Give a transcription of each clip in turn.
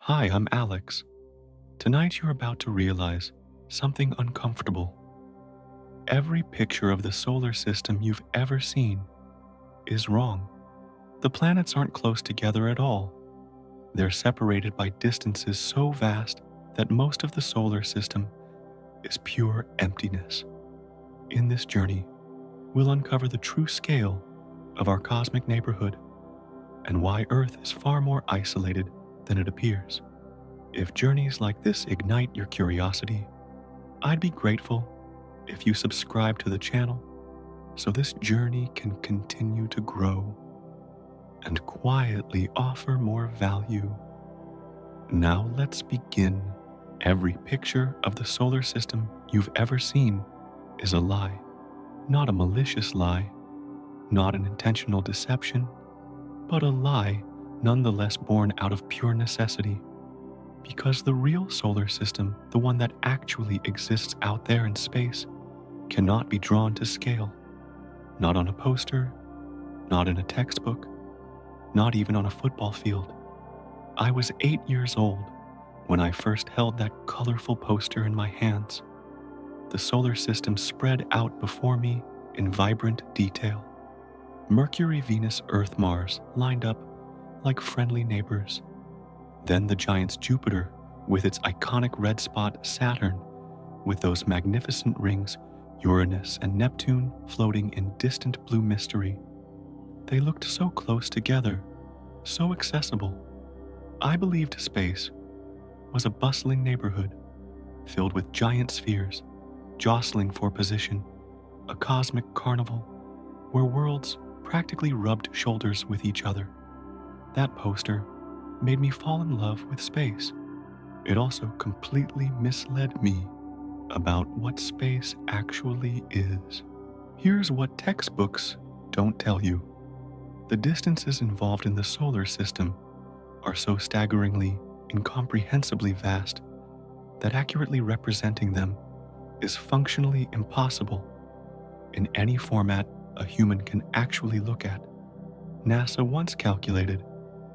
Hi, I'm Alex. Tonight you're about to realize something uncomfortable. Every picture of the solar system you've ever seen is wrong. The planets aren't close together at all. They're separated by distances so vast that most of the solar system is pure emptiness. In this journey, we'll uncover the true scale of our cosmic neighborhood and why Earth is far more isolated than it appears. If journeys like this ignite your curiosity, I'd be grateful if you subscribe to the channel so this journey can continue to grow and quietly offer more value. Now let's begin. Every picture of the solar system you've ever seen is a lie, not a malicious lie, not an intentional deception, but a lie nonetheless born out of pure necessity. Because the real solar system, the one that actually exists out there in space, cannot be drawn to scale. Not on a poster, not in a textbook, not even on a football field. I was 8 years old when I first held that colorful poster in my hands. The solar system spread out before me in vibrant detail. Mercury, Venus, Earth, Mars lined up like friendly neighbors. Then the giants Jupiter, with its iconic red spot Saturn, with those magnificent rings Uranus and Neptune floating in distant blue mystery. They looked so close together, so accessible. I believed space was a bustling neighborhood filled with giant spheres jostling for position, a cosmic carnival where worlds practically rubbed shoulders with each other. That poster made me fall in love with space. It also completely misled me about what space actually is. Here's what textbooks don't tell you. The distances involved in the solar system are so staggeringly, incomprehensibly vast that accurately representing them is functionally impossible in any format a human can actually look at. NASA once calculated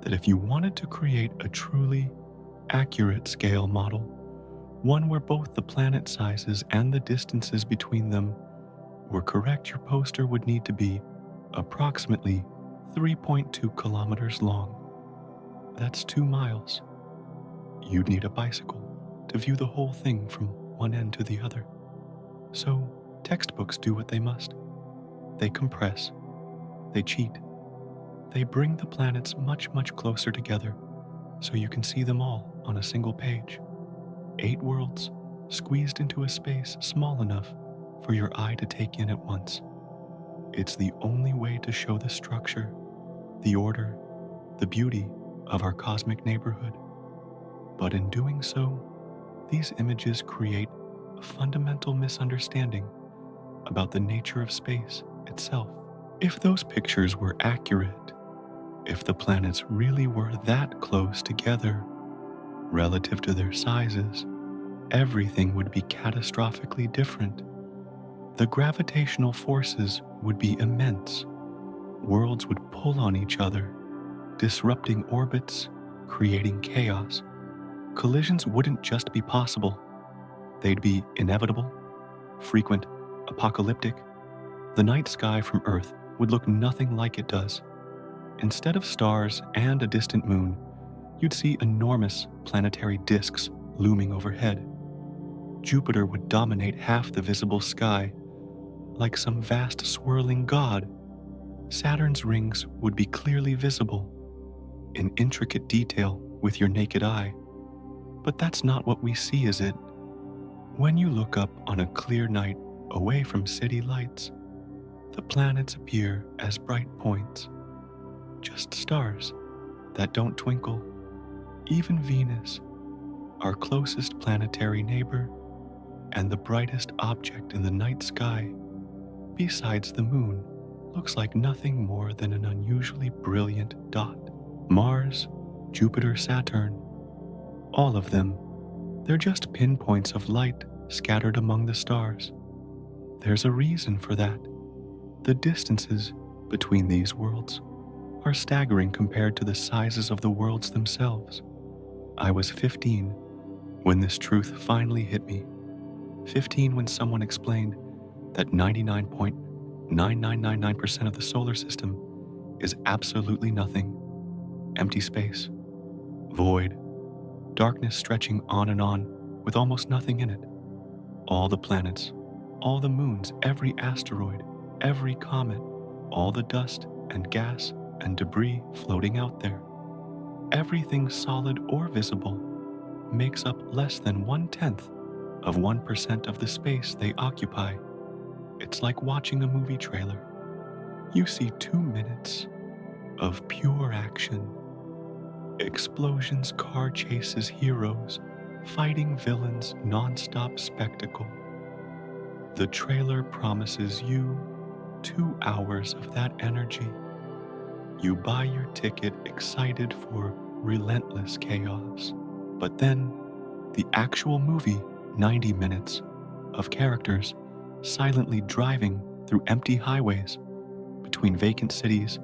that if you wanted to create a truly accurate scale model, one where both the planet sizes and the distances between them were correct, your poster would need to be approximately 3.2 kilometers long. That's 2 miles. You'd need a bicycle to view the whole thing from one end to the other. So, textbooks do what they must. They compress. They cheat. They bring the planets much, much closer together so you can see them all on a single page. 8 worlds squeezed into a space small enough for your eye to take in at once. It's the only way to show the structure, the order, the beauty of our cosmic neighborhood. But in doing so, these images create a fundamental misunderstanding about the nature of space itself. If those pictures were accurate, if the planets really were that close together, relative to their sizes, everything would be catastrophically different. The gravitational forces would be immense. Worlds would pull on each other, disrupting orbits, creating chaos. Collisions wouldn't just be possible, they'd be inevitable, frequent, apocalyptic. The night sky from Earth would look nothing like it does. Instead of stars and a distant moon, you'd see enormous planetary disks looming overhead. Jupiter would dominate half the visible sky, like some vast swirling god. Saturn's rings would be clearly visible, in intricate detail with your naked eye. But that's not what we see, is it? When you look up on a clear night away from city lights, the planets appear as bright points, just stars that don't twinkle. Even Venus, our closest planetary neighbor and the brightest object in the night sky, besides the moon, looks like nothing more than an unusually brilliant dot. Mars, Jupiter, Saturn, all of them, they're just pinpoints of light scattered among the stars. There's a reason for that. The distances between these worlds are staggering compared to the sizes of the worlds themselves. I was 15 when this truth finally hit me. 15 when someone explained that 99.9999% of the solar system is absolutely nothing. Empty space, void, darkness stretching on and on with almost nothing in it. All the planets, all the moons, every asteroid, every comet, all the dust and gas and debris floating out there. Everything solid or visible makes up less than 1/10 of 1% of the space they occupy. It's like watching a movie trailer. You see 2 minutes of pure action. Explosions, car chases, heroes, fighting villains, non-stop spectacle. The trailer promises you 2 hours of that energy. You buy your ticket excited for relentless chaos. But then, the actual movie, 90 minutes of characters silently driving through empty highways between vacant cities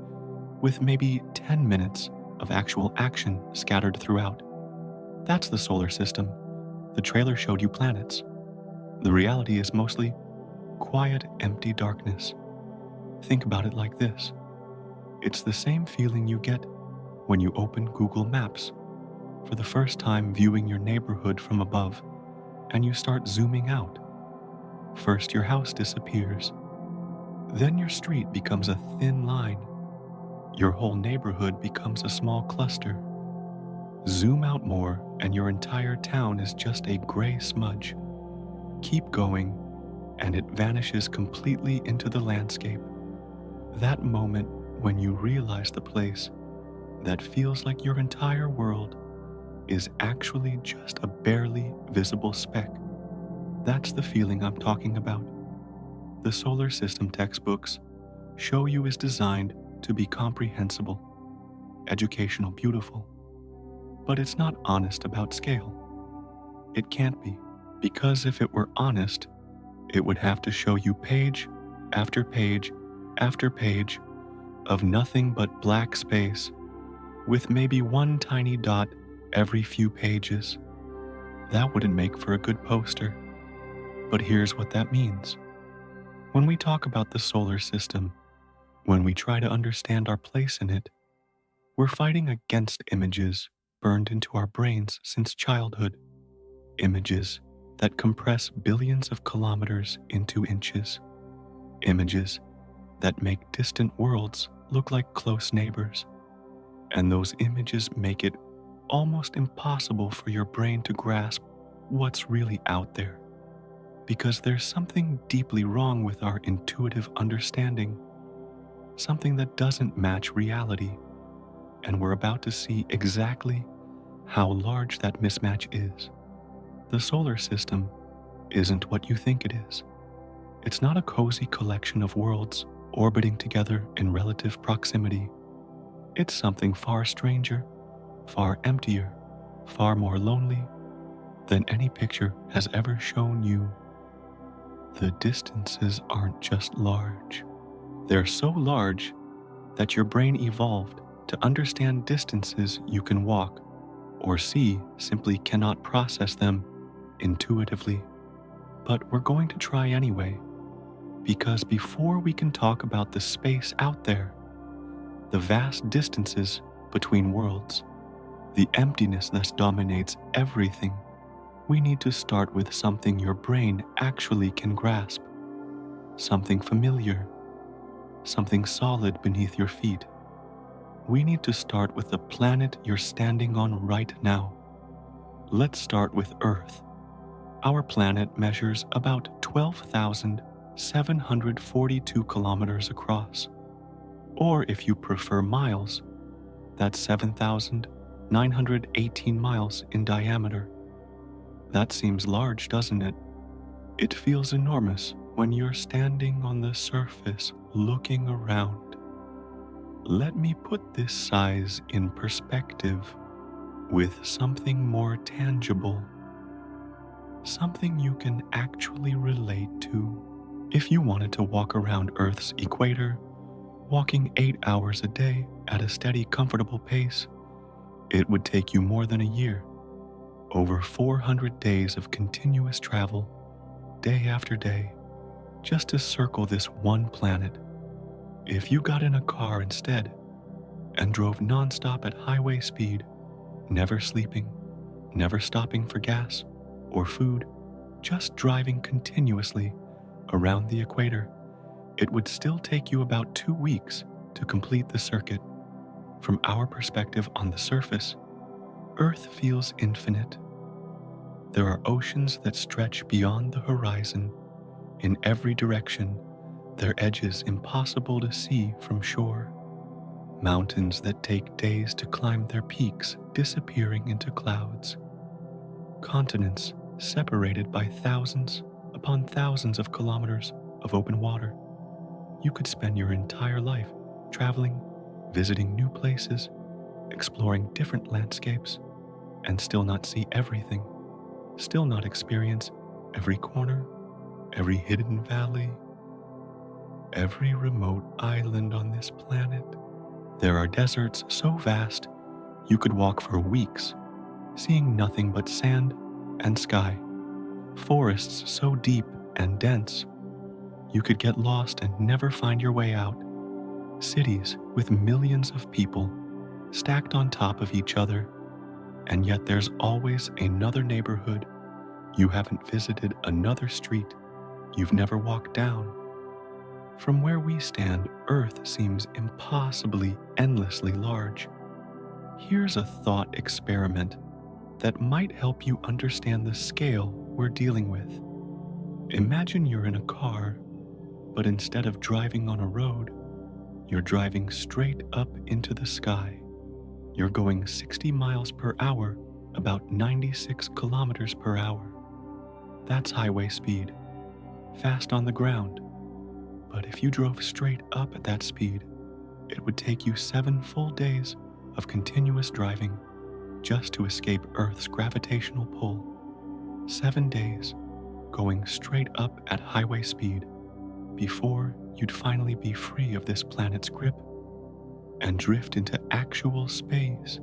with maybe 10 minutes of actual action scattered throughout. That's the solar system. The trailer showed you planets. The reality is mostly quiet, empty darkness. Think about it like this. It's the same feeling you get when you open Google Maps for the first time viewing your neighborhood from above and you start zooming out. First, your house disappears. Then your street becomes a thin line. Your whole neighborhood becomes a small cluster. Zoom out more and your entire town is just a gray smudge. Keep going and it vanishes completely into the landscape. That moment when you realize the place that feels like your entire world is actually just a barely visible speck. That's the feeling I'm talking about. The solar system textbooks show you is designed to be comprehensible, educational, beautiful, but it's not honest about scale. It can't be, because if it were honest, it would have to show you page after page after page of nothing but black space with maybe one tiny dot every few pages. That wouldn't make for a good poster. But here's what that means. When we talk about the solar system, when we try to understand our place in it, we're fighting against images burned into our brains since childhood. Images that compress billions of kilometers into inches. Images that make distant worlds look like close neighbors. And those images make it almost impossible for your brain to grasp what's really out there. Because there's something deeply wrong with our intuitive understanding, something that doesn't match reality, and we're about to see exactly how large that mismatch is. The solar system isn't what you think it is. It's not a cozy collection of worlds orbiting together in relative proximity. It's something far stranger, far emptier, far more lonely than any picture has ever shown you. The distances aren't just large. They're so large that your brain evolved to understand distances you can walk or see simply cannot process them intuitively. But we're going to try anyway, because before we can talk about the space out there, the vast distances between worlds, the emptiness that dominates everything, we need to start with something your brain actually can grasp, something familiar, something solid beneath your feet. We need to start with the planet you're standing on right now. Let's start with Earth. Our planet measures about 12,742 kilometers across. Or if you prefer miles, that's 7,918 miles in diameter. That seems large, doesn't it? It feels enormous when you're standing on the surface looking around. Let me put this size in perspective with something more tangible, something you can actually relate to. If you wanted to walk around Earth's equator, walking 8 hours a day at a steady, comfortable pace, it would take you more than a year. Over 400 days of continuous travel, day after day, just to circle this one planet. If you got in a car instead and drove nonstop at highway speed, never sleeping, never stopping for gas or food, just driving continuously around the equator, it would still take you about 2 weeks to complete the circuit. From our perspective on the surface, Earth feels infinite. There are oceans that stretch beyond the horizon in every direction, their edges impossible to see from shore. Mountains that take days to climb their peaks disappearing into clouds. Continents separated by thousands upon thousands of kilometers of open water. You could spend your entire life traveling, visiting new places, exploring different landscapes, and still not see everything, still not experience every corner, every hidden valley, every remote island on this planet. There are deserts so vast you could walk for weeks, seeing nothing but sand and sky. Forests so deep and dense you could get lost and never find your way out. Cities with millions of people stacked on top of each other, and yet there's always another neighborhood you haven't visited, another street you've never walked down. From where we stand, Earth seems impossibly, endlessly large. Here's a thought experiment that might help you understand the scale we're dealing with. Imagine you're in a car, but instead of driving on a road, you're driving straight up into the sky. You're going 60 miles per hour, about 96 kilometers per hour. That's highway speed, fast on the ground. But if you drove straight up at that speed, it would take you 7 full days of continuous driving just to escape Earth's gravitational pull. 7 days going straight up at highway speed before you'd finally be free of this planet's grip and drift into actual space.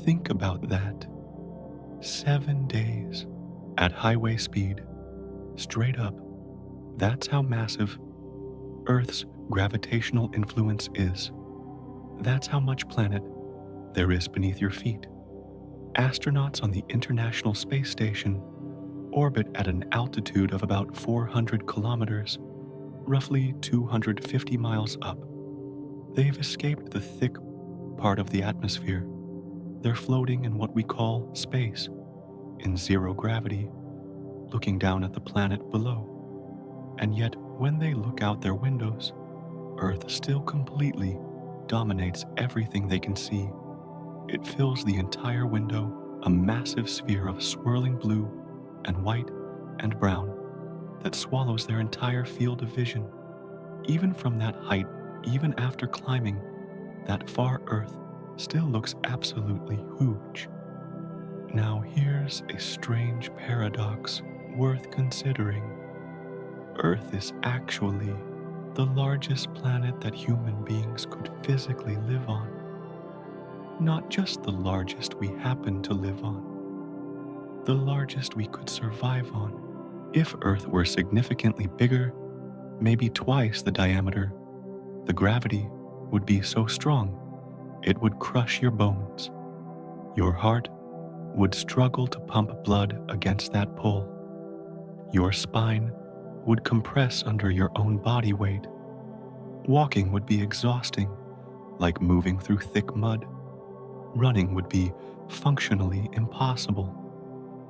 Think about that. 7 days at highway speed, straight up. That's how massive Earth's gravitational influence is. That's how much planet there is beneath your feet. Astronauts on the International Space Station orbit at an altitude of about 400 kilometers, roughly 250 miles up. They've escaped the thick part of the atmosphere. They're floating in what we call space, in zero gravity, looking down at the planet below. And yet, when they look out their windows, Earth still completely dominates everything they can see. It fills the entire window, a massive sphere of swirling blue and white and brown that swallows their entire field of vision. Even from that height, even after climbing, that far Earth still looks absolutely huge. Now here's a strange paradox worth considering. Earth is actually the largest planet that human beings could physically live on. Not just the largest we happen to live on, the largest we could survive on. If Earth were significantly bigger, maybe twice the diameter, the gravity would be so strong it would crush your bones. Your heart would struggle to pump blood against that pull. Your spine would compress under your own body weight. Walking would be exhausting, like moving through thick mud. Running would be functionally impossible.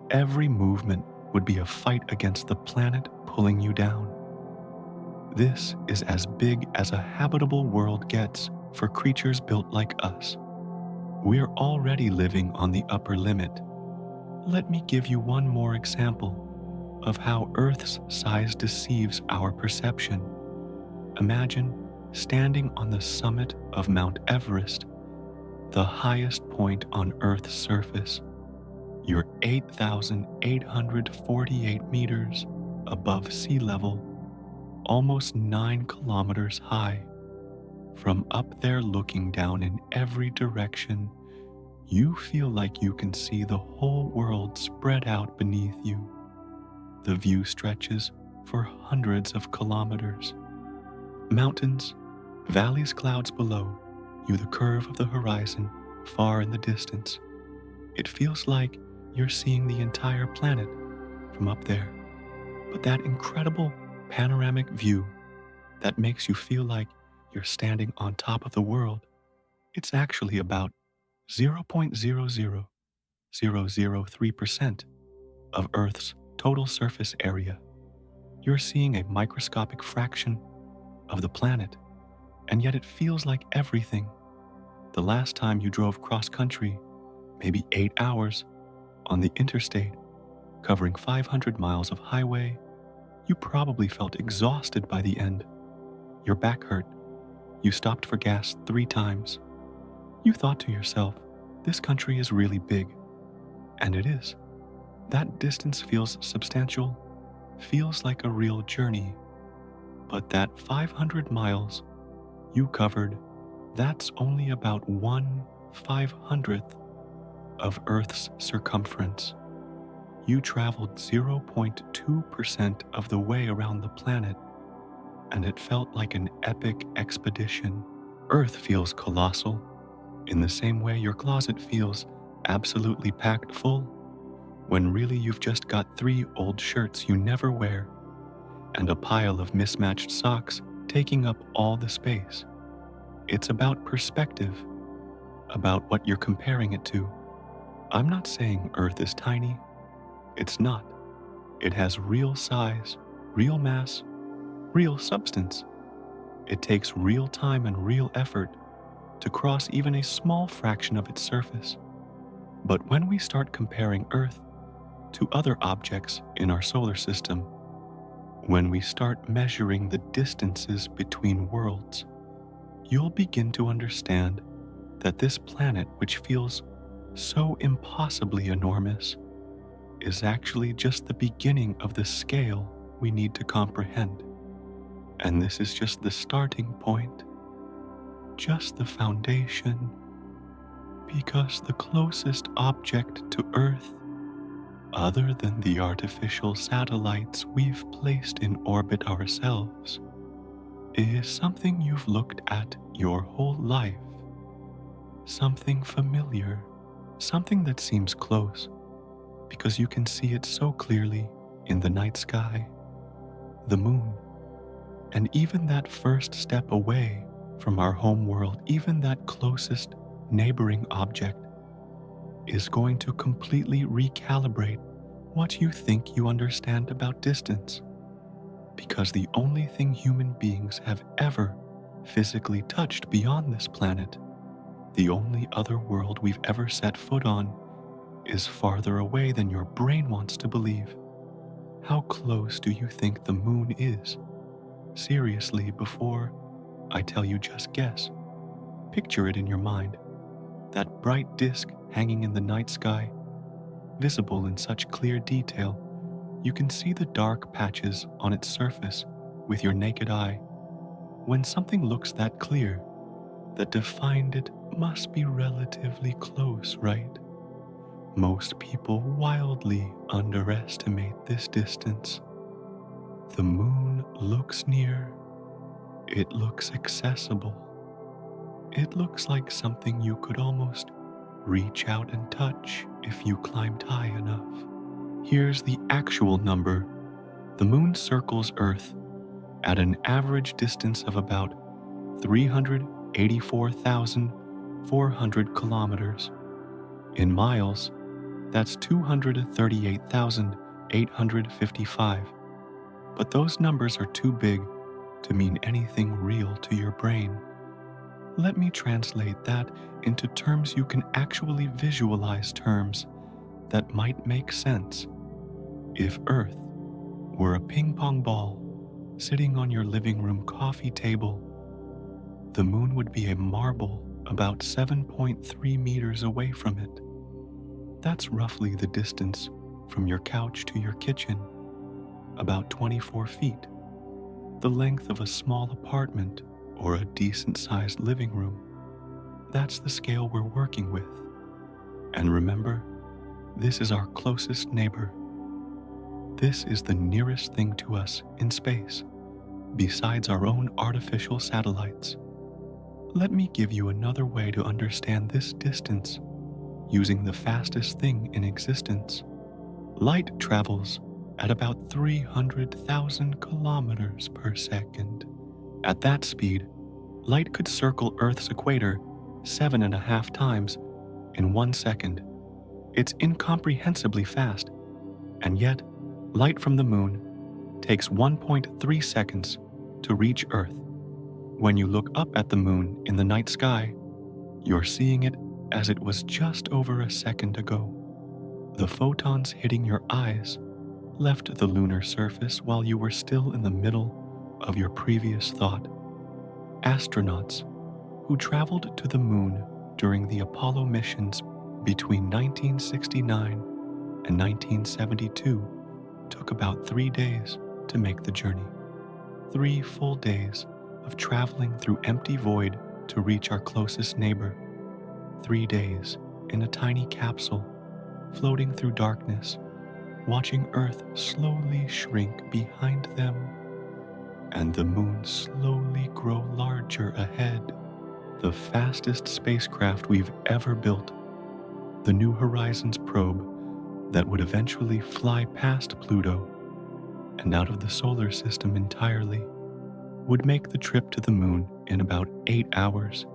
Every movement would be a fight against the planet pulling you down. This is as big as a habitable world gets for creatures built like us. We're already living on the upper limit. Let me give you one more example of how Earth's size deceives our perception. Imagine standing on the summit of Mount Everest, the highest point on Earth's surface. You're 8,848 meters above sea level, almost 9 kilometers high. From up there looking down in every direction, you feel like you can see the whole spread out beneath you. The view stretches for hundreds of kilometers. Mountains, valleys, clouds below you, the curve of the horizon far in the distance. It feels like you're seeing the entire planet from up there. But that incredible panoramic view that makes you feel like you're standing on top of the world, it's actually about 0.00003% of Earth's total surface area. You're seeing a microscopic fraction of the planet, and yet it feels like everything. The last time you drove cross country, maybe 8 hours on the interstate, covering 500 miles of highway, you probably felt exhausted by the end. Your back hurt. You stopped for gas 3 times. You thought to yourself, this country is really big. And it is. That distance feels substantial, feels like a real journey. But that 500 miles you covered, that's only about 1/500th of Earth's circumference. You traveled 0.2% of the way around the planet, and it felt like an epic expedition. Earth feels colossal, in the same way your closet feels absolutely packed full, when really you've just got 3 old shirts you never wear, and a pile of mismatched socks taking up all the space. It's about perspective, about what you're comparing it to. I'm not saying Earth is tiny. It's not. It has real size, real mass, real substance. It takes real time and real effort to cross even a small fraction of its surface. But when we start comparing Earth to other objects in our solar system, when we start measuring the distances between worlds, you'll begin to understand that this planet, which feels so impossibly enormous, is actually just the beginning of the scale we need to comprehend. And this is just the starting point, just the foundation, because the closest object to Earth, other than the artificial satellites we've placed in orbit ourselves, is something you've looked at your whole life. Something familiar, something that seems close, because you can see it so clearly in the night sky, the moon, and even that first step away from our home world, even that closest neighboring object, is going to completely recalibrate what you think you understand about distance. Because the only thing human beings have ever physically touched beyond this planet, the only other world we've ever set foot on, is farther away than your brain wants to believe. How close do you think the moon is? Seriously, before I tell you, just guess. Picture it in your mind. That bright disk hanging in the night sky, visible in such clear detail, you can see the dark patches on its surface with your naked eye. When something looks that clear, that defined it must be relatively close, right? Most people wildly underestimate this distance. The moon looks near. It looks accessible. It looks like something you could almost reach out and touch if you climbed high enough. Here's the actual number. The moon circles Earth at an average distance of about 384,400 kilometers. In miles, that's 238,855. But those numbers are too big to mean anything real to your brain. Let me translate that into terms you can actually visualize, terms that might make sense. If Earth were a ping pong ball sitting on your living room coffee table, the moon would be a marble about 7.3 meters away from it. That's roughly the distance from your couch to your kitchen, about 24 feet, the length of a small apartment or a decent-sized living room. That's the scale we're working with. And remember, This is our closest neighbor. This is the nearest thing to us in space, besides our own artificial satellites. Let me give you another way to understand this distance using the fastest thing in existence. Light travels at about 300,000 kilometers per second. At that speed, light could circle Earth's equator 7.5 times in 1 second. It's incomprehensibly fast, and yet, light from the moon takes 1.3 seconds to reach Earth. When you look up at the moon in the night sky, you're seeing it as it was just over a second ago. The photons hitting your eyes left the lunar surface while you were still in the middle of your previous thought. Astronauts who traveled to the moon during the Apollo missions between 1969 and 1972 took about 3 days to make the journey. 3 full days of traveling through empty void to reach our closest neighbor. 3 days in a tiny capsule, floating through darkness, watching Earth slowly shrink behind them, and the moon slowly grow larger ahead. The fastest spacecraft we've ever built, the New Horizons probe that would eventually fly past Pluto and out of the solar system entirely, would make the trip to the moon in about 8 hours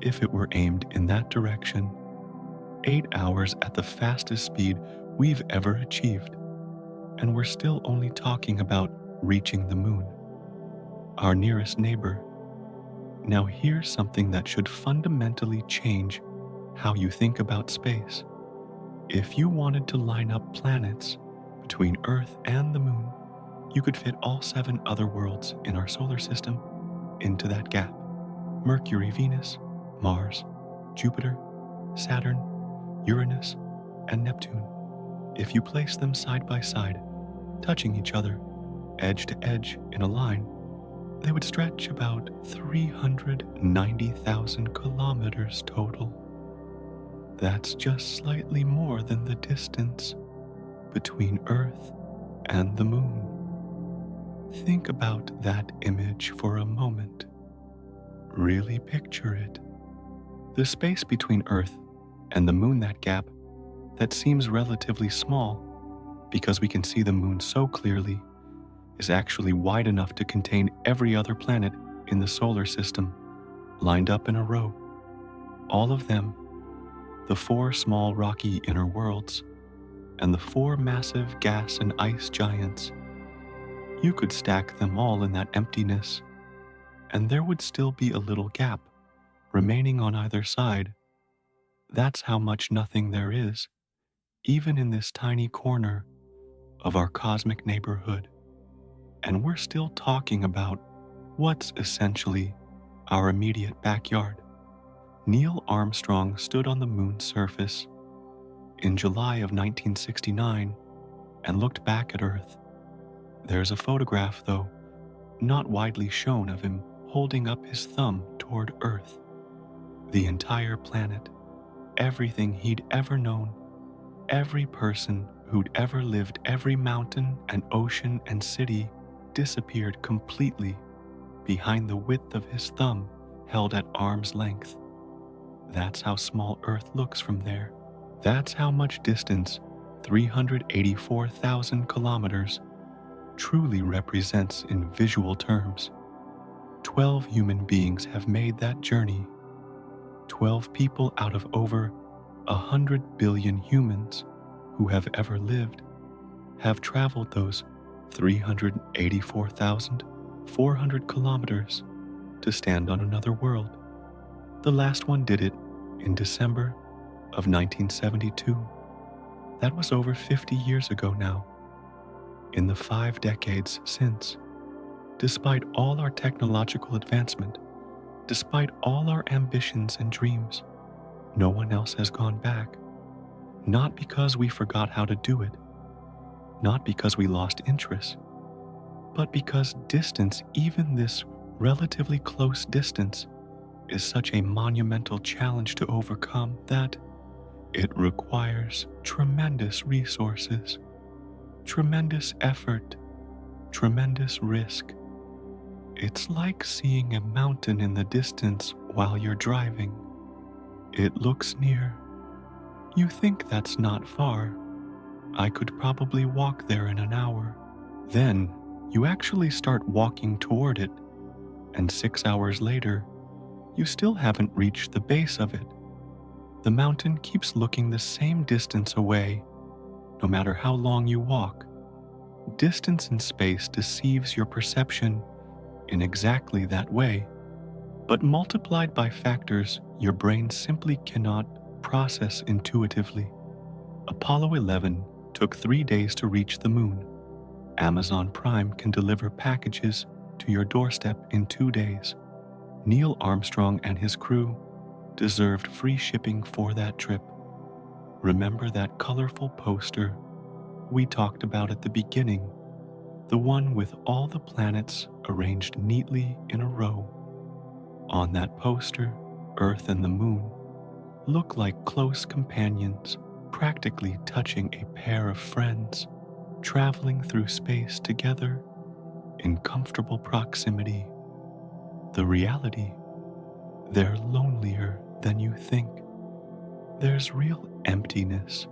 if it were aimed in that direction. 8 hours at the fastest speed we've ever achieved, and we're still only talking about reaching the moon, our nearest neighbor. Now here's something that should fundamentally change how you think about space. If you wanted to line up planets between Earth and the moon, you could fit all 7 other worlds in our solar system into that gap: Mercury, Venus, Mars, Jupiter, Saturn, Uranus, and Neptune. If you place them side by side, touching each other, edge to edge in a line, they would stretch about 390,000 kilometers total. That's just slightly more than the distance between Earth and the moon. Think about that image for a moment. Really picture it. The space between Earth and the moon, that gap, that seems relatively small because we can see the moon so clearly, is actually wide enough to contain every other planet in the solar system, lined up in a row. All of them, the 4 small rocky inner worlds, and the 4 massive gas and ice giants. You could stack them all in that emptiness, and there would still be a little gap remaining on either side. That's how much nothing there is, even in this tiny corner of our cosmic neighborhood. And we're still talking about what's essentially our immediate backyard. Neil Armstrong stood on the moon's surface in July of 1969 and looked back at Earth. There's a photograph, though, not widely shown, of him holding up his thumb toward Earth. The entire planet, everything he'd ever known, every person who'd ever lived, every mountain and ocean and city disappeared completely behind the width of his thumb held at arm's length. That's how small Earth looks from there. That's how much distance 384,000 kilometers truly represents in visual terms. 12 human beings have made that journey. 12 people out of over 100 billion humans who have ever lived have traveled those 384,400 kilometers to stand on another world. The last one did it in December of 1972. That was over 50 years ago now. In the 5 decades since, despite all our technological advancement, despite all our ambitions and dreams, no one else has gone back. Not because we forgot how to do it, not because we lost interest, but because distance, even this relatively close distance, is such a monumental challenge to overcome that It requires tremendous resources, tremendous effort, tremendous risk. It's like seeing a mountain in the distance while you're driving. It looks near. You think that's not far. I could probably walk there in an hour. Then you actually start walking toward it, and 6 hours later, you still haven't reached the base of it. The mountain keeps looking the same distance away, no matter how long you walk. Distance in space deceives your perception in exactly that way, but multiplied by factors your brain simply cannot process intuitively. Apollo 11 took 3 days to reach the moon. Amazon Prime can deliver packages to your doorstep in 2 days. Neil Armstrong and his crew deserved free shipping for that trip. Remember that colorful poster we talked about at the beginning, the one with all the planets arranged neatly in a row? On that poster, Earth and the Moon look like close companions, practically touching a pair of friends, traveling through space together in comfortable proximity. The reality, they're lonelier than you think. There's real emptiness,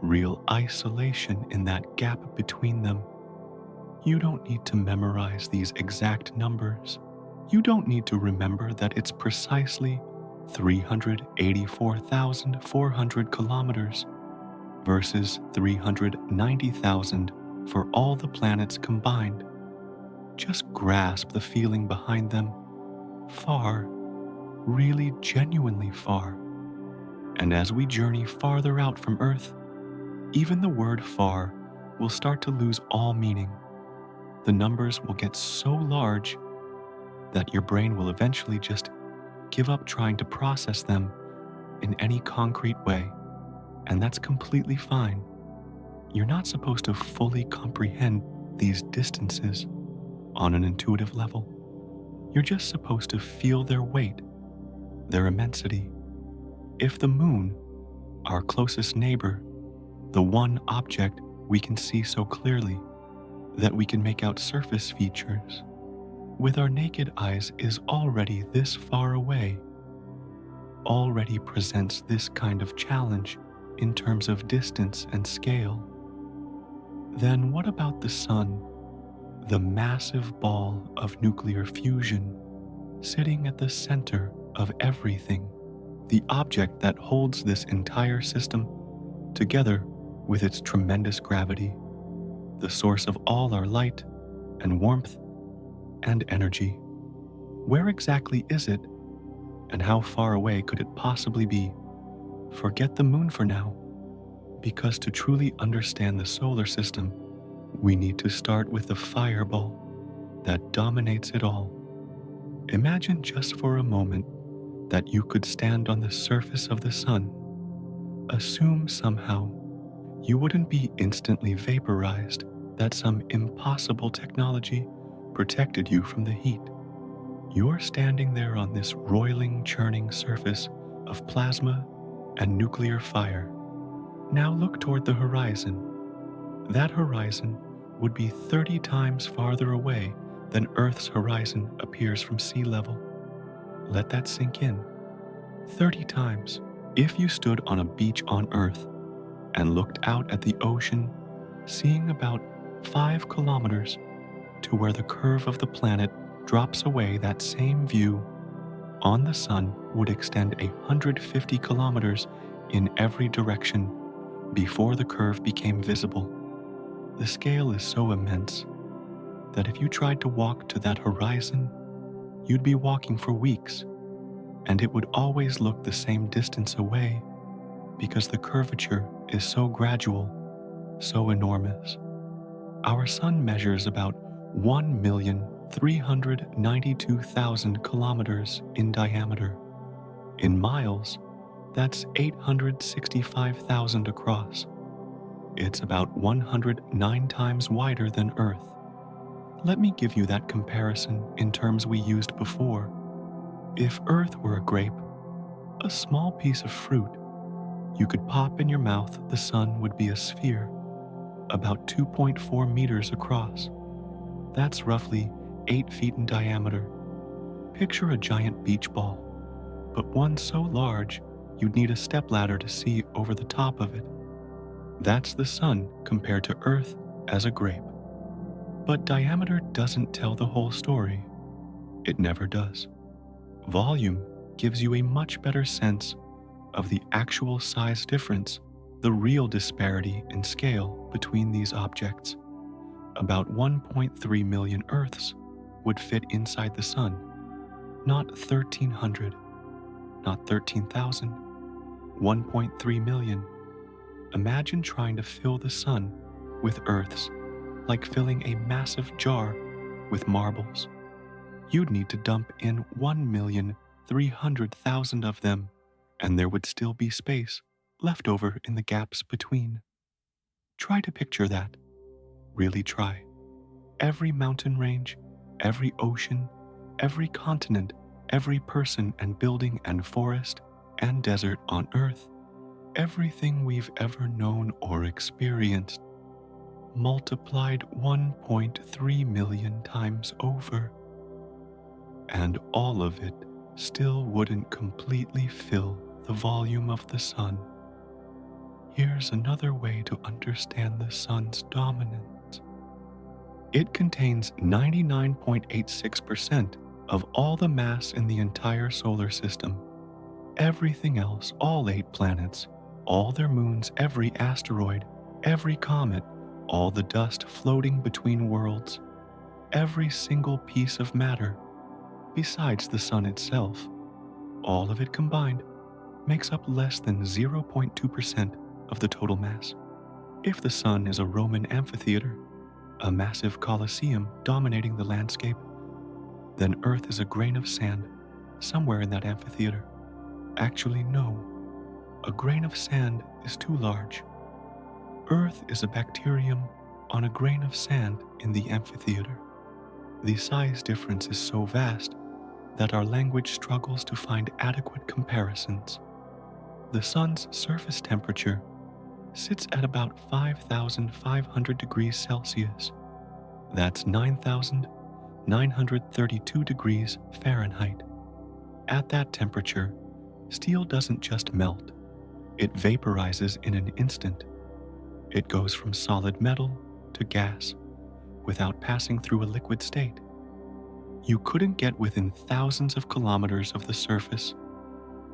real isolation in that gap between them. You don't need to memorize these exact numbers. You don't need to remember that it's precisely 384,400 kilometers versus 390,000 for all the planets combined. Just grasp the feeling behind them. Far, really genuinely far. And as we journey farther out from Earth, even the word far will start to lose all meaning. The numbers will get so large that your brain will eventually just give up trying to process them in any concrete way. And that's completely fine. You're not supposed to fully comprehend these distances on an intuitive level. You're just supposed to feel their weight, their immensity. If the moon, our closest neighbor, the one object we can see so clearly that we can make out surface features, with our naked eyes is already this far away, already presents this kind of challenge in terms of distance and scale, then what about the sun, the massive ball of nuclear fusion, sitting at the center of everything, the object that holds this entire system together with its tremendous gravity, the source of all our light and warmth and energy? Where exactly is it, and how far away could it possibly be? Forget the moon for now, because to truly understand the solar system, we need to start with the fireball that dominates it all. Imagine just for a moment that you could stand on the surface of the sun. Assume somehow you wouldn't be instantly vaporized, that some impossible technology protected you from the heat. You're standing there on this roiling, churning surface of plasma and nuclear fire. Now look toward the horizon. That horizon would be 30 times farther away than Earth's horizon appears from sea level. Let that sink in. 30 times. If you stood on a beach on Earth and looked out at the ocean, seeing about 5 kilometers to where the curve of the planet drops away, that same view on the sun would extend 150 kilometers in every direction before the curve became visible. The scale is so immense that if you tried to walk to that horizon, you'd be walking for weeks, and it would always look the same distance away because the curvature is so gradual, so enormous. Our sun measures about 1,392,000 kilometers in diameter. In miles, that's 865,000 across. It's about 109 times wider than Earth. Let me give you that comparison in terms we used before. If Earth were a grape, a small piece of fruit, You could pop in your mouth, the sun would be a sphere, about 2.4 meters across. That's roughly 8 feet in diameter. Picture a giant beach ball, but one so large you'd need a stepladder to see over the top of it. That's the sun compared to Earth as a grape. But diameter doesn't tell the whole story. It never does. Volume gives you a much better sense of the actual size difference, the real disparity in scale between these objects. About 1.3 million Earths would fit inside the sun, not 1,300, not 13,000, 1.3 million. Imagine trying to fill the sun with Earths, like filling a massive jar with marbles. You'd need to dump in 1,300,000 of them, and there would still be space left over in the gaps between. Try to picture that. Really try. Every mountain range, every ocean, every continent, every person and building and forest and desert on Earth, everything we've ever known or experienced, multiplied 1.3 million times over. And all of it still wouldn't completely fill the volume of the sun. Here's another way to understand the sun's dominance. It contains 99.86% of all the mass in the entire solar system. Everything else, all 8 planets, all their moons, every asteroid, every comet, all the dust floating between worlds, every single piece of matter, besides the sun itself, all of it combined, makes up less than 0.2% of the total mass. If the sun is a Roman amphitheater, a massive colosseum dominating the landscape, then Earth is a grain of sand somewhere in that amphitheater. Actually, no. A grain of sand is too large. Earth is a bacterium on a grain of sand in the amphitheater. The size difference is so vast that our language struggles to find adequate comparisons. The sun's surface temperature sits at about 5,500 degrees Celsius. That's 9,932 degrees Fahrenheit. At that temperature, steel doesn't just melt, it vaporizes in an instant. It goes from solid metal to gas without passing through a liquid state. You couldn't get within thousands of kilometers of the surface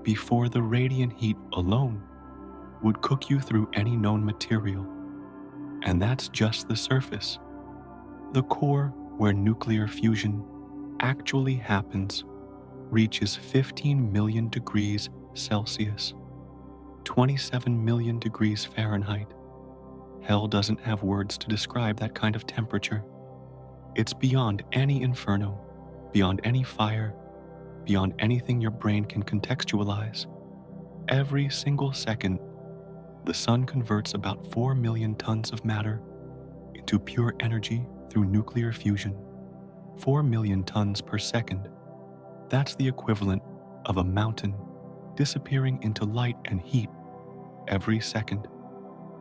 before the radiant heat alone would cook you through any known material. And that's just the surface. The core, where nuclear fusion actually happens, reaches 15 million degrees Celsius, 27 million degrees Fahrenheit. Hell doesn't have words to describe that kind of temperature. It's beyond any inferno, beyond any fire, beyond anything your brain can contextualize. Every single second, the sun converts about 4 million tons of matter into pure energy through nuclear fusion. 4 million tons per second. That's the equivalent of a mountain disappearing into light and heat every second.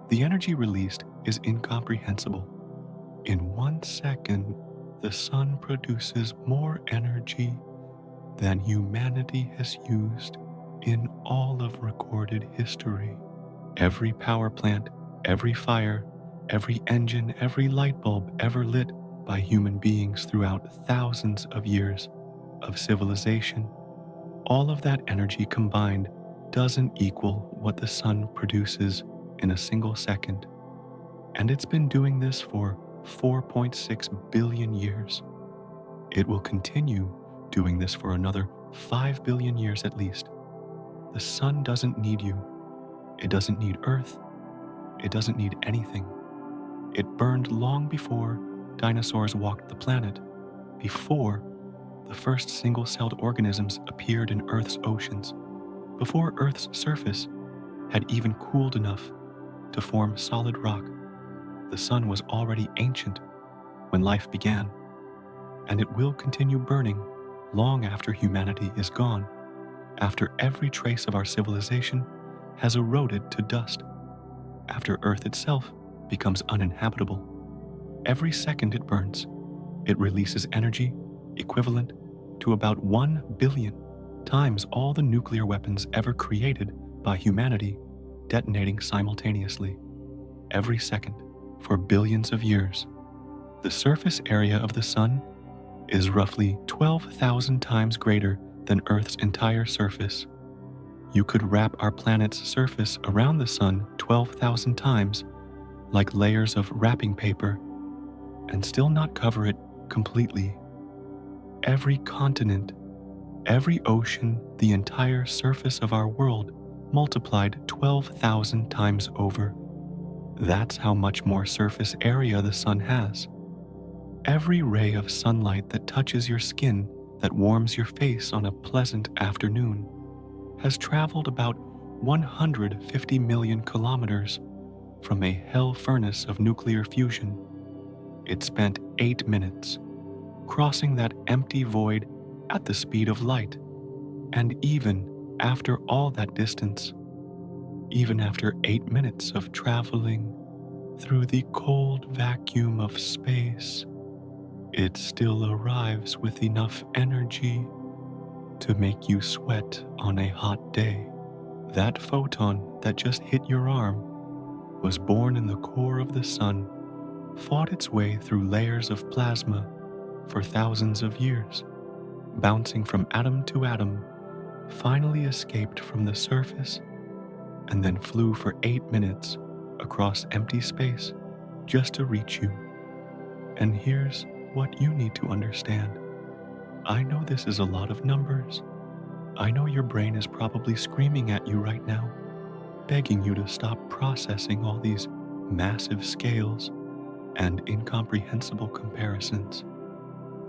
The energy released is incomprehensible. In 1 second, the sun produces more energy than humanity has used in all of recorded history. Every power plant, every fire, every engine, every light bulb ever lit by human beings throughout thousands of years of civilization, all of that energy combined doesn't equal what the sun produces in a single second. And it's been doing this for 4.6 billion years. It will continue doing this for another 5 billion years at least. The sun doesn't need you. It doesn't need Earth. It doesn't need anything. It burned long before dinosaurs walked the planet, before the first single-celled organisms appeared in Earth's oceans, before Earth's surface had even cooled enough to form solid rock. The sun was already ancient when life began, and it will continue burning long after humanity is gone, after every trace of our civilization has eroded to dust after Earth itself becomes uninhabitable. Every second it burns, it releases energy equivalent to about 1 billion times all the nuclear weapons ever created by humanity detonating simultaneously, every second, for billions of years. The surface area of the Sun is roughly 12,000 times greater than Earth's entire surface. You could wrap our planet's surface around the Sun 12,000 times, like layers of wrapping paper, and still not cover it completely. Every continent, every ocean, the entire surface of our world multiplied 12,000 times over. That's how much more surface area the Sun has. Every ray of sunlight that touches your skin, that warms your face on a pleasant afternoon, has traveled about 150 million kilometers from a hell furnace of nuclear fusion. It spent 8 minutes crossing that empty void at the speed of light. And even after all that distance, even after 8 minutes of traveling through the cold vacuum of space, it still arrives with enough energy to make you sweat on a hot day. That photon that just hit your arm was born in the core of the Sun, fought its way through layers of plasma for thousands of years, bouncing from atom to atom, finally escaped from the surface, and then flew for 8 minutes across empty space just to reach you. And here's what you need to understand. I know this is a lot of numbers. I know your brain is probably screaming at you right now, begging you to stop processing all these massive scales and incomprehensible comparisons.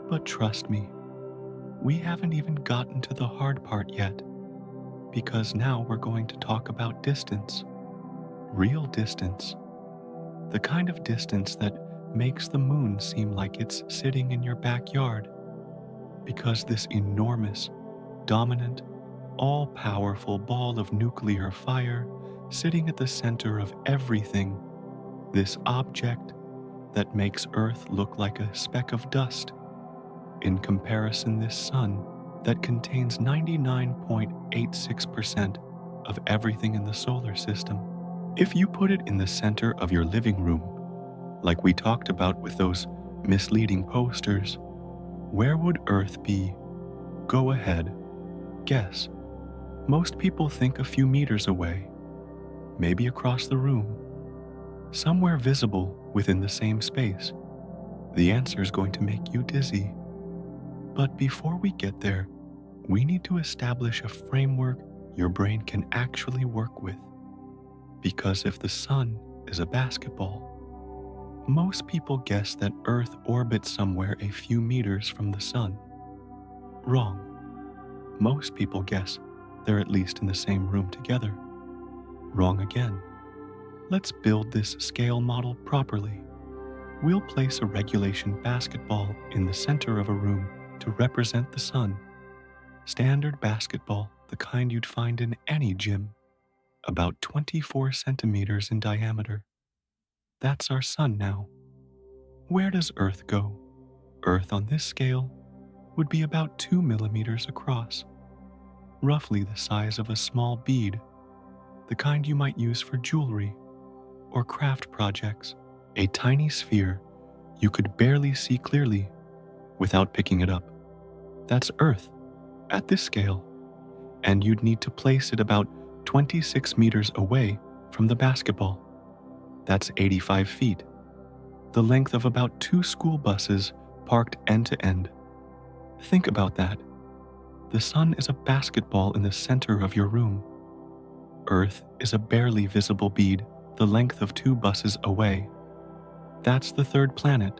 But trust me, we haven't even gotten to the hard part yet, because now we're going to talk about distance. Real distance. The kind of distance that makes the moon seem like it's sitting in your backyard, because this enormous, dominant, all-powerful ball of nuclear fire sitting at the center of everything, this object that makes Earth look like a speck of dust, in comparison, this Sun that contains 99.86% of everything in the solar system. If you put it in the center of your living room, like we talked about with those misleading posters, where would Earth be? Go ahead, guess. Most people think a few meters away, maybe across the room, somewhere visible within the same space. The answer is going to make you dizzy. But before we get there, we need to establish a framework your brain can actually work with. Because if the Sun is a basketball, most people guess that Earth orbits somewhere a few meters from the Sun. Wrong. Most people guess they're at least in the same room together. Wrong again. Let's build this scale model properly. We'll place a regulation basketball in the center of a room to represent the Sun. Standard basketball, the kind you'd find in any gym, about 24 centimeters in diameter. That's our Sun now. Where does Earth go? Earth on this scale would be about 2 millimeters across, roughly the size of a small bead, the kind you might use for jewelry or craft projects. A tiny sphere you could barely see clearly without picking it up. That's Earth at this scale, and you'd need to place it about 26 meters away from the basketball. That's 85 feet, the length of about 2 school buses parked end to end. Think about that. The Sun is a basketball in the center of your room. Earth is a barely visible bead the length of 2 buses away. That's the third planet,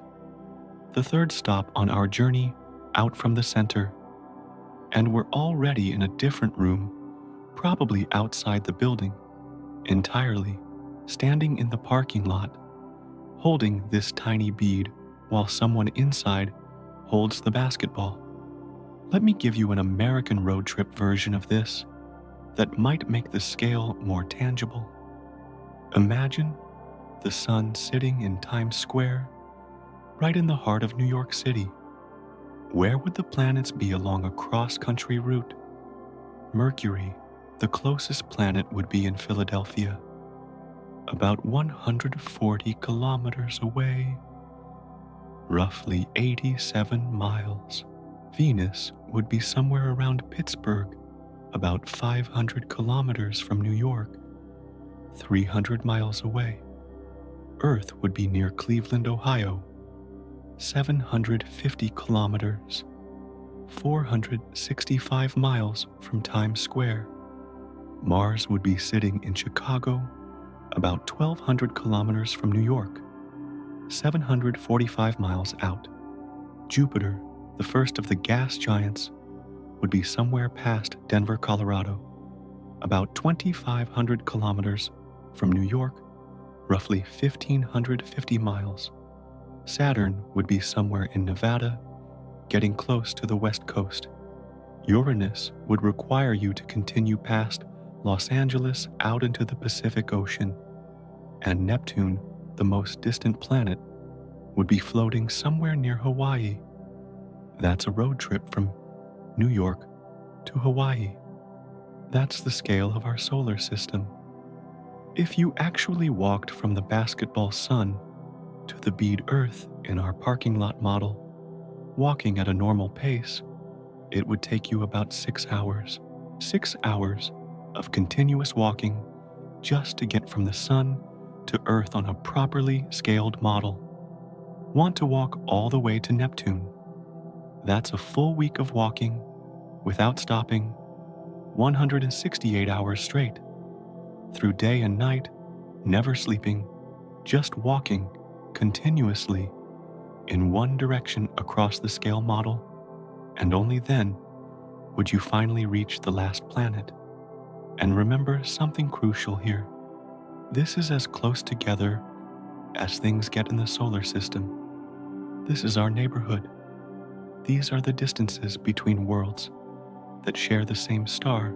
the third stop on our journey out from the center. And we're already in a different room, probably outside the building, entirely, standing in the parking lot, holding this tiny bead while someone inside holds the basketball. Let me give you an American road trip version of this. that might make the scale more tangible. Imagine the sun sitting in Times Square, right in the heart of New York City. Where would the planets be along a cross-country route? Mercury, the closest planet, would be in Philadelphia, about 140 kilometers away, roughly 87 miles. Venus would be somewhere around Pittsburgh, about 500 kilometers from New York, 300 miles away. Earth would be near Cleveland, Ohio, 750 kilometers, 465 miles from Times Square. Mars would be sitting in Chicago, about 1,200 kilometers from New York, 745 miles out. Jupiter, the first of the gas giants, would be somewhere past Denver, Colorado, about 2,500 kilometers from New York, roughly 1,550 miles. Saturn would be somewhere in Nevada, getting close to the west coast. Uranus would require you to continue past Los Angeles out into the Pacific Ocean, and Neptune, the most distant planet, would be floating somewhere near Hawaii. That's a road trip from New York to Hawaii. That's the scale of our solar system. If you actually walked from the basketball sun to the bead Earth in our parking lot model, walking at a normal pace, it would take you about 6 hours. 6 hours of continuous walking just to get from the sun to Earth on a properly scaled model. Want to walk all the way to Neptune? That's a full week of walking without stopping, 168 hours straight, through day and night, never sleeping, just walking continuously in one direction across the scale model, and only then would you finally reach the last planet. And remember something crucial here. This is as close together as things get in the solar system. This is our neighborhood. These are the distances between worlds that share the same star,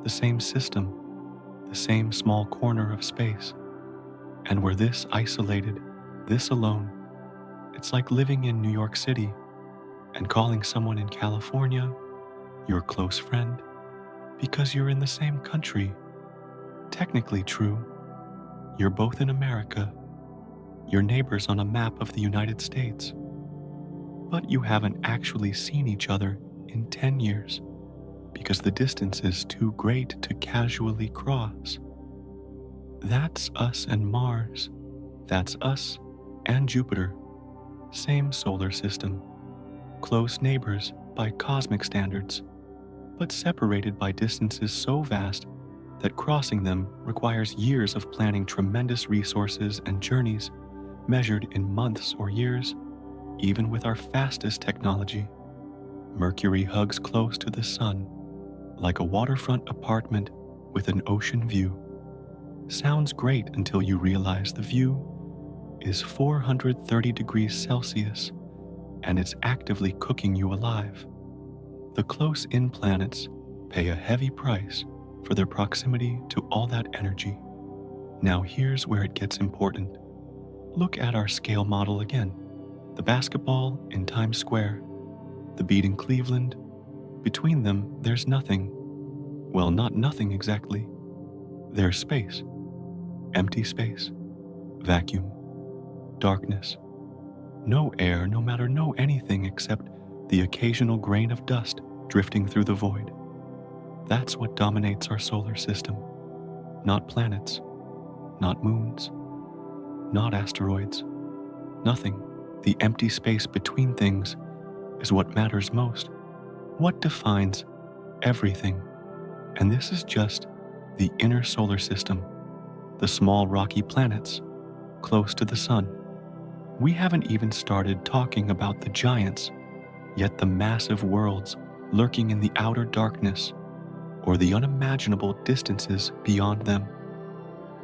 the same system, the same small corner of space. And we're this isolated, this alone. It's like living in New York City and calling someone in California your close friend because you're in the same country. Technically true, you're both in America. You're neighbors on a map of the United States. But you haven't actually seen each other in 10 years because the distance is too great to casually cross. That's us and Mars. That's us and Jupiter. Same solar system. Close neighbors by cosmic standards, but separated by distances so vast that crossing them requires years of planning tremendous resources and journeys measured in months or years, even with our fastest technology. Mercury hugs close to the sun, like a waterfront apartment with an ocean view. Sounds great until you realize the view is 430 degrees Celsius, and it's actively cooking you alive. The close-in planets pay a heavy price for their proximity to all that energy. Now here's where it gets important. Look at our scale model again. The basketball in Times Square, the bead in Cleveland. Between them, there's nothing. Well, not nothing exactly. There's space. Empty space. Vacuum. Darkness. No air, no matter no anything except the occasional grain of dust drifting through the void. That's what dominates our solar system. Not planets, not moons, not asteroids, nothing. The empty space between things is what matters most, what defines everything. And this is just the inner solar system, the small rocky planets close to the sun. We haven't even started talking about the giants, yet the massive worlds lurking in the outer darkness, or the unimaginable distances beyond them.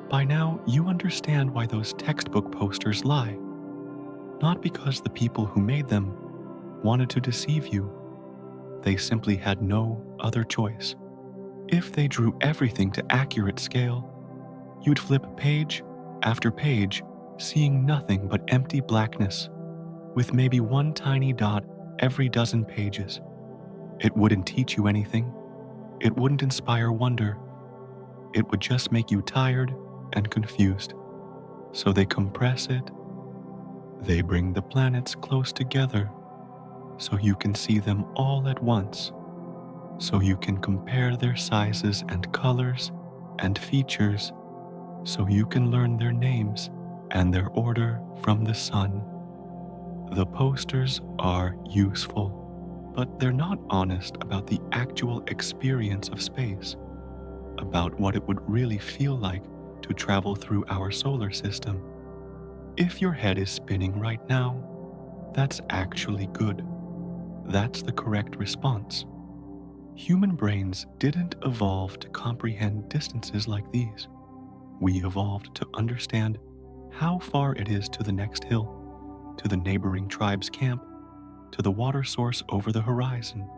By now, you understand why those textbook posters lie. Not because the people who made them wanted to deceive you. They simply had no other choice. If they drew everything to accurate scale, you'd flip page after page, seeing nothing but empty blackness, with maybe one tiny dot every dozen pages. It wouldn't teach you anything. It wouldn't inspire wonder. It would just make you tired and confused. So they compress it. They bring the planets close together so you can see them all at once, so you can compare their sizes and colors and features, so you can learn their names and their order from the sun. The posters are useful, but they're not honest about the actual experience of space, about what it would really feel like to travel through our solar system. If your head is spinning right now, that's actually good. That's the correct response. Human brains didn't evolve to comprehend distances like these. We evolved to understand how far it is to the next hill, to the neighboring tribe's camp, to the water source over the horizon.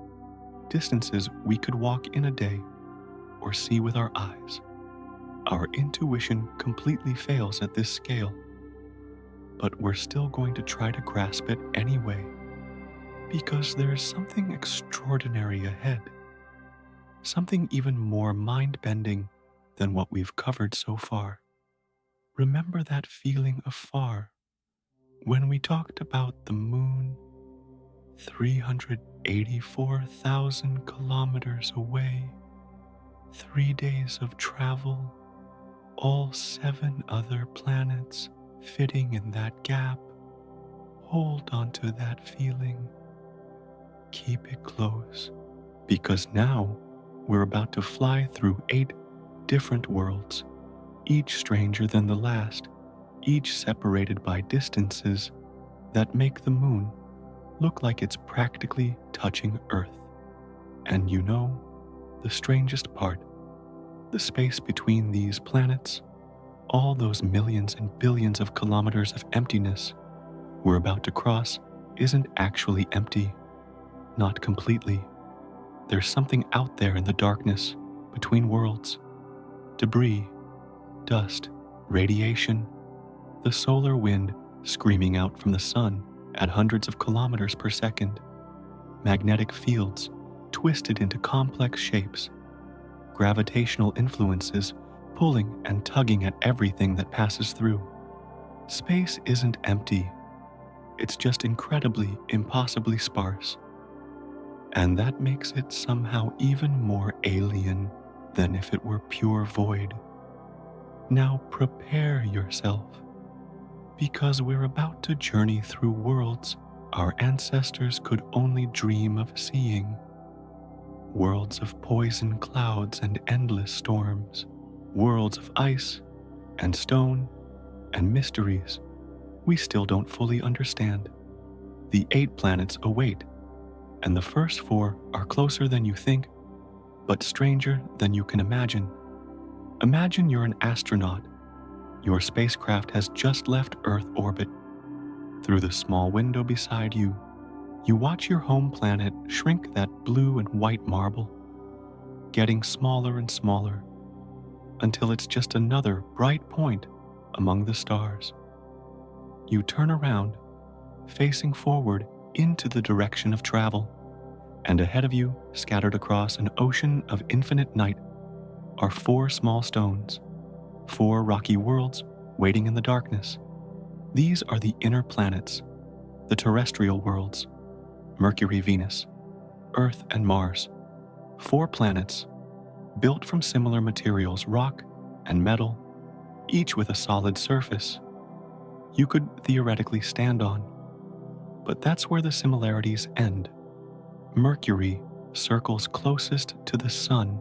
Distances we could walk in a day or see with our eyes. Our intuition completely fails at this scale, but we're still going to try to grasp it anyway, because there's something extraordinary ahead, something even more mind-bending than what we've covered so far. Remember that feeling afar when we talked about the moon 384,000 kilometers away, 3 days of travel, all 7 other planets fitting in that gap? Hold on to that feeling. Keep it close, because now we're about to fly through 8 different worlds, each stranger than the last, each separated by distances that make the moon look like it's practically touching Earth. And you know, the strangest part, the space between these planets, all those millions and billions of kilometers of emptiness we're about to cross, isn't actually empty. Not completely. There's something out there in the darkness, between worlds. Debris, dust, radiation, the solar wind screaming out from the sun at hundreds of kilometers per second, magnetic fields twisted into complex shapes, gravitational influences pulling and tugging at everything that passes through. Space isn't empty. It's just incredibly, impossibly sparse. And that makes it somehow even more alien than if it were pure void. Now prepare yourself, because we're about to journey through worlds our ancestors could only dream of seeing. Worlds of poison clouds and endless storms, worlds of ice and stone and mysteries we still don't fully understand. The 8 planets await, and the first 4 are closer than you think, but stranger than you can imagine. Imagine you're an astronaut. Your spacecraft has just left Earth orbit. Through the small window beside you, you watch your home planet shrink that blue and white marble, getting smaller and smaller, until it's just another bright point among the stars. You turn around, facing forward into the direction of travel, and ahead of you, scattered across an ocean of infinite night, are 4 small stones, 4 rocky worlds waiting in the darkness. These are the inner planets, the terrestrial worlds, Mercury, Venus, Earth, and Mars. 4 planets, built from similar materials, rock and metal, each with a solid surface you could theoretically stand on. But that's where the similarities end. Mercury circles closest to the Sun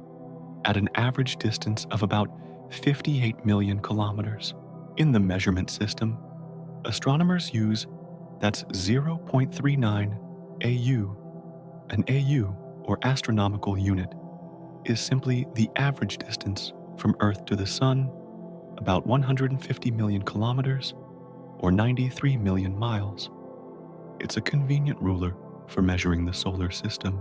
at an average distance of about 58 million kilometers. In the measurement system, astronomers use that's 0.39 AU. An AU, or astronomical unit, is simply the average distance from Earth to the Sun, about 150 million kilometers, or 93 million miles. It's a convenient ruler for measuring the solar system.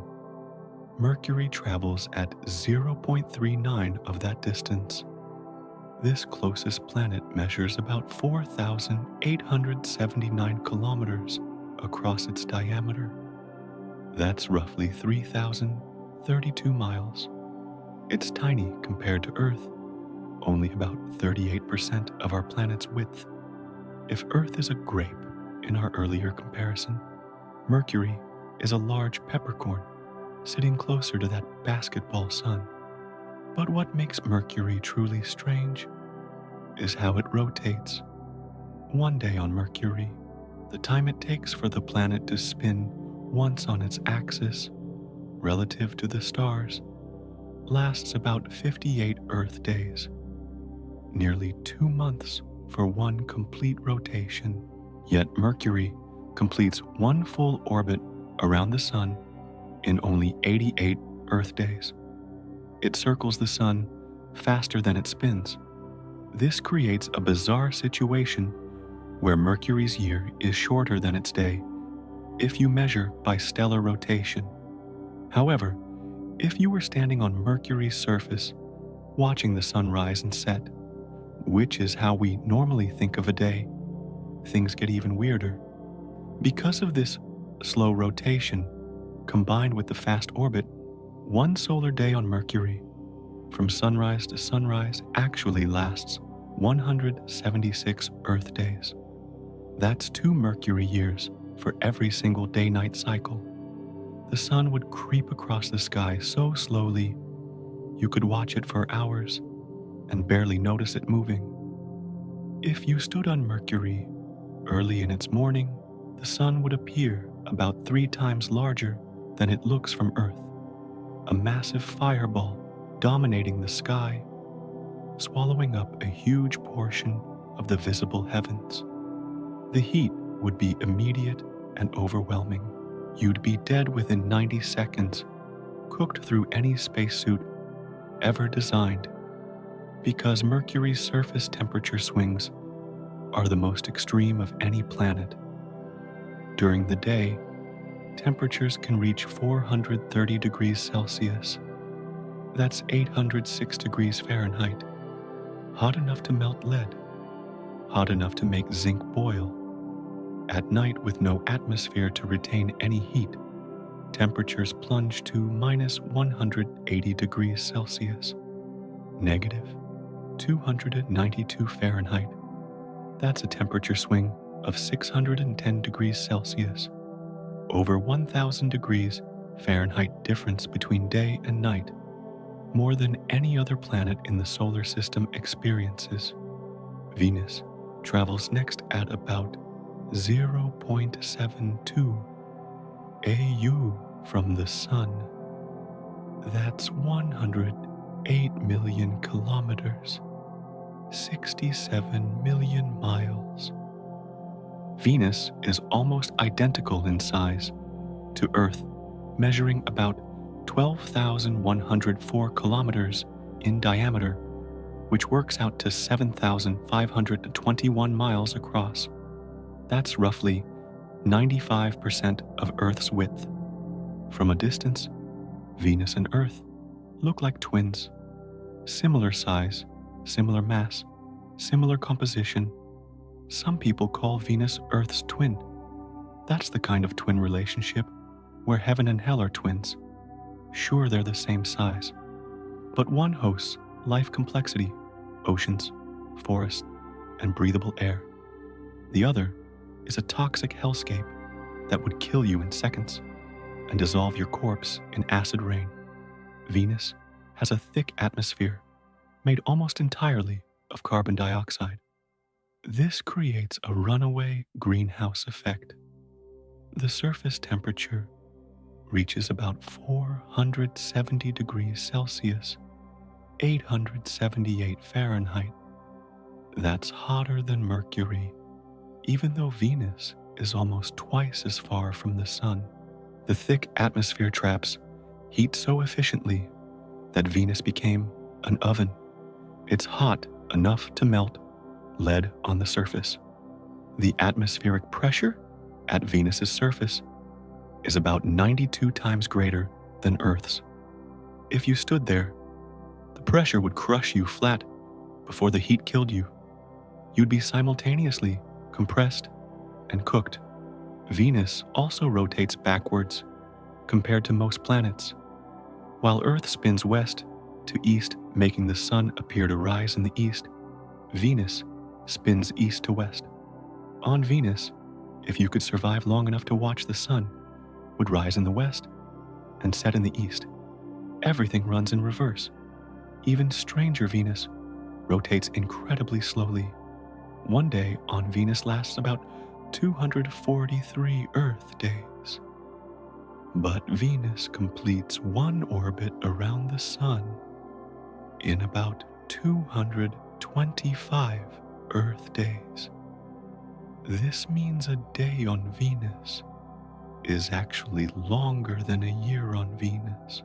Mercury travels at 0.39 of that distance. This closest planet measures about 4,879 kilometers across its diameter. That's roughly 3,032 miles. It's tiny compared to Earth, only about 38% of our planet's width. If Earth is a grape in our earlier comparison, Mercury is a large peppercorn sitting closer to that basketball sun. But what makes Mercury truly strange is how it rotates. One day on Mercury, the time it takes for the planet to spin once on its axis, relative to the stars, lasts about 58 Earth days, nearly 2 months for one complete rotation. Yet Mercury completes one full orbit around the Sun in only 88 Earth days. It circles the Sun faster than it spins. This creates a bizarre situation where Mercury's year is shorter than its day if you measure by stellar rotation. However, if you were standing on Mercury's surface, watching the sun rise and set, which is how we normally think of a day, things get even weirder. Because of this slow rotation, combined with the fast orbit, one solar day on Mercury, from sunrise to sunrise, actually lasts 176 Earth days. That's 2 Mercury years for every single day-night cycle. The sun would creep across the sky so slowly, you could watch it for hours and barely notice it moving. If you stood on Mercury early in its morning, the sun would appear about 3 times larger than it looks from Earth, a massive fireball dominating the sky, swallowing up a huge portion of the visible heavens. The heat would be immediate and overwhelming. You'd be dead within 90 seconds, cooked through any spacesuit ever designed, because Mercury's surface temperature swings are the most extreme of any planet. During the day, temperatures can reach 430 degrees Celsius. That's 806 degrees Fahrenheit. Hot enough to melt lead. Hot enough to make zinc boil. At night, with no atmosphere to retain any heat, temperatures plunge to minus 180 degrees Celsius. Negative 292 Fahrenheit. That's a temperature swing of 610 degrees Celsius. Over 1,000 degrees Fahrenheit difference between day and night, more than any other planet in the solar system experiences. Venus travels next at about 0.72 AU from the Sun. That's 108 million kilometers, 67 million miles. Venus is almost identical in size to Earth, measuring about 12,104 kilometers in diameter, which works out to 7,521 miles across. That's roughly 95% of Earth's width. From a distance, Venus and Earth look like twins. Similar size, similar mass, similar composition. Some people call Venus Earth's twin. That's the kind of twin relationship where heaven and hell are twins. Sure, they're the same size, but one hosts life complexity, oceans, forests, and breathable air. The other is a toxic hellscape that would kill you in seconds and dissolve your corpse in acid rain. Venus has a thick atmosphere made almost entirely of carbon dioxide. This creates a runaway greenhouse effect. The surface temperature reaches about 470 degrees Celsius, 878 Fahrenheit. That's hotter than Mercury, even though Venus is almost twice as far from the Sun. The thick atmosphere traps heat so efficiently that Venus became an oven. It's hot enough to melt lead on the surface. The atmospheric pressure at Venus's surface is about 92 times greater than Earth's. If you stood there, the pressure would crush you flat before the heat killed you. You'd be simultaneously compressed and cooked. Venus also rotates backwards compared to most planets. While Earth spins west to east, making the sun appear to rise in the east, Venus spins east to west. On Venus, if you could survive long enough to watch the sun, would rise in the west and set in the east. Everything runs in reverse. Even stranger, Venus rotates incredibly slowly. One day on Venus lasts about 243 Earth days. But Venus completes one orbit around the sun in about 225 Earth days. This means a day on Venus is actually longer than a year on Venus.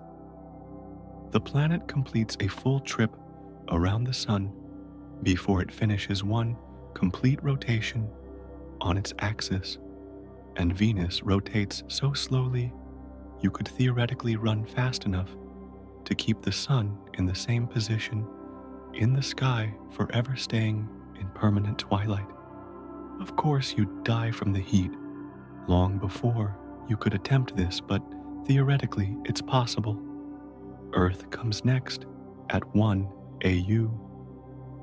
The planet completes a full trip around the sun before it finishes one complete rotation on its axis, and Venus rotates so slowly you could theoretically run fast enough to keep the sun in the same position in the sky, forever staying in permanent twilight. Of course, you'd die from the heat long before you could attempt this, but theoretically it's possible. Earth comes next at 1 AU.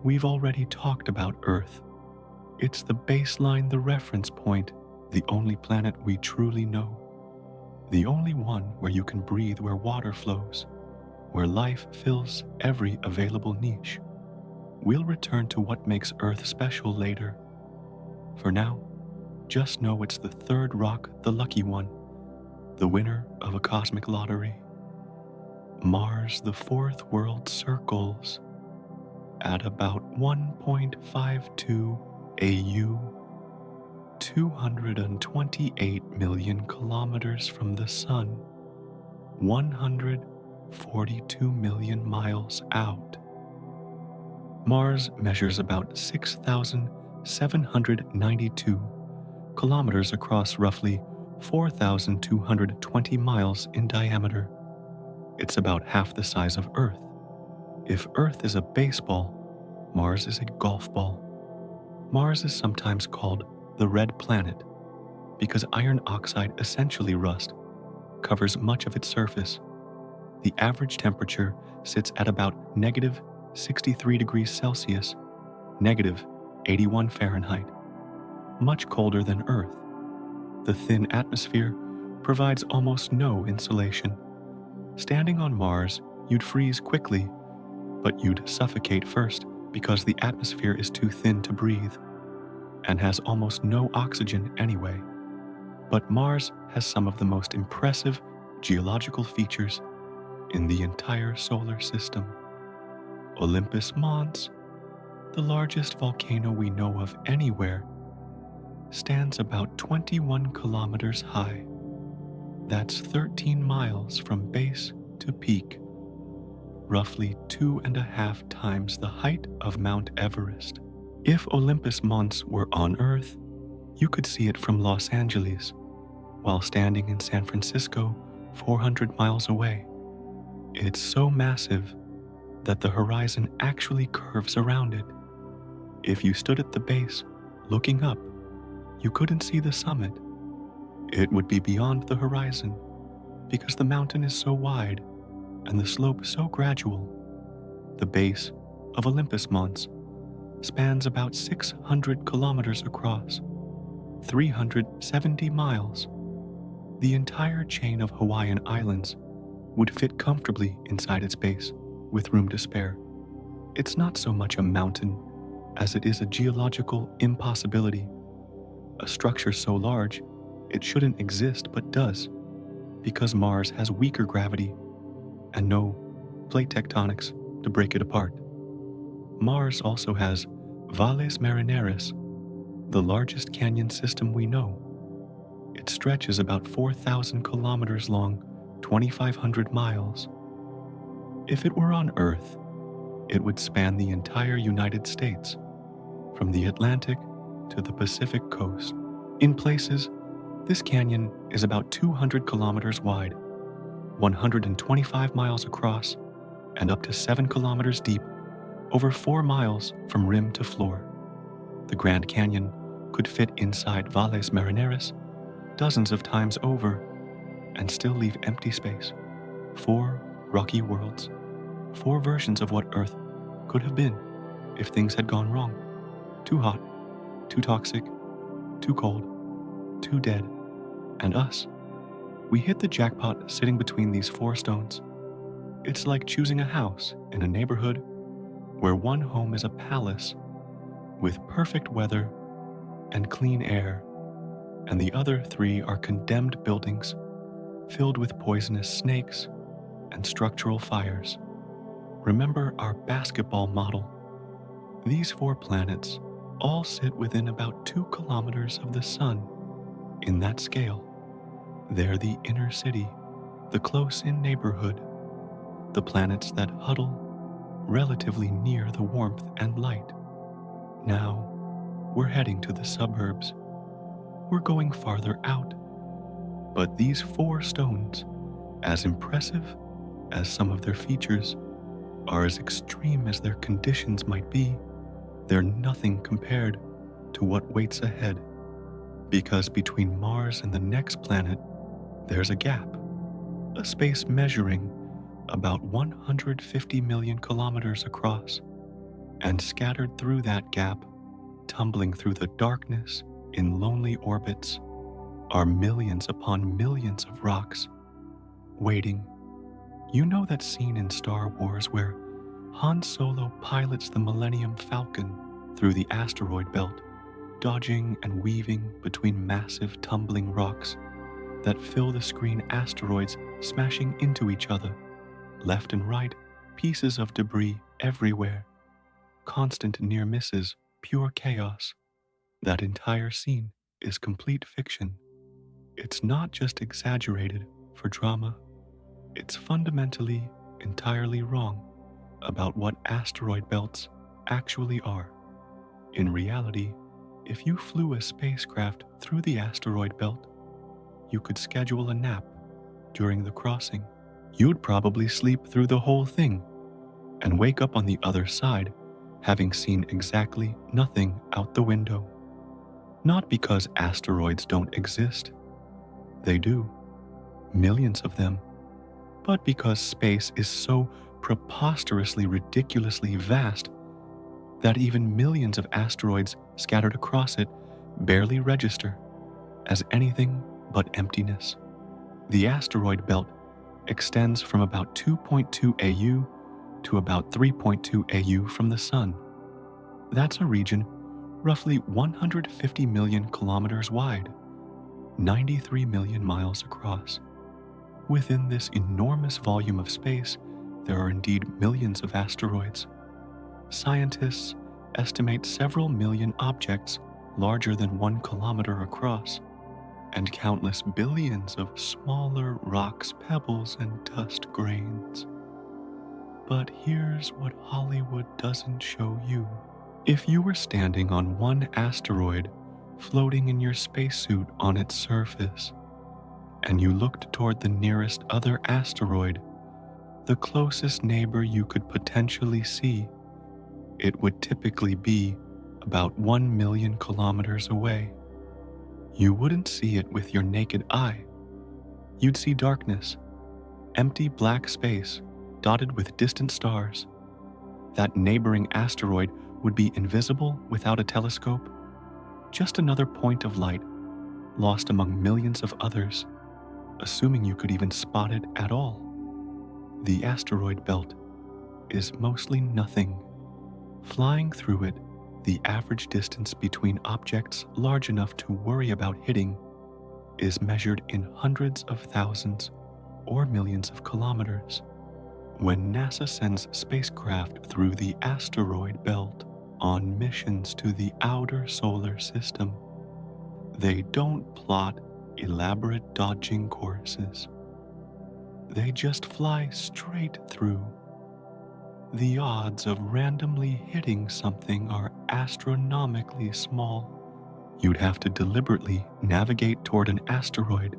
We've already talked about Earth. It's the baseline, the reference point, the only planet we truly know. The only one where you can breathe, where water flows, where life fills every available niche. We'll return to what makes Earth special later. For now, just know it's the third rock, the lucky one, the winner of a cosmic lottery. Mars, the fourth world, circles at about 1.52 AU, 228 million kilometers from the Sun, 142 million miles out. Mars measures about 6,792 kilometers across, roughly 4,220 miles in diameter. It's about half the size of Earth. If Earth is a baseball, Mars is a golf ball. Mars is sometimes called the red planet because iron oxide, essentially rust, covers much of its surface. The average temperature sits at about negative 63 degrees Celsius, negative 81 Fahrenheit, much colder than Earth. The thin atmosphere provides almost no insulation. Standing on Mars, you'd freeze quickly, but you'd suffocate first because the atmosphere is too thin to breathe and has almost no oxygen anyway. But Mars has some of the most impressive geological features in the entire solar system. Olympus Mons, the largest volcano we know of anywhere, stands about 21 kilometers high. That's 13 miles from base to peak, roughly 2.5 times the height of Mount Everest. If Olympus Mons were on Earth, you could see it from Los Angeles, while standing in San Francisco 400 miles away. It's so massive that the horizon actually curves around it. If you stood at the base, looking up, you couldn't see the summit. It would be beyond the horizon because the mountain is so wide and the slope so gradual. The base of Olympus Mons spans about 600 kilometers across, 370 miles. The entire chain of Hawaiian Islands would fit comfortably inside its base with room to spare. It's not so much a mountain as it is a geological impossibility. A structure so large it shouldn't exist but does, because Mars has weaker gravity and no plate tectonics to break it apart. Mars also has Valles Marineris, the largest canyon system we know. It stretches about 4,000 kilometers long, 2,500 miles. If it were on Earth, it would span the entire United States, from the Atlantic to the Pacific coast. In places, this canyon is about 200 kilometers wide, 125 miles across and up to 7 kilometers deep, over 4 miles from rim to floor. The Grand Canyon could fit inside Valles Marineris dozens of times over and still leave empty space. 4 rocky worlds, 4 versions of what Earth could have been if things had gone wrong. Too hot, too toxic, too cold, too dead, and us. We hit the jackpot sitting between these 4 stones. It's like choosing a house in a neighborhood where one home is a palace with perfect weather and clean air, and the other 3 are condemned buildings filled with poisonous snakes and structural fires. Remember our basketball model. These 4 planets all sit within about 2 kilometers of the sun. In that scale, they're the inner city, the close-in neighborhood, the planets that huddle relatively near the warmth and light. Now, we're heading to the suburbs. We're going farther out. But these 4 stones, as impressive as some of their features, are as extreme as their conditions might be. They're nothing compared to what waits ahead, because between Mars and the next planet, there's a gap, a space measuring about 150 million kilometers across, and scattered through that gap, tumbling through the darkness in lonely orbits, are millions upon millions of rocks, waiting. You know that scene in Star Wars where Han Solo pilots the Millennium Falcon through the asteroid belt, dodging and weaving between massive tumbling rocks that fill the screen, asteroids smashing into each other, left and right, pieces of debris everywhere, constant near misses, pure chaos. That entire scene is complete fiction. It's not just exaggerated for drama. It's fundamentally entirely wrong about what asteroid belts actually are. In reality, if you flew a spacecraft through the asteroid belt, you could schedule a nap during the crossing. You'd probably sleep through the whole thing and wake up on the other side having seen exactly nothing out the window. Not because asteroids don't exist. They do, millions of them, but because space is so preposterously, ridiculously vast that even millions of asteroids scattered across it barely register as anything but emptiness. The asteroid belt extends from about 2.2 AU to about 3.2 AU from the Sun. That's a region roughly 150 million kilometers wide, 93 million miles across. Within this enormous volume of space, there are indeed millions of asteroids. Scientists estimate several million objects larger than 1 kilometer across, and countless billions of smaller rocks, pebbles, and dust grains. But here's what Hollywood doesn't show you. If you were standing on one asteroid, floating in your spacesuit on its surface, and you looked toward the nearest other asteroid, the closest neighbor you could potentially see, it would typically be about 1 million kilometers away. You wouldn't see it with your naked eye. You'd see darkness, empty black space dotted with distant stars. That neighboring asteroid would be invisible without a telescope, just another point of light lost among millions of others, assuming you could even spot it at all. The asteroid belt is mostly nothing. Flying through it, the average distance between objects large enough to worry about hitting is measured in hundreds of thousands or millions of kilometers. When NASA sends spacecraft through the asteroid belt on missions to the outer solar system, they don't plot elaborate dodging courses. They just fly straight through. The odds of randomly hitting something are astronomically small. You'd have to deliberately navigate toward an asteroid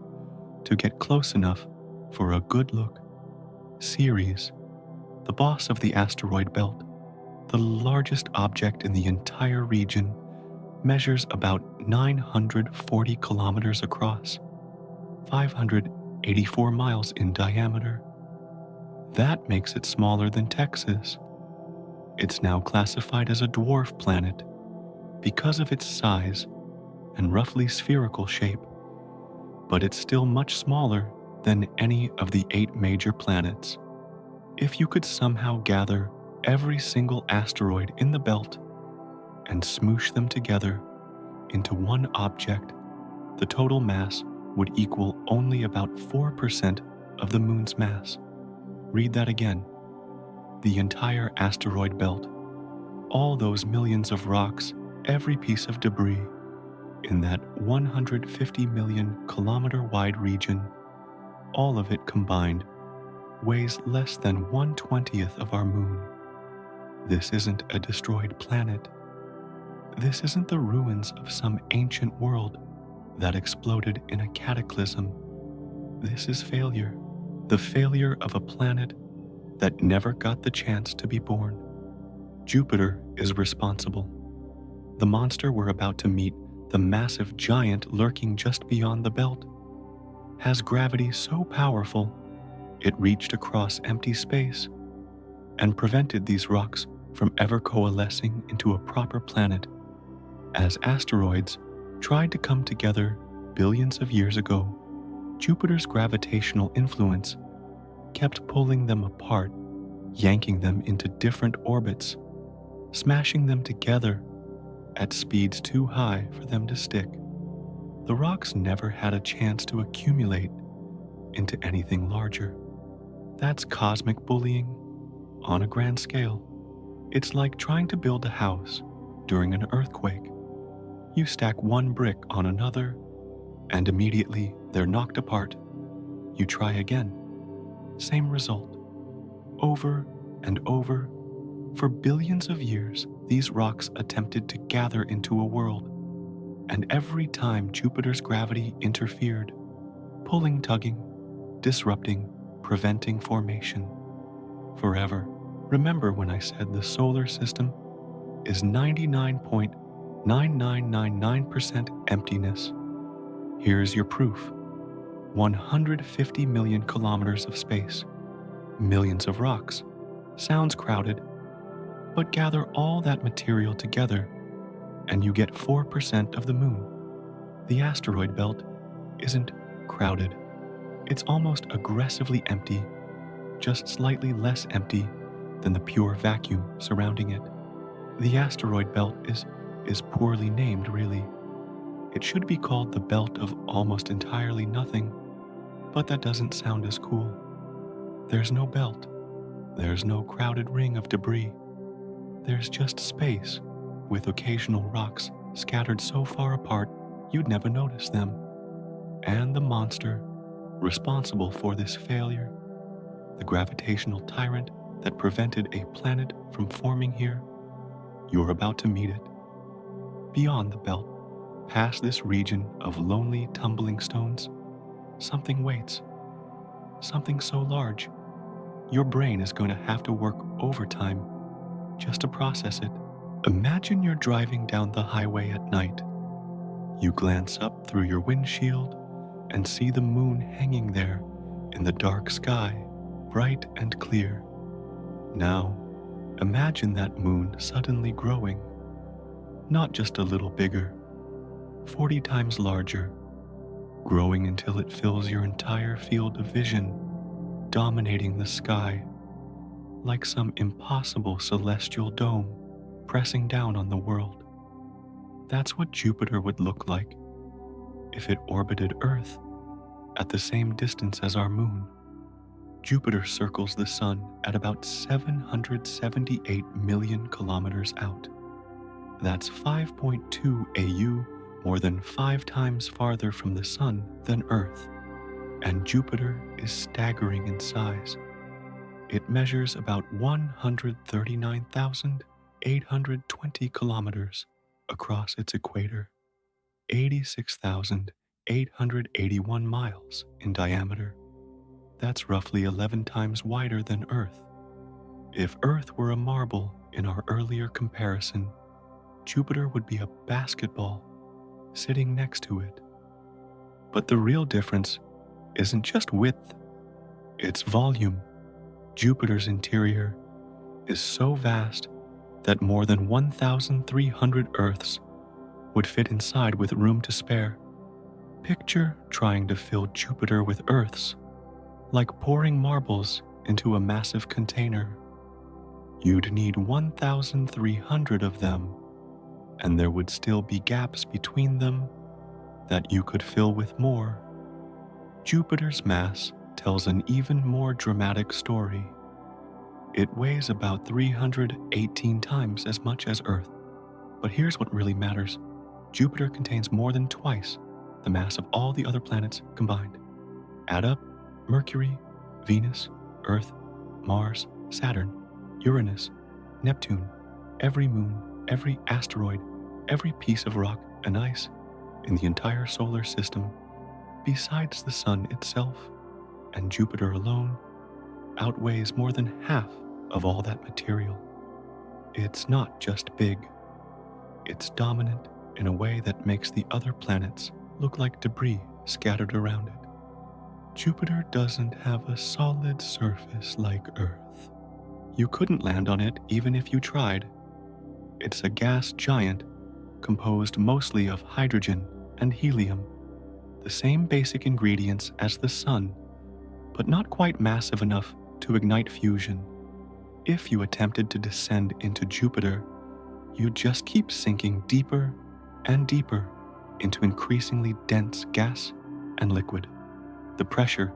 to get close enough For a good look, Ceres, the boss of the asteroid belt, the largest object in the entire region, measures about 940 kilometers across, 584 miles in diameter. That makes it smaller than Texas. It's now classified as a dwarf planet because of its size and roughly spherical shape, but it's still much smaller than any of the 8 major planets. If you could somehow gather every single asteroid in the belt and smoosh them together into one object, the total mass would equal only about 4% of the moon's mass. Read that again. The entire asteroid belt, all those millions of rocks, every piece of debris in that 150 million kilometer wide region, all of it combined, weighs less than 1/20th of our moon. This isn't a destroyed planet. This isn't the ruins of some ancient world that exploded in a cataclysm. This is failure, the failure of a planet that never got the chance to be born. Jupiter is responsible. The monster we're about to meet, the massive giant lurking just beyond the belt, has gravity so powerful it reached across empty space and prevented these rocks from ever coalescing into a proper planet. As asteroids tried to come together billions of years ago, Jupiter's gravitational influence kept pulling them apart, yanking them into different orbits, smashing them together at speeds too high for them to stick. The rocks never had a chance to accumulate into anything larger. That's cosmic bullying on a grand scale. It's like trying to build a house during an earthquake. You stack one brick on another, and immediately they're knocked apart. You try again. Same result. Over and over, for billions of years, these rocks attempted to gather into a world, and every time Jupiter's gravity interfered, pulling, tugging, disrupting, preventing formation. Forever. Remember when I said the solar system is 99.9999% emptiness? Here's your proof. 150 million kilometers of space, millions of rocks. Sounds crowded, but gather all that material together and you get 4% of the moon. The asteroid belt isn't crowded. It's almost aggressively empty, just slightly less empty than the pure vacuum surrounding it. The asteroid belt is poorly named, really. It should be called the belt of almost entirely nothing, but that doesn't sound as cool. There's no belt. There's no crowded ring of debris. There's just space, with occasional rocks scattered so far apart you'd never notice them. And the monster responsible for this failure, the gravitational tyrant that prevented a planet from forming here, you're about to meet it. Beyond the belt, past this region of lonely tumbling stones, something waits. Something so large, your brain is going to have to work overtime just to process it. Imagine you're driving down the highway at night. You glance up through your windshield and see the moon hanging there in the dark sky, bright and clear. Now, imagine that moon suddenly growing, not just a little bigger, 40 times larger, growing until it fills your entire field of vision, dominating the sky like some impossible celestial dome pressing down on the world. That's what Jupiter would look like if it orbited Earth at the same distance as our moon. Jupiter circles the sun at about 778 million kilometers out. That's 5.2 AU, more than 5 times farther from the sun than Earth. And Jupiter is staggering in size. It measures about 139,820 kilometers across its equator, 86,881 miles in diameter. That's roughly 11 times wider than Earth. If Earth were a marble in our earlier comparison, Jupiter would be a basketball sitting next to it. But the real difference isn't just width, it's volume. Jupiter's interior is so vast that more than 1,300 Earths would fit inside with room to spare. Picture trying to fill Jupiter with Earths, like pouring marbles into a massive container. You'd need 1,300 of them, and there would still be gaps between them that you could fill with more. Jupiter's mass tells an even more dramatic story. It weighs about 318 times as much as Earth. But here's what really matters. Jupiter contains more than twice the mass of all the other planets combined. Add up Mercury, Venus, Earth, Mars, Saturn, Uranus, Neptune, every moon, every asteroid, every piece of rock and ice in the entire solar system, besides the Sun itself, and Jupiter alone outweighs more than half of all that material. It's not just big, it's dominant in a way that makes the other planets look like debris scattered around it. Jupiter doesn't have a solid surface like Earth. You couldn't land on it even if you tried. It's a gas giant composed mostly of hydrogen and helium, the same basic ingredients as the Sun, but not quite massive enough to ignite fusion. If you attempted to descend into Jupiter, you'd just keep sinking deeper and deeper into increasingly dense gas and liquid. The pressure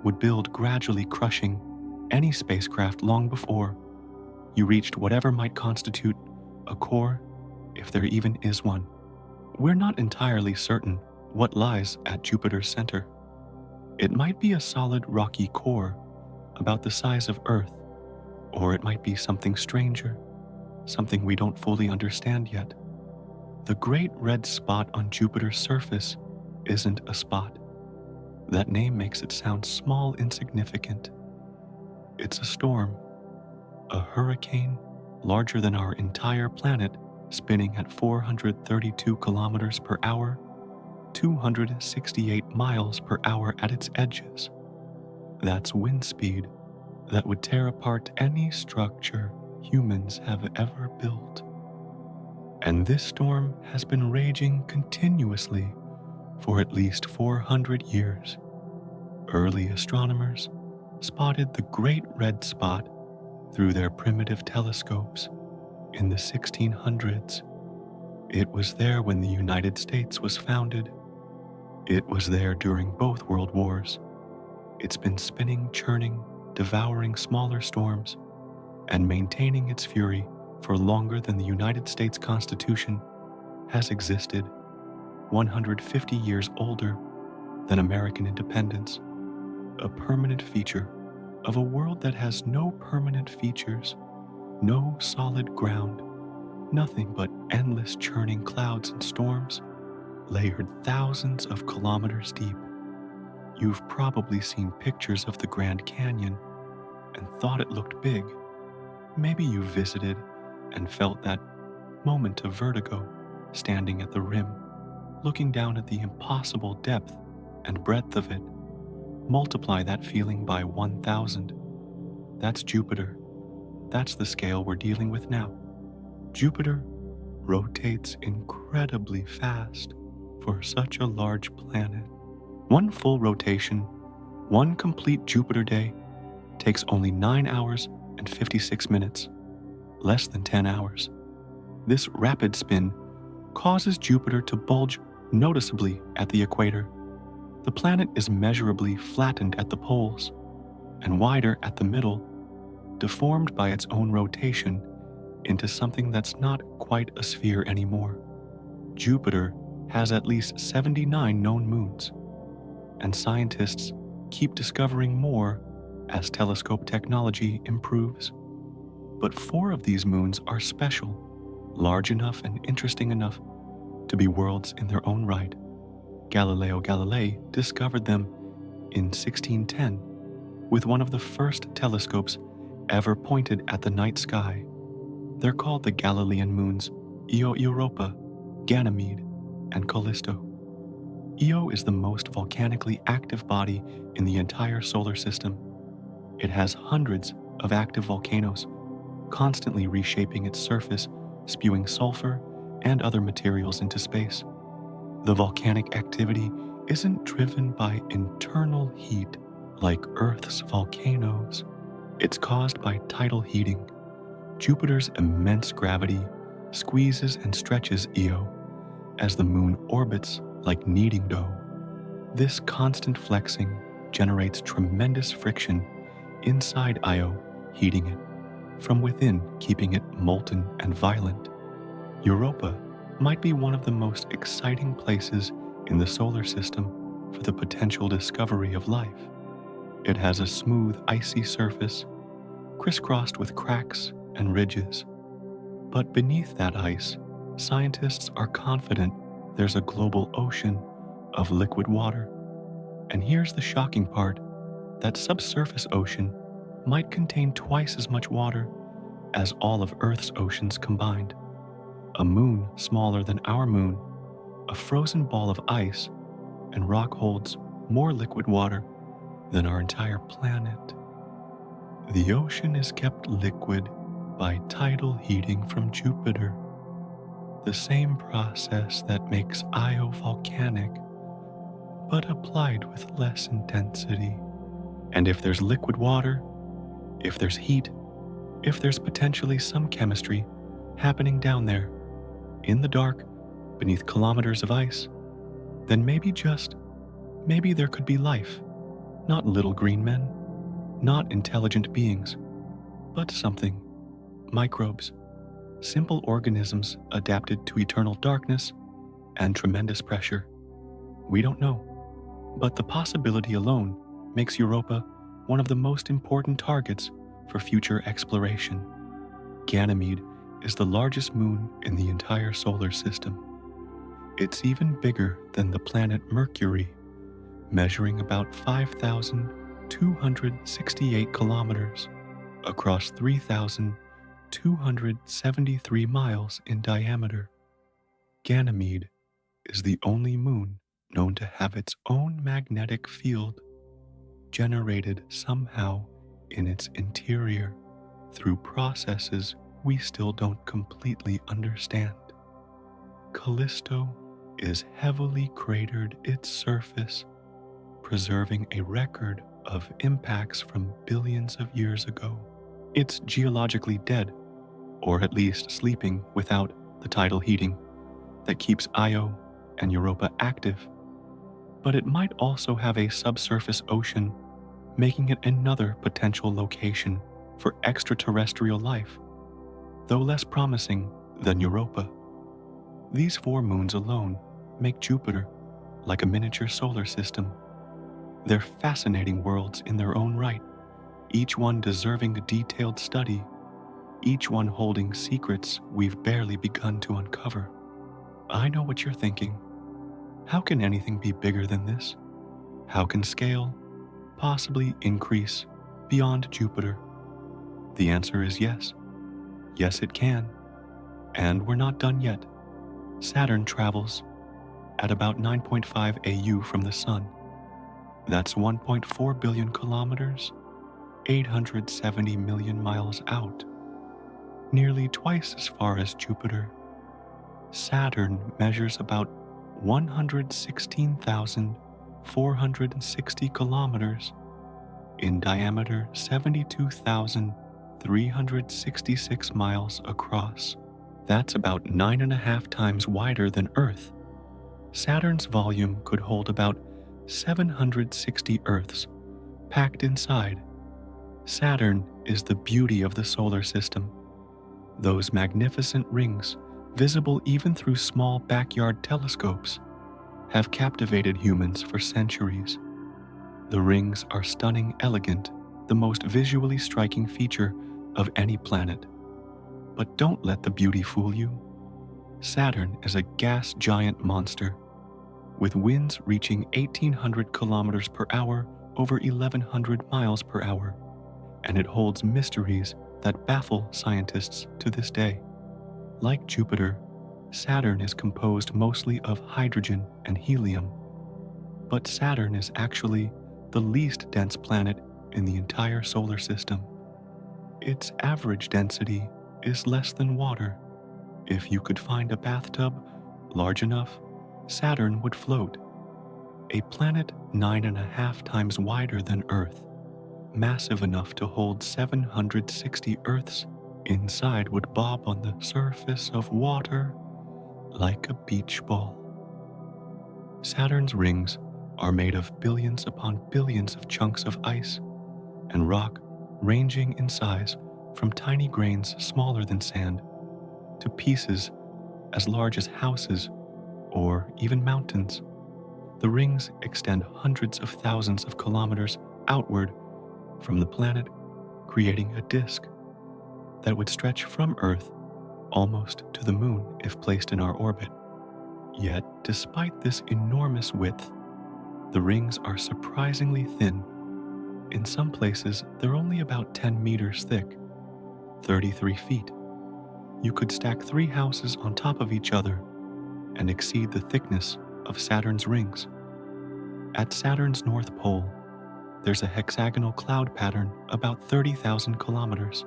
would build, gradually crushing any spacecraft long before you reached whatever might constitute a core, if there even is one. We're not entirely certain what lies at Jupiter's center. It might be a solid rocky core about the size of Earth, or it might be something stranger, something we don't fully understand yet. The great red spot on Jupiter's surface isn't a spot. That name makes it sound small, insignificant. It's a storm, a hurricane larger than our entire planet, spinning at 432 kilometers per hour, 268 miles per hour at its edges. That's wind speed that would tear apart any structure humans have ever built. And this storm has been raging continuously for at least 400 years. Early astronomers spotted the Great Red Spot through their primitive telescopes in the 1600s. It was there when the United States was founded. It was there during both World Wars. It's been spinning, churning, devouring smaller storms, and maintaining its fury for longer than the United States Constitution has existed, 150 years older than American independence, a permanent feature of a world that has no permanent features, no solid ground, nothing but endless churning clouds and storms, layered thousands of kilometers deep. You've probably seen pictures of the Grand Canyon and thought it looked big. Maybe you visited and felt that moment of vertigo, standing at the rim, looking down at the impossible depth and breadth of it. Multiply that feeling by 1,000. That's Jupiter. That's the scale we're dealing with now. Jupiter rotates incredibly fast for such a large planet. One full rotation, one complete Jupiter day, takes only 9 hours and 56 minutes, less than 10 hours. This rapid spin causes Jupiter to bulge noticeably at the equator. The planet is measurably flattened at the poles and wider at the middle, deformed by its own rotation into something that's not quite a sphere anymore. Jupiter has at least 79 known moons, and scientists keep discovering more as telescope technology improves. But 4 of these moons are special, large enough and interesting enough to be worlds in their own right. Galileo Galilei discovered them in 1610 with one of the first telescopes ever pointed at the night sky. They're called the Galilean moons Io Europa, Ganymede, and Callisto. Io is the most volcanically active body in the entire solar system. It has hundreds of active volcanoes, constantly reshaping its surface, spewing sulfur and other materials into space. The volcanic activity isn't driven by internal heat like Earth's volcanoes. It's caused by tidal heating. Jupiter's immense gravity squeezes and stretches Io as the moon orbits like kneading dough. This constant flexing generates tremendous friction inside Io, heating it, from within keeping it molten and violent. Europa might be one of the most exciting places in the solar system for the potential discovery of life. It has a smooth, icy surface, crisscrossed with cracks and ridges. But beneath that ice, scientists are confident there's a global ocean of liquid water. And here's the shocking part: that subsurface ocean might contain twice as much water as all of Earth's oceans combined. A moon smaller than our moon, a frozen ball of ice and rock holds more liquid water than our entire planet. The ocean is kept liquid by tidal heating from Jupiter, the same process that makes Io volcanic, but applied with less intensity. And if there's liquid water, if there's heat, if there's potentially some chemistry happening down there, in the dark, beneath kilometers of ice, then maybe there could be life. Not little green men, not intelligent beings, but something. Microbes, simple organisms adapted to eternal darkness and tremendous pressure. We don't know, but the possibility alone makes Europa one of the most important targets for future exploration. Ganymede is the largest moon in the entire solar system. It's even bigger than the planet Mercury, measuring about 5,268 kilometers across 3,273 miles in diameter. Ganymede is the only moon known to have its own magnetic field, generated somehow in its interior through processes we still don't completely understand. Callisto is heavily cratered its surface, preserving a record of impacts from billions of years ago. It's geologically dead, or at least sleeping without the tidal heating that keeps Io and Europa active. But it might also have a subsurface ocean, making it another potential location for extraterrestrial life, though less promising than Europa. These 4 moons alone make Jupiter like a miniature solar system. They're fascinating worlds in their own right, each one deserving a detailed study, each one holding secrets we've barely begun to uncover. I know what you're thinking. How can anything be bigger than this? How can scale possibly increase beyond Jupiter? The answer is yes. Yes, it can. And we're not done yet. Saturn travels at about 9.5 AU from the Sun. That's 1.4 billion kilometers, 870 million miles out, nearly twice as far as Jupiter. Saturn measures about 116,460 kilometers, in diameter 72,366 miles across. That's about 9.5 times wider than Earth. Saturn's volume could hold about 760 Earths packed inside. Saturn is the beauty of the solar system. Those magnificent rings, visible even through small backyard telescopes, have captivated humans for centuries. The rings are stunning, elegant, the most visually striking feature of any planet. But don't let the beauty fool you. Saturn is a gas giant monster, with winds reaching 1,800 kilometers per hour over 1,100 miles per hour, and it holds mysteries that baffle scientists to this day. Like Jupiter, Saturn is composed mostly of hydrogen and helium, but Saturn is actually the least dense planet in the entire solar system. Its average density is less than water. If you could find a bathtub large enough, Saturn would float. A planet 9.5 times wider than Earth, massive enough to hold 760 Earths, inside would bob on the surface of water like a beach ball. Saturn's rings are made of billions upon billions of chunks of ice and rock, ranging in size from tiny grains smaller than sand to pieces as large as houses or even mountains. The rings extend hundreds of thousands of kilometers outward from the planet, creating a disk that would stretch from Earth almost to the Moon if placed in our orbit. Yet, despite this enormous width, the rings are surprisingly thin. In some places, they're only about 10 meters thick, 33 feet. You could stack 3 houses on top of each other and exceed the thickness of Saturn's rings. At Saturn's North Pole, there's a hexagonal cloud pattern about 30,000 kilometers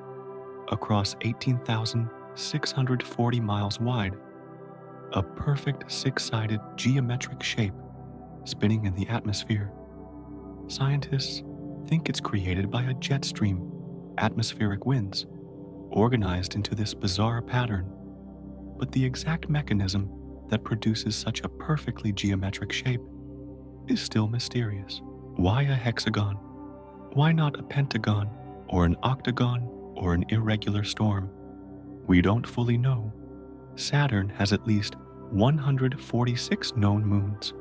across 18,640 miles wide, a perfect 6-sided geometric shape spinning in the atmosphere. Scientists think it's created by a jet stream, atmospheric winds, organized into this bizarre pattern. But the exact mechanism that produces such a perfectly geometric shape is still mysterious. Why a hexagon? Why not a pentagon or an octagon or an irregular storm? We don't fully know. Saturn has at least 146 known moons,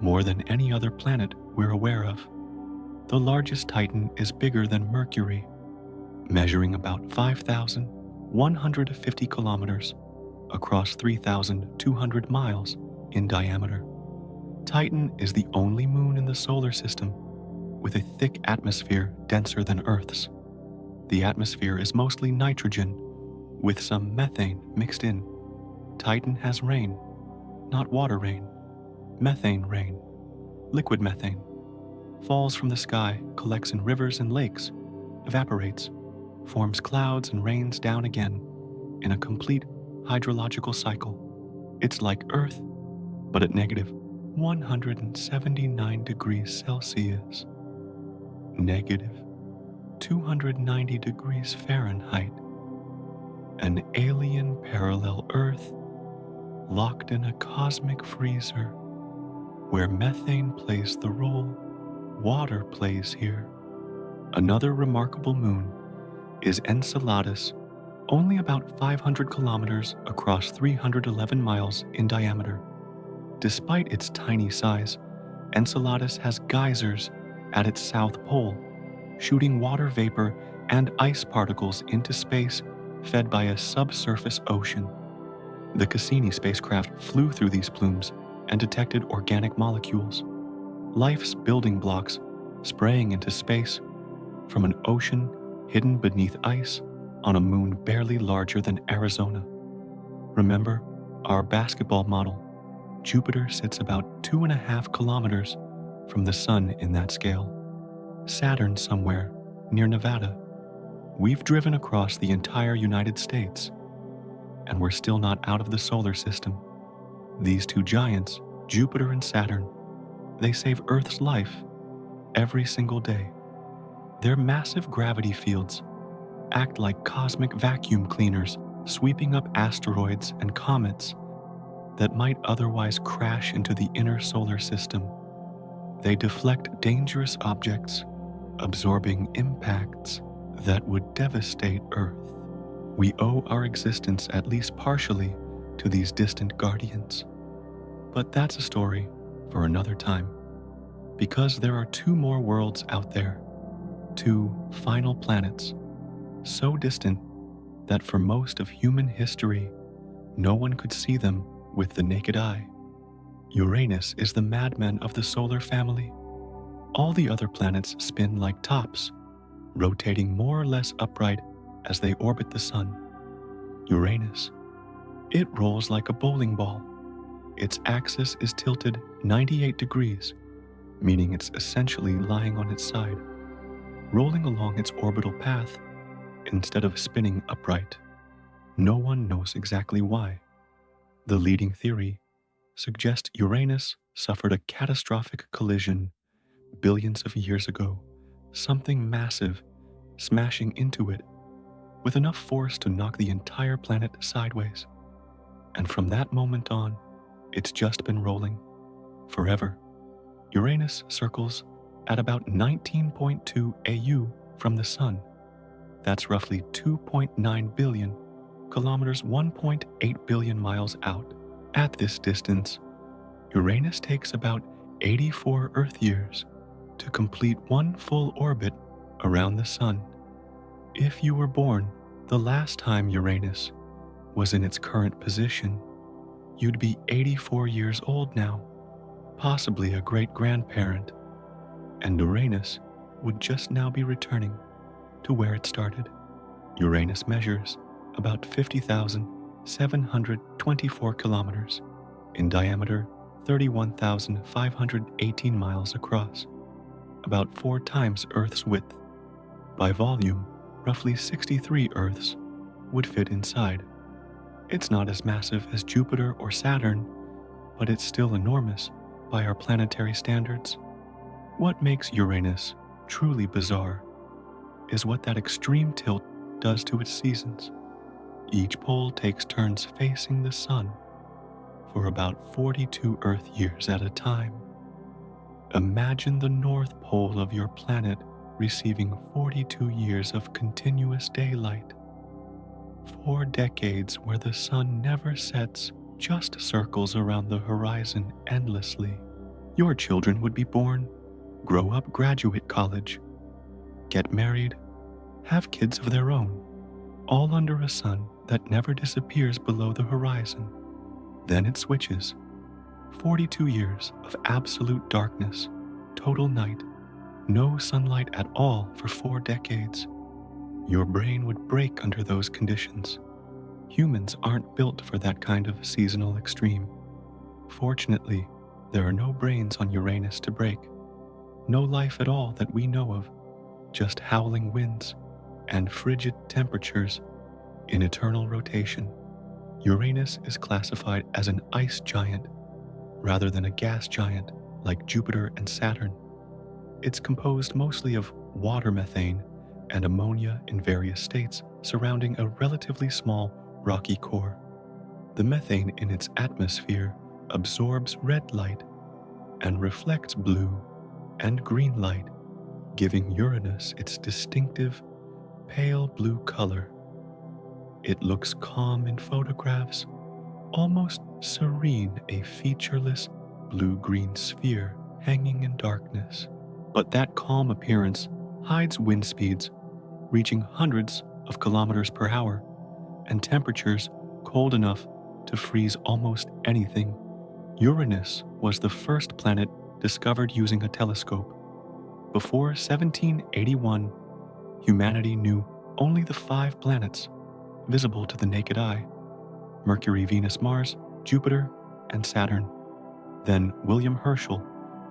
more than any other planet we're aware of. The largest Titan is bigger than Mercury, measuring about 5,150 kilometers across 3,200 miles in diameter. Titan is the only moon in the solar system with a thick atmosphere denser than Earth's. The atmosphere is mostly nitrogen, with some methane mixed in. Titan has rain, not water rain, methane rain, liquid methane. Falls from the sky, collects in rivers and lakes, evaporates, forms clouds and rains down again in a complete hydrological cycle. It's like Earth, but at negative 179 degrees Celsius, negative 290 degrees Fahrenheit, an alien parallel Earth locked in a cosmic freezer where methane plays the role water plays here. Another remarkable moon is Enceladus, only about 500 kilometers across 311 miles in diameter. Despite its tiny size, Enceladus has geysers at its south pole, shooting water vapor and ice particles into space fed by a subsurface ocean. The Cassini spacecraft flew through these plumes and detected organic molecules, life's building blocks spraying into space from an ocean hidden beneath ice on a moon barely larger than Arizona. Remember our basketball model? Jupiter sits about 2.5 kilometers from the Sun in that scale. Saturn somewhere near Nevada. We've driven across the entire United States, and we're still not out of the solar system. These two giants, Jupiter and Saturn, they save Earth's life every single day. Their massive gravity fields act like cosmic vacuum cleaners, sweeping up asteroids and comets that might otherwise crash into the inner solar system. They deflect dangerous objects, absorbing impacts that would devastate Earth. We owe our existence at least partially to these distant guardians. But that's a story for another time, because there are 2 more worlds out there, 2 final planets, so distant that for most of human history, no one could see them with the naked eye. Uranus is the madman of the solar family, All the other planets spin like tops, rotating more or less upright as they orbit the Sun. Uranus. It rolls like a bowling ball. Its axis is tilted 98 degrees, meaning it's essentially lying on its side, rolling along its orbital path instead of spinning upright. No one knows exactly why. The leading theory suggests Uranus suffered a catastrophic collision billions of years ago, something massive smashing into it with enough force to knock the entire planet sideways. And from that moment on, it's just been rolling forever. Uranus circles at about 19.2 AU from the Sun. That's roughly 2.9 billion kilometers, 1.8 billion miles out. At this distance, Uranus takes about 84 Earth years to complete one full orbit around the Sun. If you were born the last time Uranus was in its current position, you'd be 84 years old now, possibly a great-grandparent, and Uranus would just now be returning to where it started. Uranus measures about 50,724 kilometers, in diameter 31,518 miles across, about 4 times Earth's width. By volume, roughly 63 Earths would fit inside. It's not as massive as Jupiter or Saturn, but it's still enormous by our planetary standards. What makes Uranus truly bizarre is what that extreme tilt does to its seasons. Each pole takes turns facing the Sun for about 42 Earth years at a time. Imagine the North Pole of your planet receiving 42 years of continuous daylight. 4 decades where the Sun never sets, just circles around the horizon endlessly. Your children would be born, grow up, graduate college, get married, have kids of their own, all under a sun that never disappears below the horizon. Then it switches. 42 years of absolute darkness, total night, no sunlight at all for 4 decades. Your brain would break under those conditions. Humans aren't built for that kind of seasonal extreme. Fortunately, there are no brains on Uranus to break. No life at all that we know of, just howling winds and frigid temperatures in eternal rotation. Uranus is classified as an ice giant rather than a gas giant like Jupiter and Saturn. It's composed mostly of water methane and ammonia in various states surrounding a relatively small rocky core. The methane in its atmosphere absorbs red light and reflects blue and green light, giving Uranus its distinctive pale blue color. It looks calm in photographs, almost serene, a featureless blue-green sphere hanging in darkness. But that calm appearance hides wind speeds reaching hundreds of kilometers per hour and temperatures cold enough to freeze almost anything. Uranus was the first planet discovered using a telescope. Before 1781, humanity knew only the 5 planets visible to the naked eye: Mercury, Venus, Mars, Jupiter, and Saturn. Then William Herschel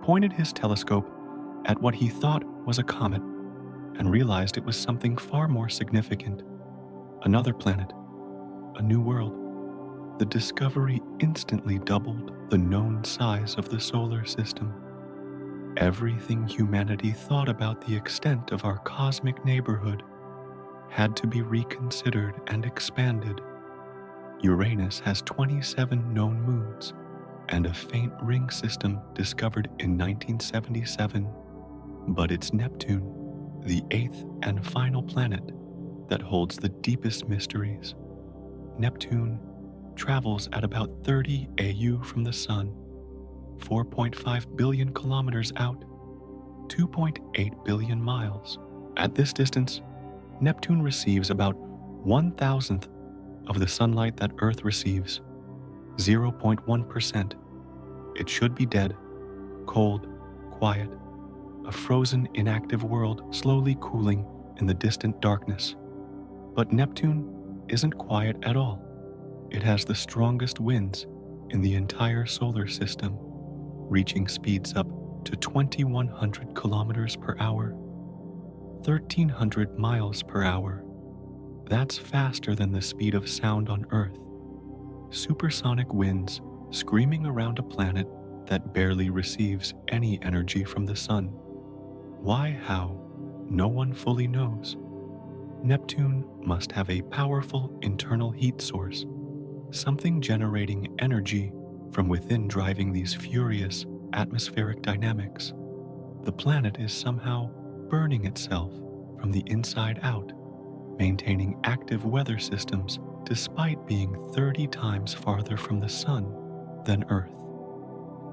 pointed his telescope at what he thought was a comet and realized it was something far more significant: another planet, a new world. The discovery instantly doubled the known size of the solar system. Everything humanity thought about the extent of our cosmic neighborhood had to be reconsidered and expanded. Uranus has 27 known moons and a faint ring system discovered in 1977. But it's Neptune, the 8th and final planet, that holds the deepest mysteries. Neptune travels at about 30 AU from the Sun, 4.5 billion kilometers out, 2.8 billion miles. At this distance, Neptune receives about 1,000th of the sunlight that Earth receives, 0.1%. It should be dead, cold, quiet, a frozen, inactive world slowly cooling in the distant darkness. But Neptune isn't quiet at all. It has the strongest winds in the entire solar system, reaching speeds up to 2,100 kilometers per hour, 1,300 miles per hour. That's faster than the speed of sound on Earth. Supersonic winds screaming around a planet that barely receives any energy from the sun. Why, how? No one fully knows. Neptune must have a powerful internal heat source, something generating energy from within driving these furious atmospheric dynamics. The planet is somehow burning itself from the inside out, maintaining active weather systems despite being 30 times farther from the sun than Earth.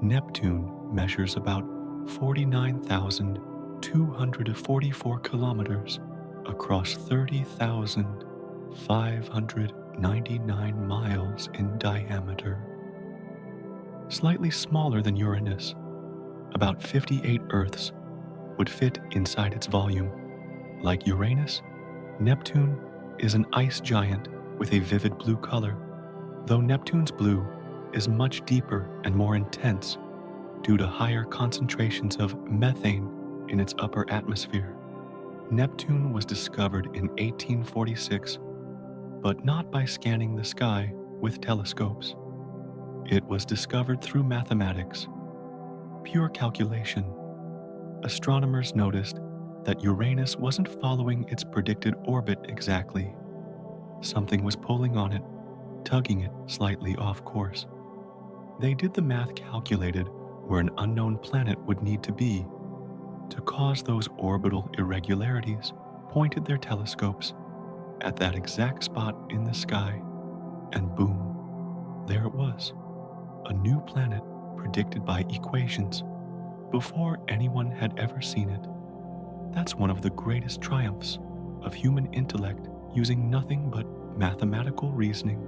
Neptune measures about 49,244 kilometers across 30,599 miles in diameter. Slightly smaller than Uranus, about 58 Earths would fit inside its volume. Like Uranus, Neptune is an ice giant with a vivid blue color, though Neptune's blue is much deeper and more intense due to higher concentrations of methane in its upper atmosphere. Neptune was discovered in 1846, but not by scanning the sky with telescopes. It was discovered through mathematics, pure calculation. Astronomers noticed that Uranus wasn't following its predicted orbit exactly. Something was pulling on it, tugging it slightly off course. They did the math calculated where an unknown planet would need to be. To cause those orbital irregularities, pointed their telescopes at that exact spot in the sky, and boom, there it was, a new planet predicted by equations before anyone had ever seen it. That's one of the greatest triumphs of human intellect, using nothing but mathematical reasoning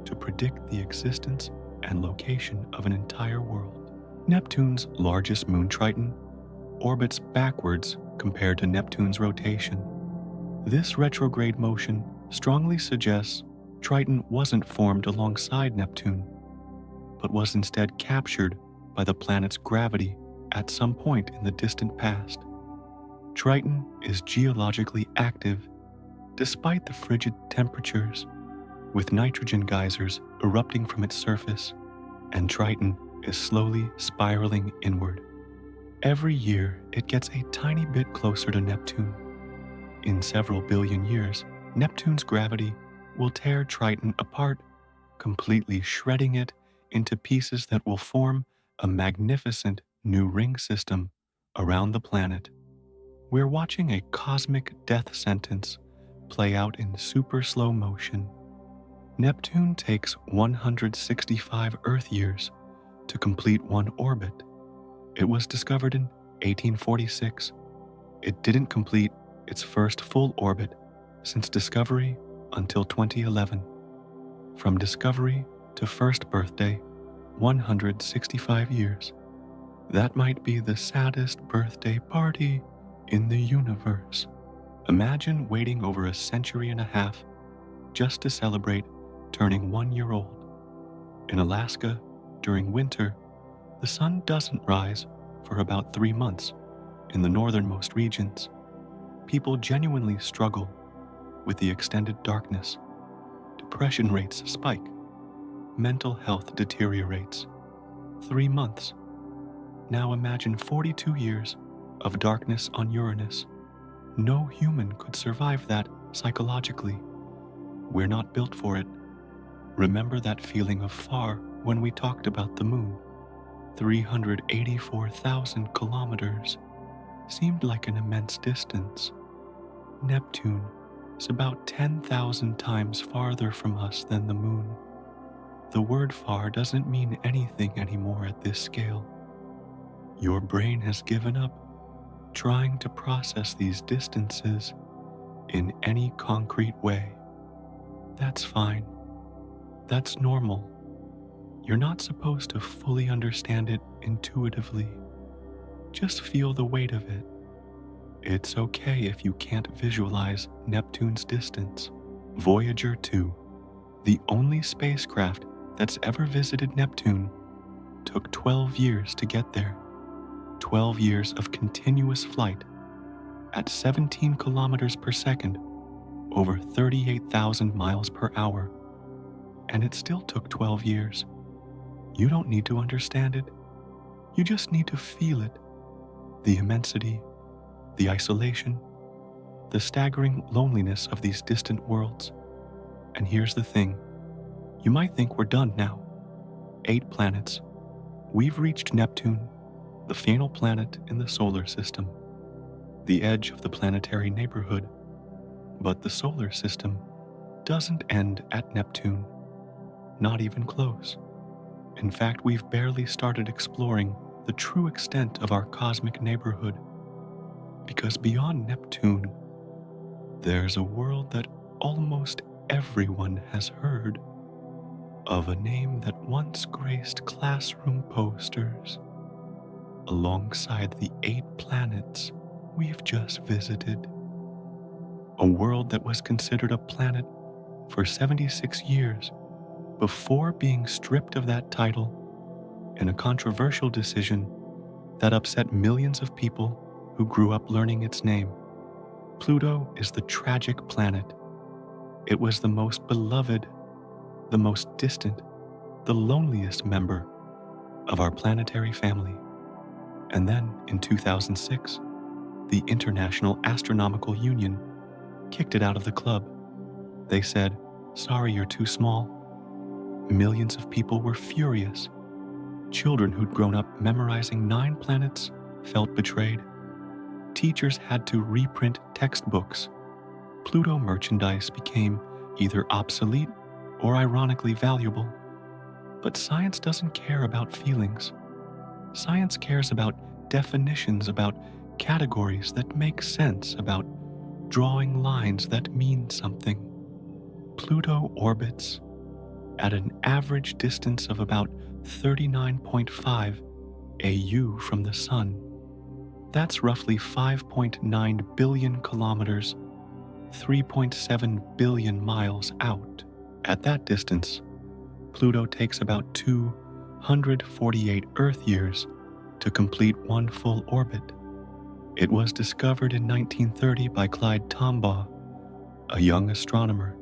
to predict the existence and location of an entire world. Neptune's largest moon, Triton, orbits backwards compared to Neptune's rotation. This retrograde motion strongly suggests Triton wasn't formed alongside Neptune, but was instead captured by the planet's gravity at some point in the distant past. Triton is geologically active despite the frigid temperatures, with nitrogen geysers erupting from its surface, and Triton is slowly spiraling inward. Every year, it gets a tiny bit closer to Neptune. In several billion years, Neptune's gravity will tear Triton apart, completely shredding it into pieces that will form a magnificent new ring system around the planet. We're watching a cosmic death sentence play out in super slow motion. Neptune takes 165 Earth years to complete one orbit. It was discovered in 1846. It didn't complete its first full orbit since discovery until 2011. From discovery to first birthday, 165 years. That might be the saddest birthday party in the universe. Imagine waiting over a century and a half just to celebrate turning 1 year old. In Alaska, during winter, the sun doesn't rise for about 3 months in the northernmost regions. People genuinely struggle with the extended darkness. Depression rates spike. Mental health deteriorates. 3 months. Now imagine 42 years of darkness on Uranus. No human could survive that psychologically. We're not built for it. Remember that feeling of far when we talked about the moon? 384,000 kilometers seemed like an immense distance. Neptune is about 10,000 times farther from us than the moon. The word far doesn't mean anything anymore at this scale. Your brain has given up trying to process these distances in any concrete way. That's fine. That's normal. You're not supposed to fully understand it intuitively. Just feel the weight of it. It's okay if you can't visualize Neptune's distance. Voyager 2, the only spacecraft that's ever visited Neptune, took 12 years to get there. 12 years of continuous flight at 17 kilometers per second, over 38,000 miles per hour. And it still took 12 years. You don't need to understand it. You just need to feel it. The immensity, the isolation, the staggering loneliness of these distant worlds. And here's the thing. You might think we're done now. 8 planets. We've reached Neptune, the final planet in the solar system, the edge of the planetary neighborhood. But the solar system doesn't end at Neptune. Not even close. In fact, we've barely started exploring the true extent of our cosmic neighborhood. Because beyond Neptune, there's a world that almost everyone has heard of, a name that once graced classroom posters alongside the 8 planets we've just visited. A world that was considered a planet for 76 years before being stripped of that title in a controversial decision that upset millions of people who grew up learning its name. Pluto is the tragic planet. It was the most beloved, the most distant, the loneliest member of our planetary family. And then, in 2006, the International Astronomical Union kicked it out of the club. They said, "Sorry, you're too small." Millions of people were furious. Children who'd grown up memorizing 9 planets felt betrayed. Teachers had to reprint textbooks. Pluto merchandise became either obsolete or ironically valuable. But science doesn't care about feelings. Science cares about definitions, about categories that make sense, about drawing lines that mean something. Pluto orbits at an average distance of about 39.5 AU from the Sun. That's roughly 5.9 billion kilometers, 3.7 billion miles out. At that distance, Pluto takes about 248 Earth years to complete one full orbit. It was discovered in 1930 by Clyde Tombaugh, a young astronomer,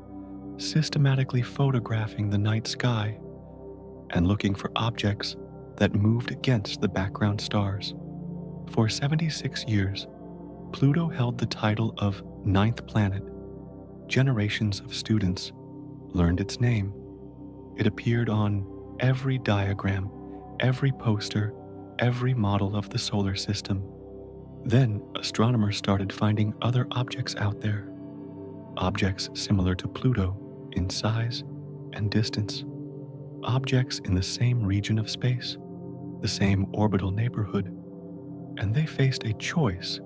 systematically photographing the night sky and looking for objects that moved against the background stars. For 76 years, Pluto held the title of 9th planet. Generations of students learned its name. It appeared on every diagram, every poster, every model of the solar system. Then astronomers started finding other objects out there, objects similar to Pluto in size and distance, objects in the same region of space, the same orbital neighborhood, and they faced a choice: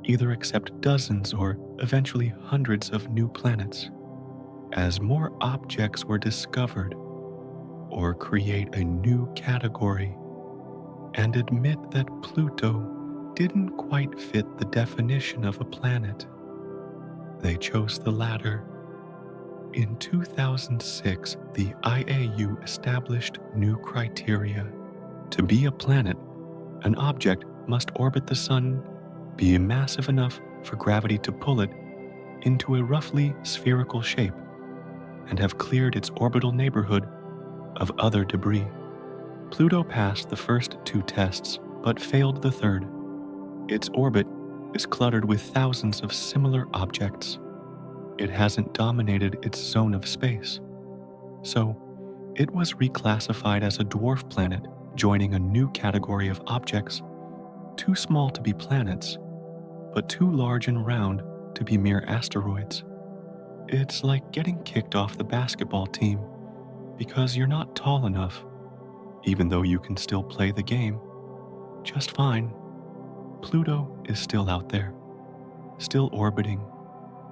either accept dozens or eventually hundreds of new planets as more objects were discovered, or create a new category and admit that Pluto didn't quite fit the definition of a planet. They chose the latter. In 2006, the IAU established new criteria. To be a planet, an object must orbit the Sun, be massive enough for gravity to pull it into a roughly spherical shape, and have cleared its orbital neighborhood of other debris. Pluto passed the first 2 tests, but failed the third. Its orbit is cluttered with thousands of similar objects. It hasn't dominated its zone of space. So, it was reclassified as a dwarf planet, joining a new category of objects too small to be planets, but too large and round to be mere asteroids. It's like getting kicked off the basketball team because you're not tall enough, even though you can still play the game just fine. Pluto is still out there, still orbiting,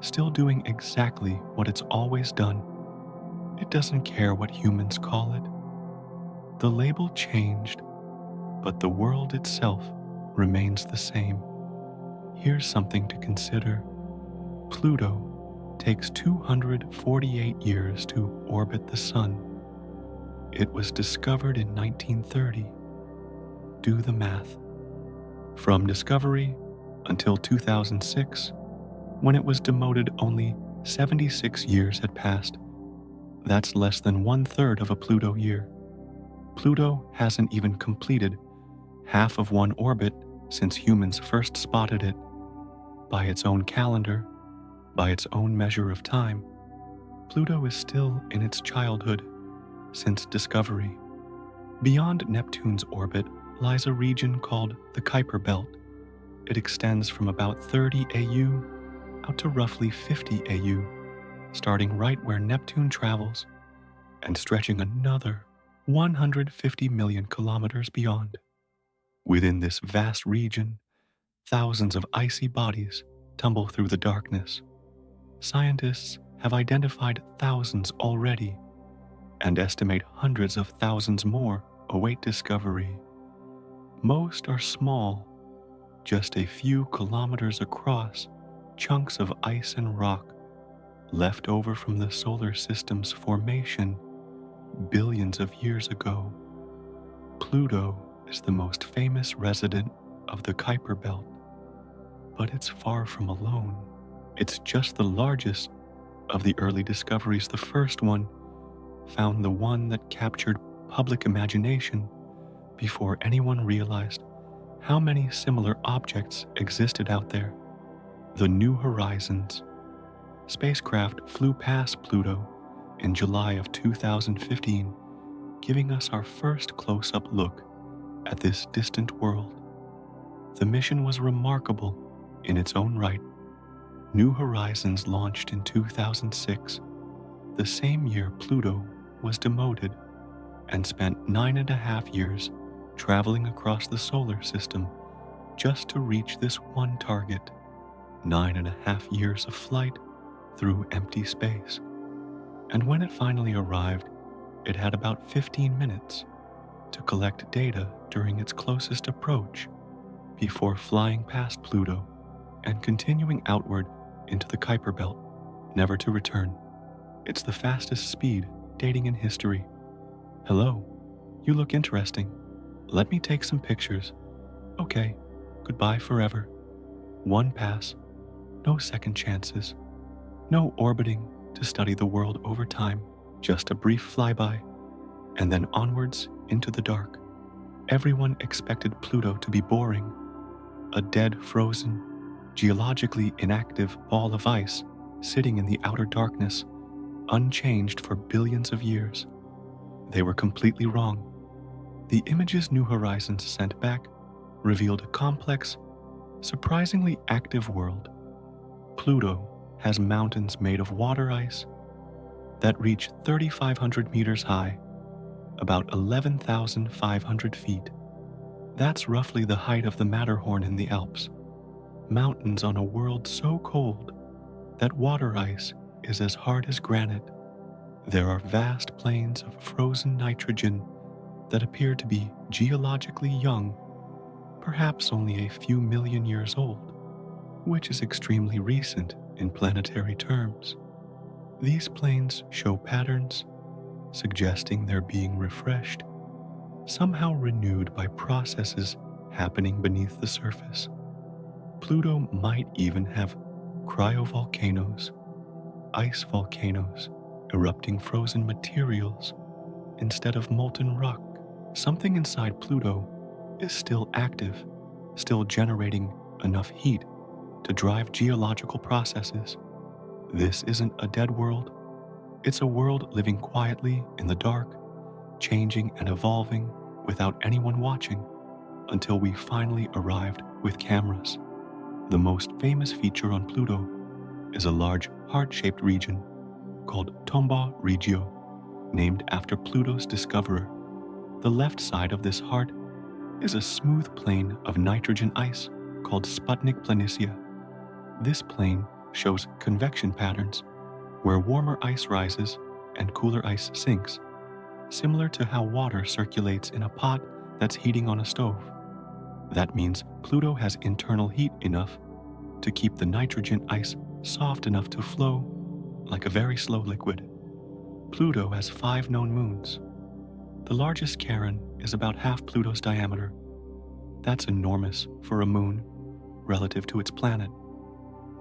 still doing exactly what it's always done. It doesn't care what humans call it. The label changed, but the world itself remains the same. Here's something to consider. Pluto takes 248 years to orbit the Sun. It was discovered in 1930. Do the math. From discovery until 2006, when it was demoted, only 76 years had passed. That's less than 1/3 of a Pluto year. Pluto hasn't even completed half of one orbit since humans first spotted it. By its own calendar, by its own measure of time, Pluto is still in its childhood since discovery. Beyond Neptune's orbit lies a region called the Kuiper Belt. It extends from about 30 AU out to roughly 50 AU, starting right where Neptune travels and stretching another 150 million kilometers beyond. Within this vast region, thousands of icy bodies tumble through the darkness. Scientists have identified thousands already and estimate hundreds of thousands more await discovery. Most are small, just a few kilometers across, chunks of ice and rock left over from the solar system's formation billions of years ago. Pluto is the most famous resident of the Kuiper Belt, but it's far from alone. It's just the largest of the early discoveries. The first one found the one that captured public imagination before anyone realized how many similar objects existed out there. The New Horizons spacecraft flew past Pluto in July of 2015, giving us our first close-up look at this distant world. The mission was remarkable in its own right. New Horizons launched in 2006, the same year Pluto was demoted, and spent 9.5 years traveling across the solar system just to reach this one target. 9.5 years of flight through empty space. And when it finally arrived, it had about 15 minutes to collect data during its closest approach before flying past Pluto and continuing outward into the Kuiper Belt, never to return. It's the fastest speed dating in history. Hello, you look interesting. Let me take some pictures. Okay, goodbye forever. One pass, no second chances, no orbiting to study the world over time, just a brief flyby, and then onwards into the dark. Everyone expected Pluto to be boring, a dead, frozen, geologically inactive ball of ice sitting in the outer darkness, unchanged for billions of years. They were completely wrong. The images New Horizons sent back revealed a complex, surprisingly active world. Pluto has mountains made of water ice that reach 3,500 meters high, about 11,500 feet. That's roughly the height of the Matterhorn in the Alps. Mountains on a world so cold that water ice is as hard as granite. There are vast plains of frozen nitrogen that appear to be geologically young, perhaps only a few million years old, which is extremely recent in planetary terms. These plains show patterns, suggesting they're being refreshed, somehow renewed by processes happening beneath the surface. Pluto might even have cryovolcanoes, ice volcanoes, erupting frozen materials instead of molten rock. Something inside Pluto is still active, still generating enough heat to drive geological processes. This isn't a dead world. It's a world living quietly in the dark, changing and evolving without anyone watching, until we finally arrived with cameras. The most famous feature on Pluto is a large heart-shaped region called Tombaugh Regio, named after Pluto's discoverer. The left side of this heart is a smooth plain of nitrogen ice called Sputnik Planitia. This plain shows convection patterns where warmer ice rises and cooler ice sinks, similar to how water circulates in a pot that's heating on a stove. That means Pluto has internal heat enough to keep the nitrogen ice soft enough to flow like a very slow liquid. Pluto has 5 known moons. The largest, Charon, is about half Pluto's diameter. That's enormous for a moon relative to its planet.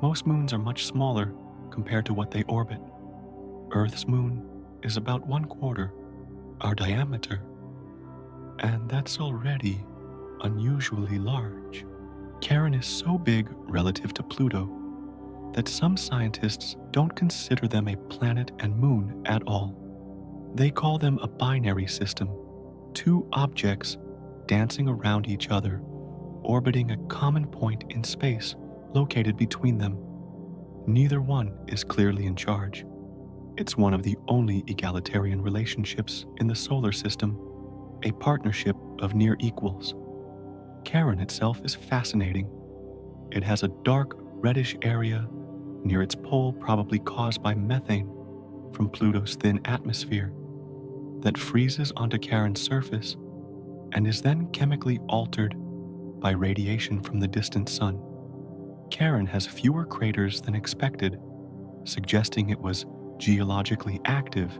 Most moons are much smaller compared to what they orbit. Earth's moon is about 1/4 our diameter, and that's already unusually large. Charon is so big relative to Pluto that some scientists don't consider them a planet and moon at all. They call them a binary system, 2 objects dancing around each other, orbiting a common point in space located between them. Neither one is clearly in charge. It's one of the only egalitarian relationships in the solar system, a partnership of near equals. Charon itself is fascinating. It has a dark reddish area near its pole, probably caused by methane from Pluto's thin atmosphere, that freezes onto Charon's surface and is then chemically altered by radiation from the distant sun. Charon has fewer craters than expected, suggesting it was geologically active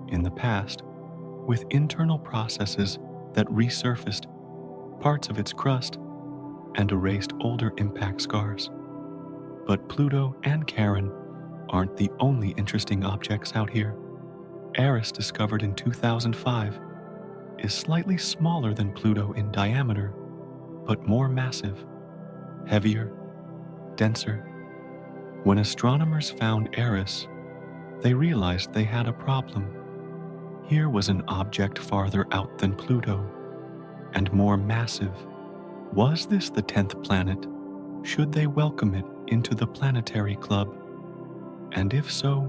in the past, with internal processes that resurfaced parts of its crust and erased older impact scars. But Pluto and Charon aren't the only interesting objects out here. Eris, discovered in 2005, is slightly smaller than Pluto in diameter, but more massive, heavier, denser. When astronomers found Eris, they realized they had a problem. Here was an object farther out than Pluto, and more massive. Was this the 10th planet? Should they welcome it into the planetary club? And if so,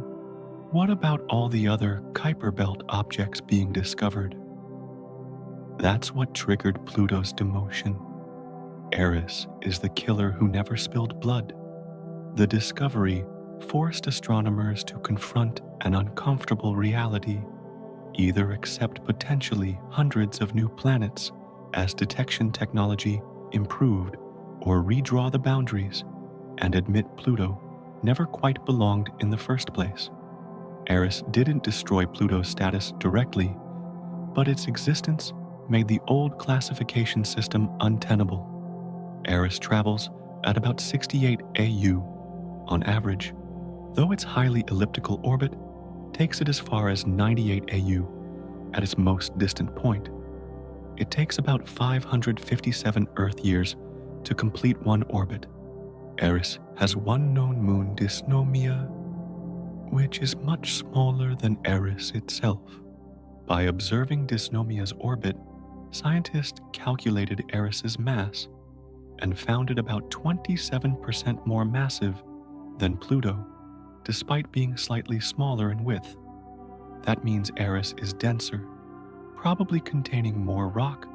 what about all the other Kuiper Belt objects being discovered? That's what triggered Pluto's demotion. Eris is the killer who never spilled blood. The discovery forced astronomers to confront an uncomfortable reality: either accept potentially hundreds of new planets as detection technology improved, or redraw the boundaries and admit Pluto never quite belonged in the first place. Eris didn't destroy Pluto's status directly, but its existence made the old classification system untenable. Eris travels at about 68 AU on average, though its highly elliptical orbit takes it as far as 98 AU at its most distant point. It takes about 557 Earth years to complete one orbit. Eris has one known moon, Dysnomia, which is much smaller than Eris itself. By observing Dysnomia's orbit, scientists calculated Eris's mass and found it about 27% more massive than Pluto, despite being slightly smaller in width. That means Eris is denser, probably containing more rock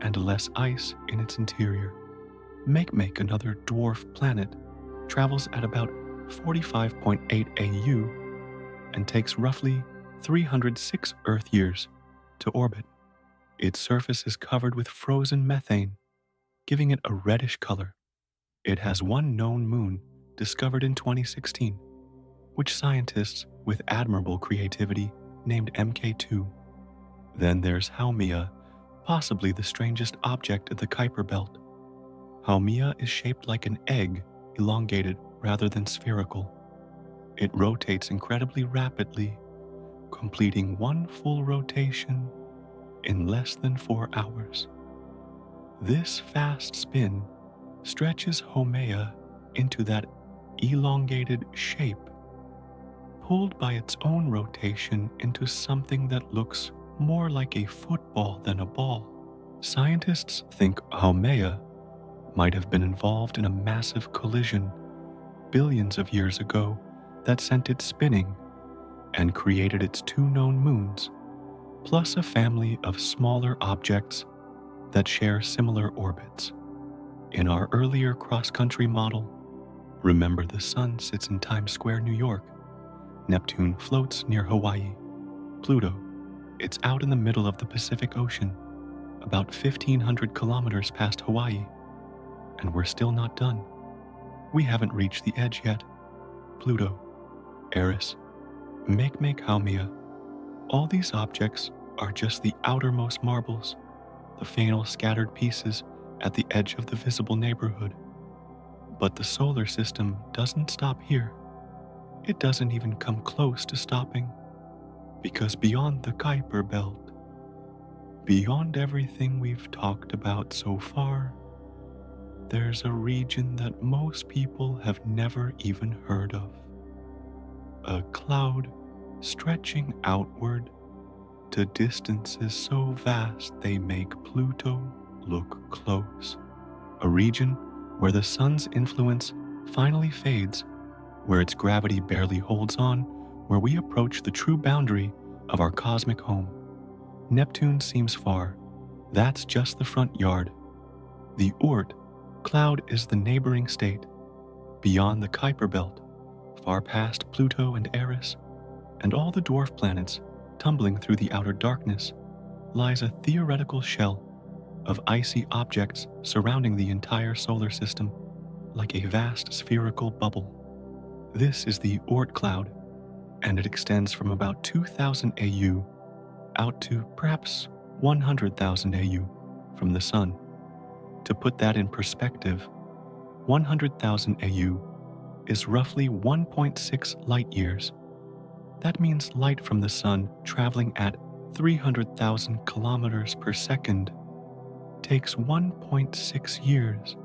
and less ice in its interior. Makemake, another dwarf planet, travels at about 45.8 AU and takes roughly 306 Earth years to orbit. Its surface is covered with frozen methane, giving it a reddish color. It has one known moon discovered in 2016, which scientists with admirable creativity named MK2. Then there's Haumea, possibly the strangest object of the Kuiper Belt. Haumea is shaped like an egg, elongated rather than spherical. It rotates incredibly rapidly, completing one full rotation in less than 4 hours. This fast spin stretches Haumea into that elongated shape, pulled by its own rotation into something that looks more like a football than a ball. Scientists think Haumea might have been involved in a massive collision billions of years ago that sent it spinning and created its 2 known moons, plus a family of smaller objects that share similar orbits. In our earlier cross-country model, remember the Sun sits in Times Square, New York. Neptune floats near Hawaii. Pluto, it's out in the middle of the Pacific Ocean, about 1,500 kilometers past Hawaii. And we're still not done. We haven't reached the edge yet. Pluto, Eris, Makemake Haumea, all these objects are just the outermost marbles, the final scattered pieces at the edge of the visible neighborhood. But the solar system doesn't stop here. It doesn't even come close to stopping, because beyond the Kuiper belt, beyond everything we've talked about so far, there's a region that most people have never even heard of. A cloud stretching outward to distances so vast they make Pluto look close. A region where the sun's influence finally fades, where its gravity barely holds on, where we approach the true boundary of our cosmic home. Neptune seems far. That's just the front yard. The Oort cloud is the neighboring state. Beyond the Kuiper belt, far past Pluto and Eris, and all the dwarf planets tumbling through the outer darkness, lies a theoretical shell of icy objects surrounding the entire solar system, like a vast spherical bubble. This is the Oort cloud, and it extends from about 2,000 AU out to perhaps 100,000 AU from the Sun. To put that in perspective, 100,000 AU is roughly 1.6 light years. That means light from the Sun traveling at 300,000 kilometers per second takes 1.6 years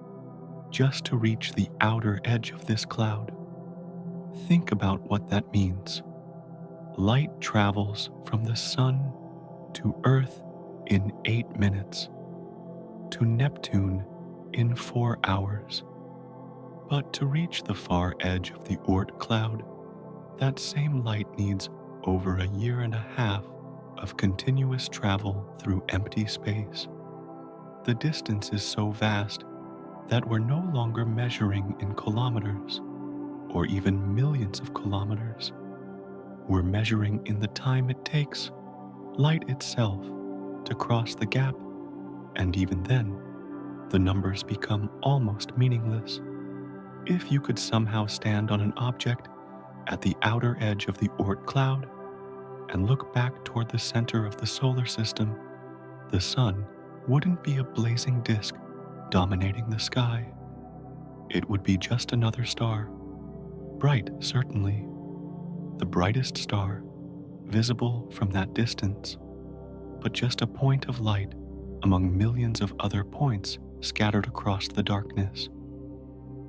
just to reach the outer edge of this cloud. Think about what that means. Light travels from the Sun to Earth in 8 minutes, to Neptune in 4 hours. But to reach the far edge of the Oort cloud, that same light needs over 1.5 years of continuous travel through empty space. The distance is so vast that we're no longer measuring in kilometers or even millions of kilometers. We're measuring in the time it takes light itself to cross the gap, and even then, the numbers become almost meaningless. If you could somehow stand on an object at the outer edge of the Oort cloud and look back toward the center of the solar system, the Sun wouldn't be a blazing disk dominating the sky. It would be just another star. Bright, certainly. The brightest star, visible from that distance, but just a point of light among millions of other points scattered across the darkness.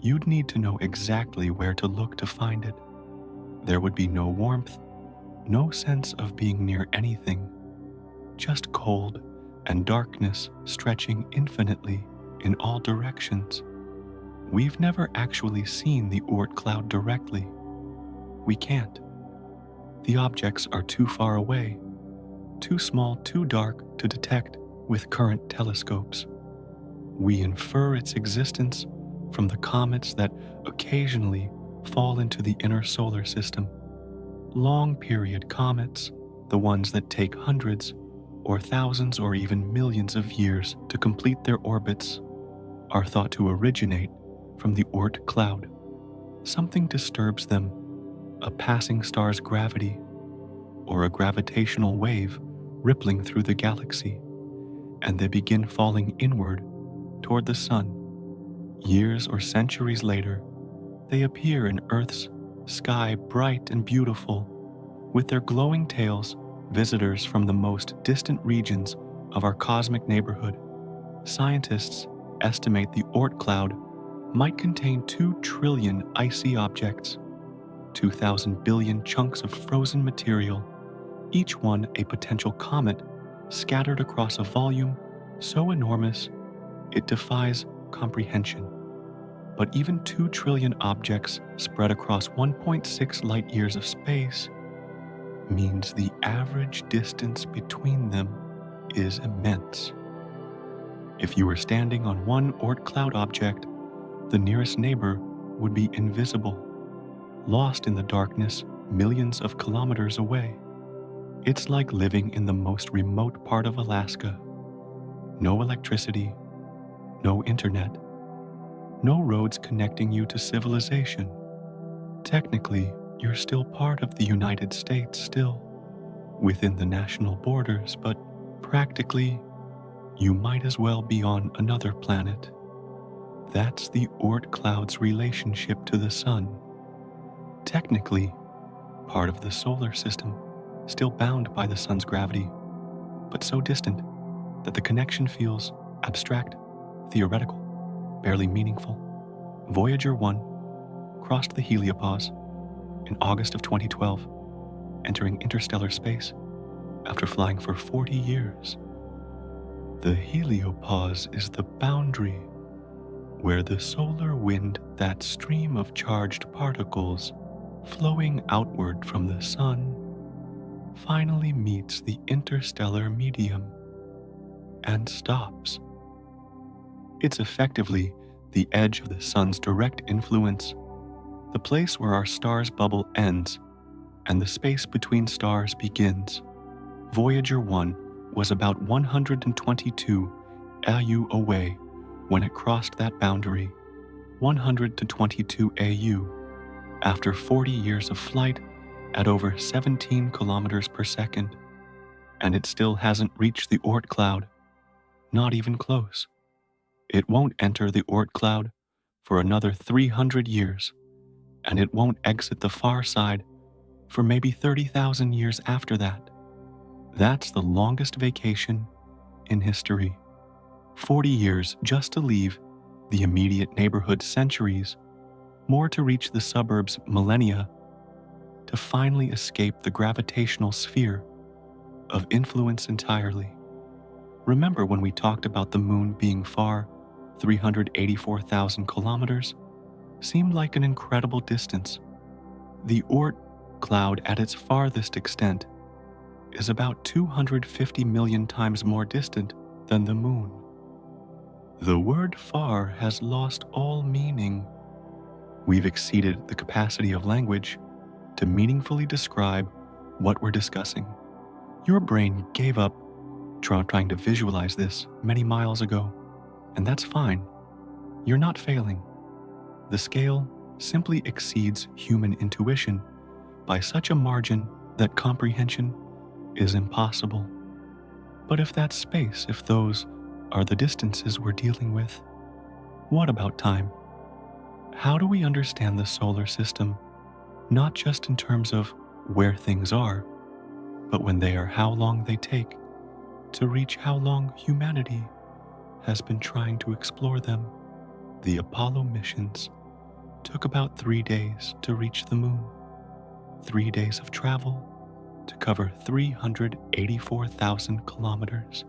You'd need to know exactly where to look to find it. There would be no warmth, no sense of being near anything, just cold and darkness stretching infinitely in all directions. We've never actually seen the Oort cloud directly. We can't. The objects are too far away, too small, too dark to detect with current telescopes. We infer its existence from the comets that occasionally fall into the inner solar system. Long-period comets, the ones that take hundreds or thousands or even millions of years to complete their orbits, are thought to originate from the Oort cloud. Something disturbs them, a passing star's gravity, or a gravitational wave rippling through the galaxy, and they begin falling inward toward the Sun. Years or centuries later, they appear in Earth's sky bright and beautiful, with their glowing tails, visitors from the most distant regions of our cosmic neighborhood. Scientists estimate the Oort cloud might contain 2 trillion icy objects, 2,000 billion chunks of frozen material, each one a potential comet scattered across a volume so enormous it defies comprehension. But even 2 trillion objects spread across 1.6 light years of space means the average distance between them is immense. If you were standing on one Oort cloud object, the nearest neighbor would be invisible, lost in the darkness millions of kilometers away. It's like living in the most remote part of Alaska. No electricity, no internet, no roads connecting you to civilization. Technically, you're still part of the United States, still within the national borders, but practically, you might as well be on another planet. That's the Oort cloud's relationship to the sun. Technically, part of the solar system, still bound by the sun's gravity, but so distant that the connection feels abstract, theoretical, barely meaningful. Voyager 1 crossed the heliopause in August of 2012, entering interstellar space after flying for 40 years. The heliopause is the boundary where the solar wind, that stream of charged particles flowing outward from the sun, finally meets the interstellar medium and stops. It's effectively the edge of the sun's direct influence, the place where our star's bubble ends and the space between stars begins. Voyager 1 was about 122 AU away when it crossed that boundary, 122 AU, after 40 years of flight at over 17 kilometers per second, and it still hasn't reached the Oort cloud, not even close. It won't enter the Oort cloud for another 300 years, and it won't exit the far side for maybe 30,000 years after that. That's the longest vacation in history. 40 years just to leave the immediate neighborhood, centuries, more to reach the suburbs, millennia, to finally escape the gravitational sphere of influence entirely. Remember when we talked about the moon being far, 384,000 kilometers? Seemed like an incredible distance. The Oort cloud at its farthest extent is about 250 million times more distant than the moon. The word far has lost all meaning. We've exceeded the capacity of language to meaningfully describe what we're discussing. Your brain gave up trying to visualize this many miles ago, and that's fine. You're not failing. The scale simply exceeds human intuition by such a margin that comprehension is impossible. But if that's space, if those are the distances we're dealing with, what about time? How do we understand the solar system, not just in terms of where things are, but when they are, how long they take to reach how long humanity has been trying to explore them? The Apollo missions took about 3 days to reach the moon, 3 days of travel to cover 384,000 kilometers.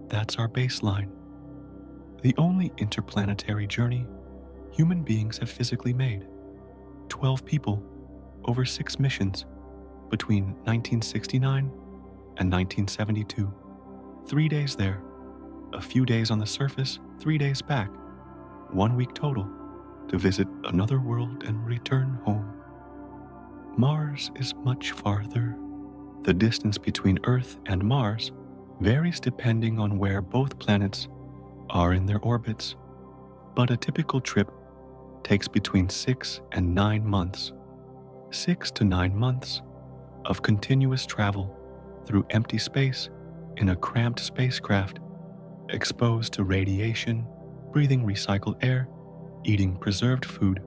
That's our baseline. The only interplanetary journey human beings have physically made. 12 people over 6 missions between 1969 and 1972. 3 days there, a few days on the surface, 3 days back, 1 week total to visit another world and return home. Mars is much farther. The distance between Earth and Mars varies depending on where both planets are in their orbits, but a typical trip takes between 6 and 9 months. 6 to 9 months of continuous travel through empty space in a cramped spacecraft, exposed to radiation, breathing recycled air, eating preserved food,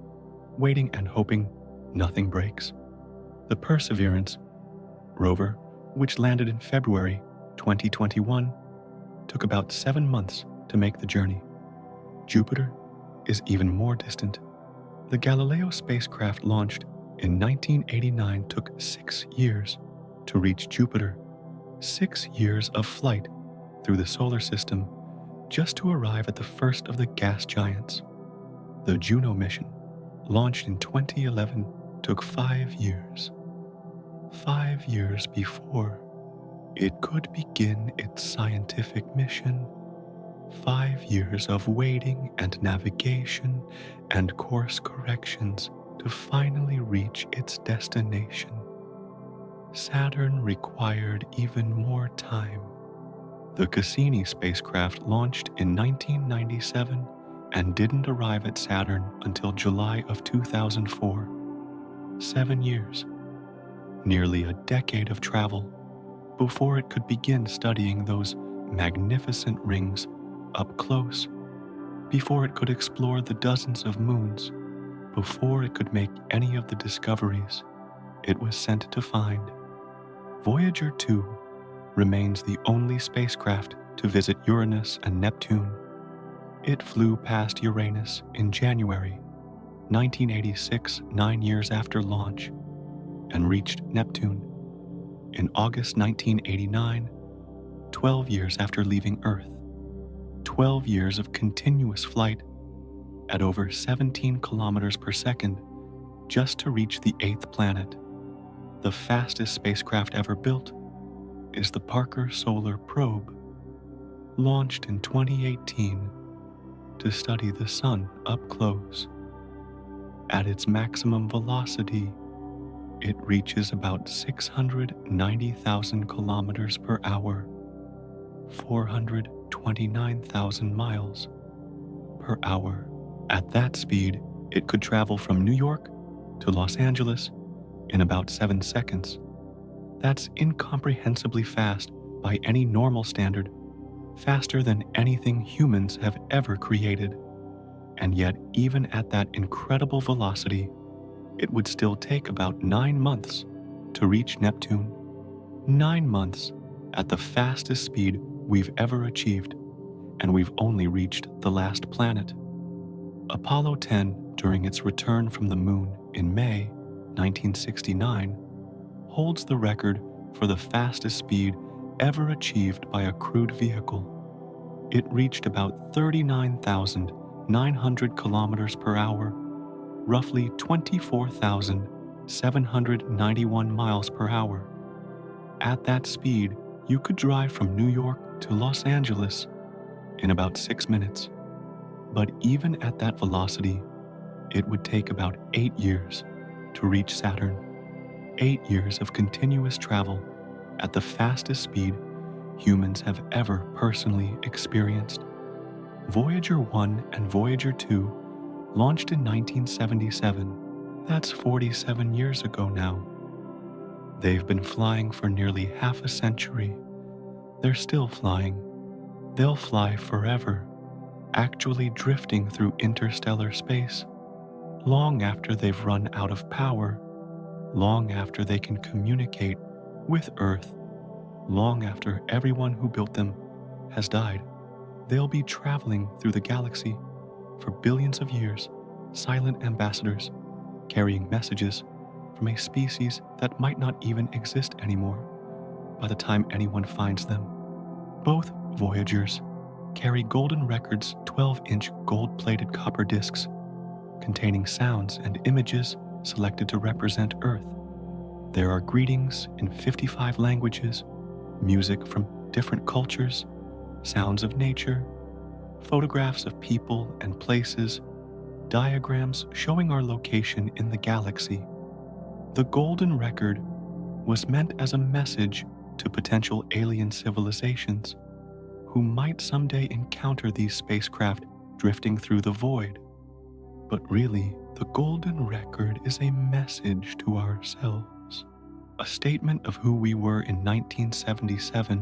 waiting and hoping nothing breaks. The Perseverance rover, which landed in February 2021, took about 7 months to make the journey. Jupiter is even more distant. The Galileo spacecraft launched in 1989 took 6 years to reach Jupiter. 6 years of flight through the solar system just to arrive at the first of the gas giants. The Juno mission, launched in 2011, took 5 years. 5 years before it could begin its scientific mission. 5 years of waiting and navigation and course corrections to finally reach its destination. Saturn required even more time. The Cassini spacecraft launched in 1997 and didn't arrive at Saturn until July of 2004. 7 years, nearly a decade of travel, before it could begin studying those magnificent rings up close, before it could explore the dozens of moons, before it could make any of the discoveries it was sent to find. Voyager 2 remains the only spacecraft to visit Uranus and Neptune. It flew past Uranus in January 1986, 9 years after launch, and reached Neptune in August 1989, 12 years after leaving Earth. 12 years of continuous flight at over 17 kilometers per second just to reach the 8th planet. The fastest spacecraft ever built is the Parker Solar Probe, launched in 2018 to study the Sun up close. At its maximum velocity, it reaches about 690,000 kilometers per hour, 429,000 miles per hour. At that speed, it could travel from New York to Los Angeles in about 7 seconds. That's incomprehensibly fast by any normal standard, faster than anything humans have ever created. And yet, even at that incredible velocity, it would still take about 9 months to reach Neptune. 9 months at the fastest speed we've ever achieved, and we've only reached the last planet. Apollo 10, during its return from the moon in May 1969, holds the record for the fastest speed ever achieved by a crewed vehicle. It reached about 39,900 kilometers per hour, roughly 24,791 miles per hour. At that speed, you could drive from New York to Los Angeles in about 6 minutes. But even at that velocity, it would take about 8 years to reach Saturn. 8 years of continuous travel at the fastest speed humans have ever personally experienced. Voyager 1 and Voyager 2 launched in 1977. That's 47 years ago now. They've been flying for nearly half a century. They're still flying. They'll fly forever, actually drifting through interstellar space, long after they've run out of power, long after they can communicate with Earth, long after everyone who built them has died. They'll be traveling through the galaxy for billions of years, silent ambassadors, carrying messages from a species that might not even exist anymore by the time anyone finds them. Both Voyagers carry Golden Record's 12-inch gold-plated copper discs containing sounds and images selected to represent Earth. There are greetings in 55 languages, music from different cultures, sounds of nature, photographs of people and places, diagrams showing our location in the galaxy. The Golden Record was meant as a message to potential alien civilizations who might someday encounter these spacecraft drifting through the void. But really, the Golden Record is a message to ourselves, a statement of who we were in 1977,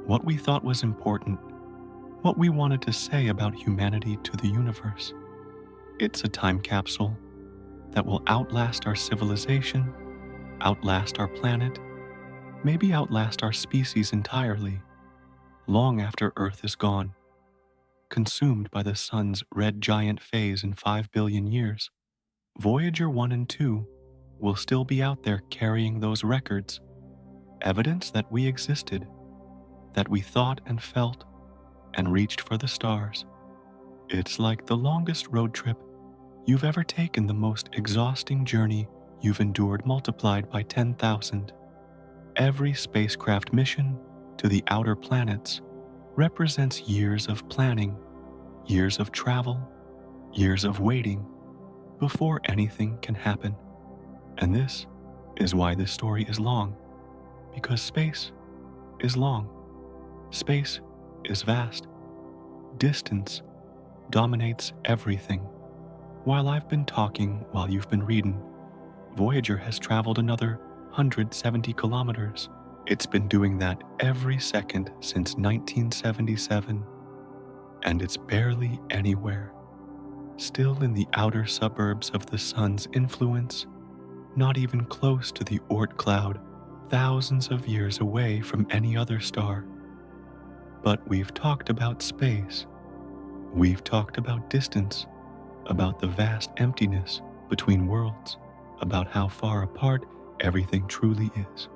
what we thought was important, what we wanted to say about humanity to the universe. It's a time capsule that will outlast our civilization, outlast our planet, maybe outlast our species entirely, long after Earth is gone, consumed by the sun's red giant phase in 5 billion years. Voyager 1 and 2 will still be out there carrying those records, evidence that we existed, that we thought and felt and reached for the stars. It's like the longest road trip you've ever taken, the most exhausting journey you've endured multiplied by 10,000. Every spacecraft mission to the outer planets represents years of planning, years of travel, years of waiting before anything can happen. And this is why this story is long, because space is long. Space is vast. Distance dominates everything. While I've been talking while you've been reading, Voyager has traveled another 170 kilometers. It's been doing that every second since 1977, and it's barely anywhere. Still in the outer suburbs of the sun's influence, not even close to the Oort cloud, thousands of years away from any other star. But we've talked about space. We've talked about distance, about the vast emptiness between worlds, about how far apart everything truly is.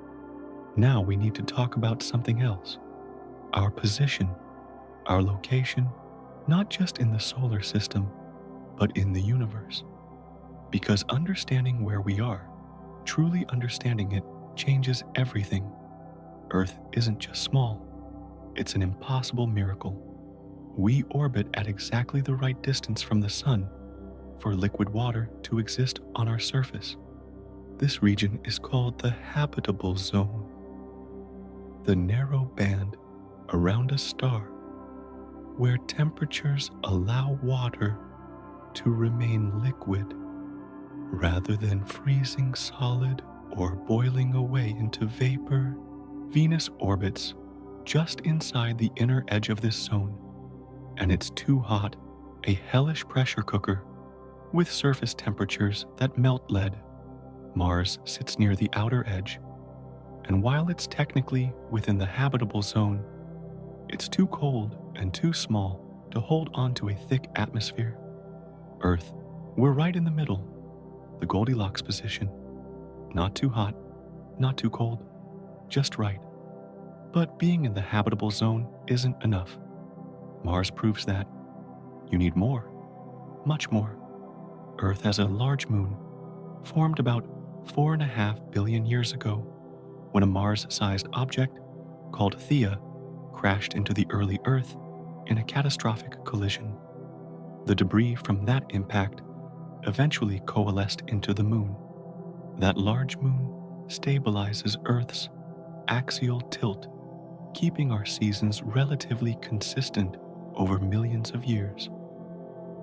Now we need to talk about something else. Our position, our location, not just in the solar system, but in the universe. Because understanding where we are, truly understanding it, changes everything. Earth isn't just small, it's an impossible miracle. We orbit at exactly the right distance from the sun for liquid water to exist on our surface. This region is called the habitable zone, the narrow band around a star where temperatures allow water to remain liquid rather than freezing solid or boiling away into vapor. Venus orbits just inside the inner edge of this zone, and it's too hot, a hellish pressure cooker with surface temperatures that melt lead. Mars sits near the outer edge, and while it's technically within the habitable zone, it's too cold and too small to hold onto a thick atmosphere. Earth, we're right in the middle, the Goldilocks position. Not too hot, not too cold, just right. But being in the habitable zone isn't enough. Mars proves that. You need more, much more. Earth has a large moon, formed about 4.5 billion years ago, when a Mars-sized object called Theia crashed into the early Earth in a catastrophic collision. The debris from that impact eventually coalesced into the moon. That large moon stabilizes Earth's axial tilt, keeping our seasons relatively consistent over millions of years.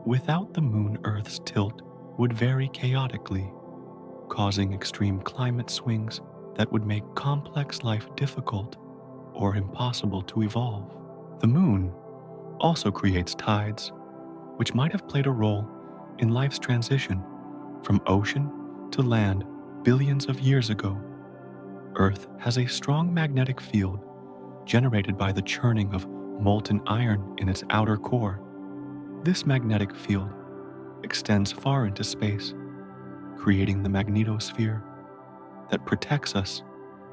Without the moon, Earth's tilt would vary chaotically, causing extreme climate swings that would make complex life difficult or impossible to evolve. The moon also creates tides, which might have played a role in life's transition from ocean to land billions of years ago. Earth has a strong magnetic field generated by the churning of molten iron in its outer core. This magnetic field extends far into space, creating the magnetosphere that protects us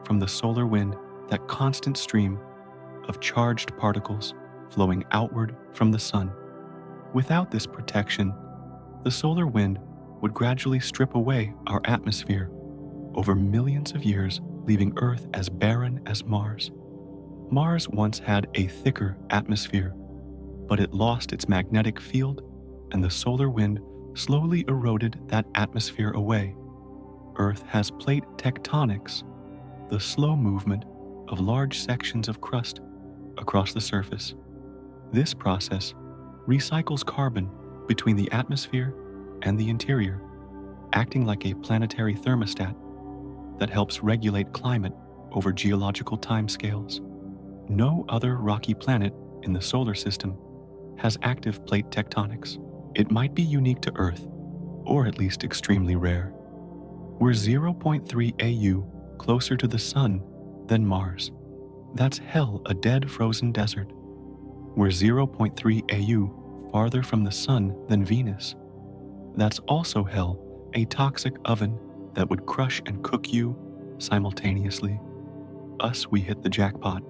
from the solar wind, that constant stream of charged particles flowing outward from the sun. Without this protection, the solar wind would gradually strip away our atmosphere over millions of years, leaving Earth as barren as Mars. Mars once had a thicker atmosphere, but it lost its magnetic field, and the solar wind slowly eroded that atmosphere away. Earth has plate tectonics, the slow movement of large sections of crust across the surface. This process recycles carbon between the atmosphere and the interior, acting like a planetary thermostat that helps regulate climate over geological timescales. No other rocky planet in the solar system has active plate tectonics. It might be unique to Earth, or at least extremely rare. We're 0.3 AU closer to the Sun than Mars. That's hell, a dead frozen desert. We're 0.3 AU farther from the Sun than Venus. That's also hell, a toxic oven that would crush and cook you simultaneously. Us, we hit the jackpot.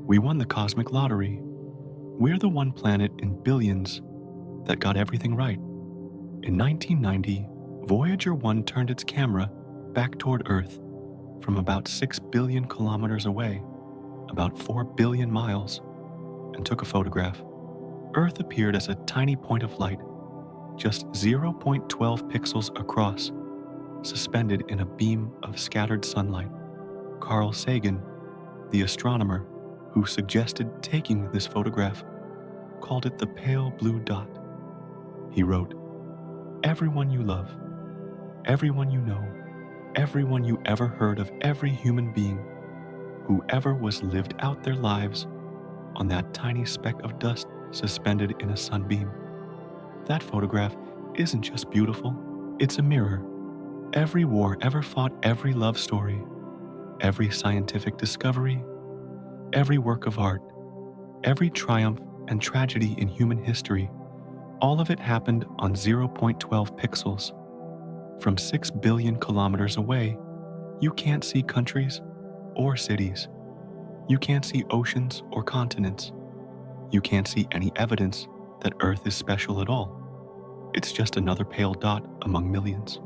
We won the cosmic lottery. We're the one planet in billions that got everything right. In 1990, Voyager 1 turned its camera back toward Earth from about 6 billion kilometers away, about 4 billion miles, and took a photograph. Earth appeared as a tiny point of light, just 0.12 pixels across, suspended in a beam of scattered sunlight. Carl Sagan, the astronomer who suggested taking this photograph, called it the pale blue dot. He wrote, "Everyone you love, everyone you know, everyone you ever heard of, every human being, whoever was lived out their lives on that tiny speck of dust suspended in a sunbeam. That photograph isn't just beautiful, it's a mirror. Every war ever fought, every love story, every scientific discovery, every work of art, every triumph and tragedy in human history, all of it happened on 0.12 pixels. From 6 billion kilometers away, you can't see countries or cities. You can't see oceans or continents. You can't see any evidence that Earth is special at all. It's just another pale dot among millions.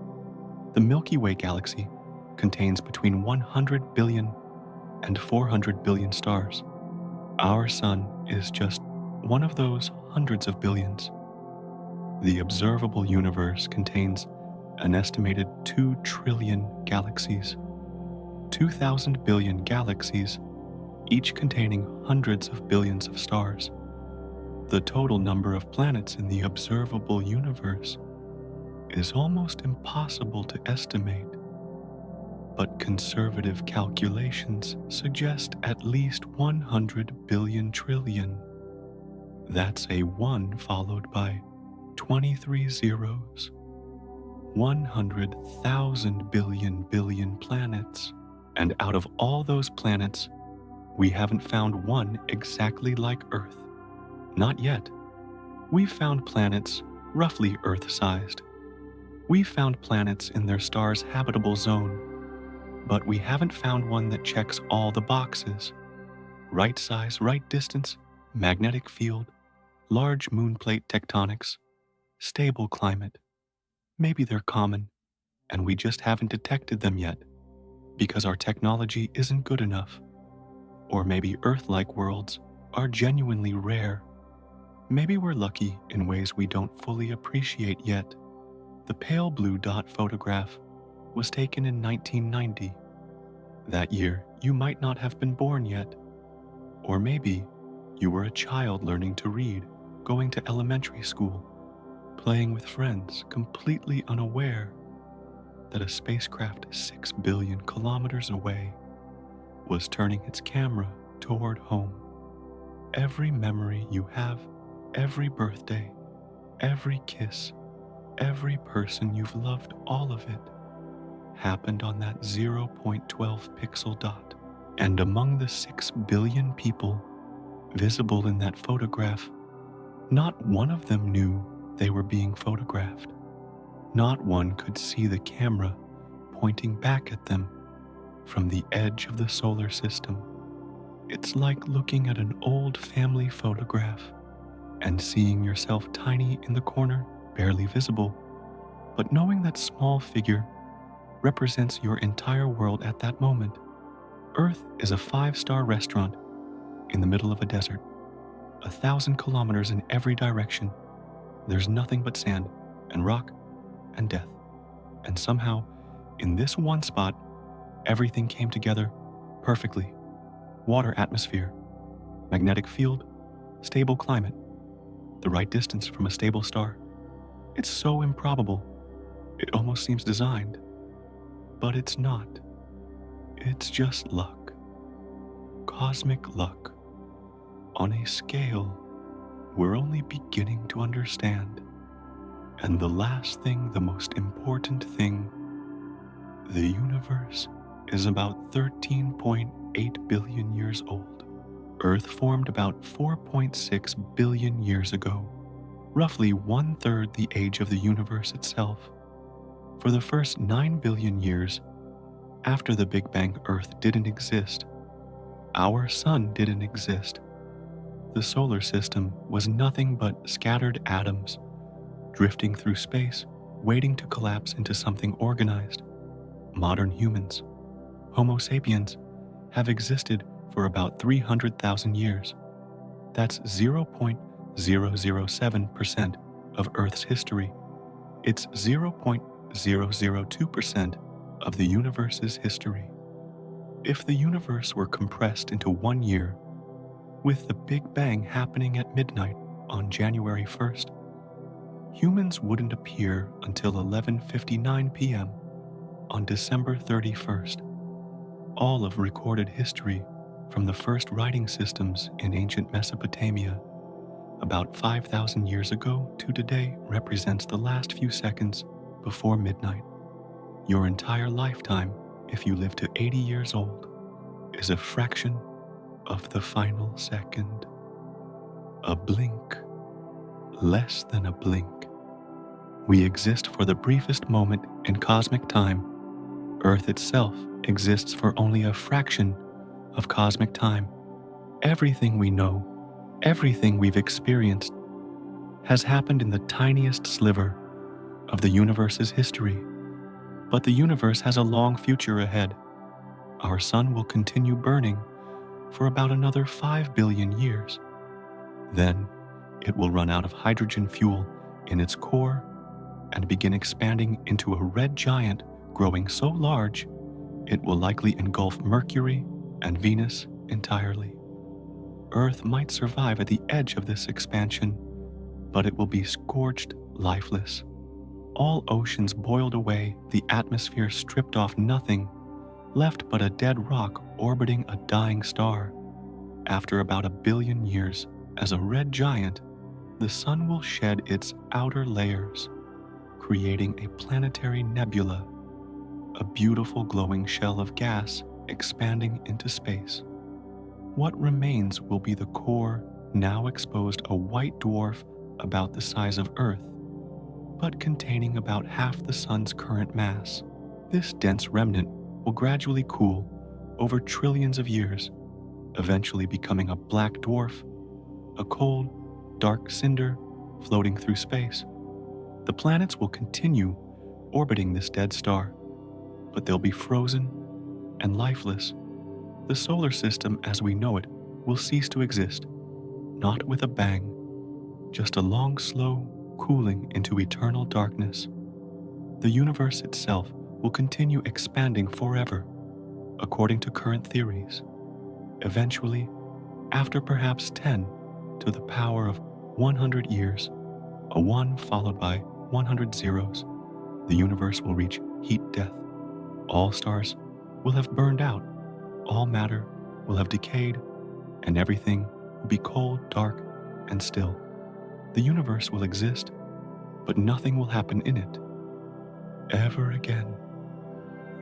The Milky Way galaxy contains between 100 billion and 400 billion stars. Our sun is just one of those hundreds of billions. The observable universe contains an estimated 2 trillion galaxies. 2,000 billion galaxies, each containing hundreds of billions of stars. The total number of planets in the observable universe is almost impossible to estimate, but conservative calculations suggest at least 100 billion trillion. That's a 1 followed by 23 zeros. 100,000 billion planets. And out of all those planets, we haven't found one exactly like Earth. Not yet. We've found planets roughly Earth-sized. We've found planets in their star's habitable zone, but we haven't found one that checks all the boxes. Right size, right distance, magnetic field, large moonplate tectonics, stable climate. Maybe they're common, and we just haven't detected them yet because our technology isn't good enough. Or maybe Earth-like worlds are genuinely rare. Maybe we're lucky in ways we don't fully appreciate yet. The pale blue dot photograph was taken in 1990. That year, you might not have been born yet. Or maybe you were a child learning to read, going to elementary school, playing with friends, completely unaware that a spacecraft 6 billion kilometers away was turning its camera toward home. Every memory you have, every birthday, every kiss, every person you've loved, all of it happened on that 0.12 pixel dot. And among the 6 billion people visible in that photograph, not one of them knew they were being photographed. Not one could see the camera pointing back at them from the edge of the solar system. It's like looking at an old family photograph and seeing yourself tiny in the corner, barely visible, but knowing that small figure represents your entire world at that moment. Earth is a 5-star restaurant in the middle of a desert, 1,000 kilometers in every direction. There's nothing but sand and rock and death. And somehow, in this one spot, everything came together perfectly. Water atmosphere, magnetic field, stable climate, the right distance from a stable star. It's so improbable, it almost seems designed. But it's not. It's just luck. Cosmic luck. On a scale we're only beginning to understand. And the last thing, the most important thing, the universe is about 13.8 billion years old. Earth formed about 4.6 billion years ago, roughly 1/3 the age of the universe itself. For the first 9 billion years, after the Big Bang, Earth didn't exist. Our sun didn't exist. The solar system was nothing but scattered atoms, drifting through space, waiting to collapse into something organized. Modern humans, Homo sapiens, have existed for about 300,000 years. That's 0.007% of Earth's history. It's 0.002% of the universe's history. If the universe were compressed into 1 year, with the Big Bang happening at midnight on January 1st, humans wouldn't appear until 11:59 p.m. on December 31st. All of recorded history from the first writing systems in ancient Mesopotamia about 5,000 years ago to today represents the last few seconds before midnight. Your entire lifetime, if you live to 80 years old, is a fraction of the final second. A blink, less than a blink. We exist for the briefest moment in cosmic time. Earth itself exists for only a fraction of cosmic time. Everything we know, everything we've experienced, has happened in the tiniest sliver of the universe's history. But the universe has a long future ahead. Our sun will continue burning for about another 5 billion years. Then, it will run out of hydrogen fuel in its core and begin expanding into a red giant growing so large it will likely engulf Mercury and Venus entirely. Earth might survive at the edge of this expansion, but it will be scorched lifeless. All oceans boiled away, the atmosphere stripped off, nothing left but a dead rock orbiting a dying star. After about 1 billion years, as a red giant, the sun will shed its outer layers, creating a planetary nebula, a beautiful glowing shell of gas expanding into space. What remains will be the core, now exposed, a white dwarf about the size of Earth, but containing about half the sun's current mass. This dense remnant will gradually cool over trillions of years, eventually becoming a black dwarf, a cold, dark cinder floating through space. The planets will continue orbiting this dead star, but they'll be frozen and lifeless. The solar system as we know it will cease to exist, not with a bang, just a long, slow cooling into eternal darkness. The universe itself will continue expanding forever, according to current theories. Eventually, after perhaps 10 to the power of 100 years, a 1 followed by 100 zeros, the universe will reach heat death. All stars will have burned out, all matter will have decayed, and everything will be cold, dark, and still. The universe will exist, but nothing will happen in it ever again.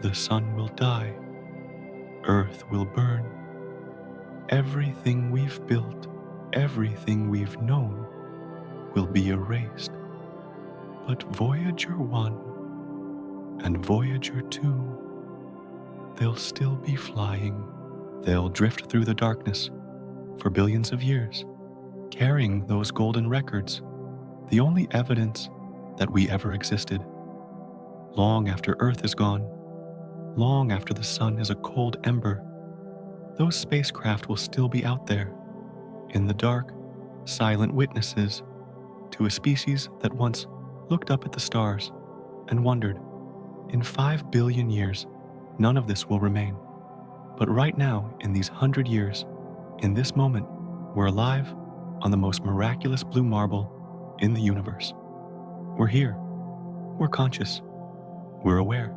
The sun will die, Earth will burn. Everything we've built, everything we've known will be erased. But Voyager 1 and Voyager 2, they'll still be flying. They'll drift through the darkness for billions of years, carrying those golden records, the only evidence that we ever existed. Long after Earth is gone, long after the sun is a cold ember, those spacecraft will still be out there, in the dark, silent witnesses to a species that once looked up at the stars and wondered, in 5 billion years, none of this will remain. But right now, in these 100 years, in this moment, we're alive on the most miraculous blue marble in the universe. We're here. We're conscious. We're aware.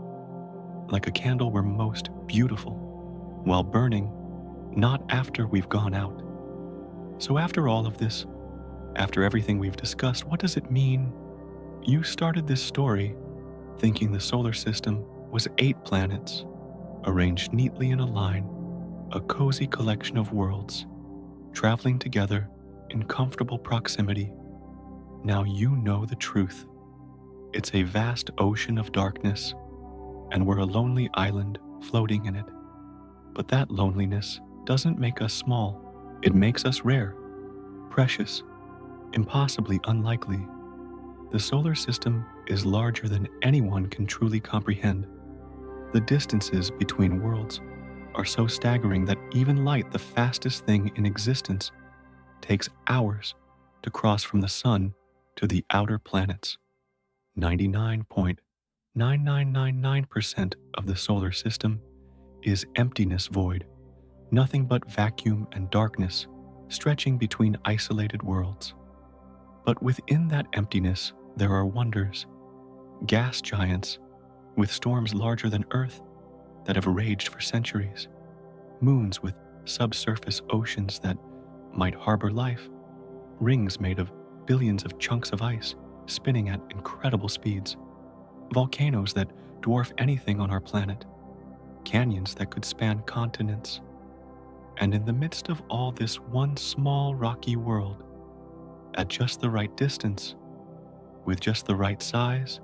Like a candle, we're most beautiful, while burning, not after we've gone out. So after all of this, after everything we've discussed, what does it mean? You started this story thinking the solar system was 8 planets, arranged neatly in a line, a cozy collection of worlds, traveling together in comfortable proximity. Now you know the truth. It's a vast ocean of darkness, and we're a lonely island floating in it. But that loneliness doesn't make us small. It makes us rare, precious, impossibly unlikely. The solar system is larger than anyone can truly comprehend. The distances between worlds are so staggering that even light, the fastest thing in existence, takes hours to cross from the sun to the outer planets. 99.9999% of the solar system is emptiness void, nothing but vacuum and darkness stretching between isolated worlds. But within that emptiness, There are wonders, gas giants with storms larger than Earth that have raged for centuries, moons with subsurface oceans that might harbor life, rings made of billions of chunks of ice spinning at incredible speeds, volcanoes that dwarf anything on our planet, canyons that could span continents. And in the midst of all this one small rocky world, at just the right distance, with just the right size,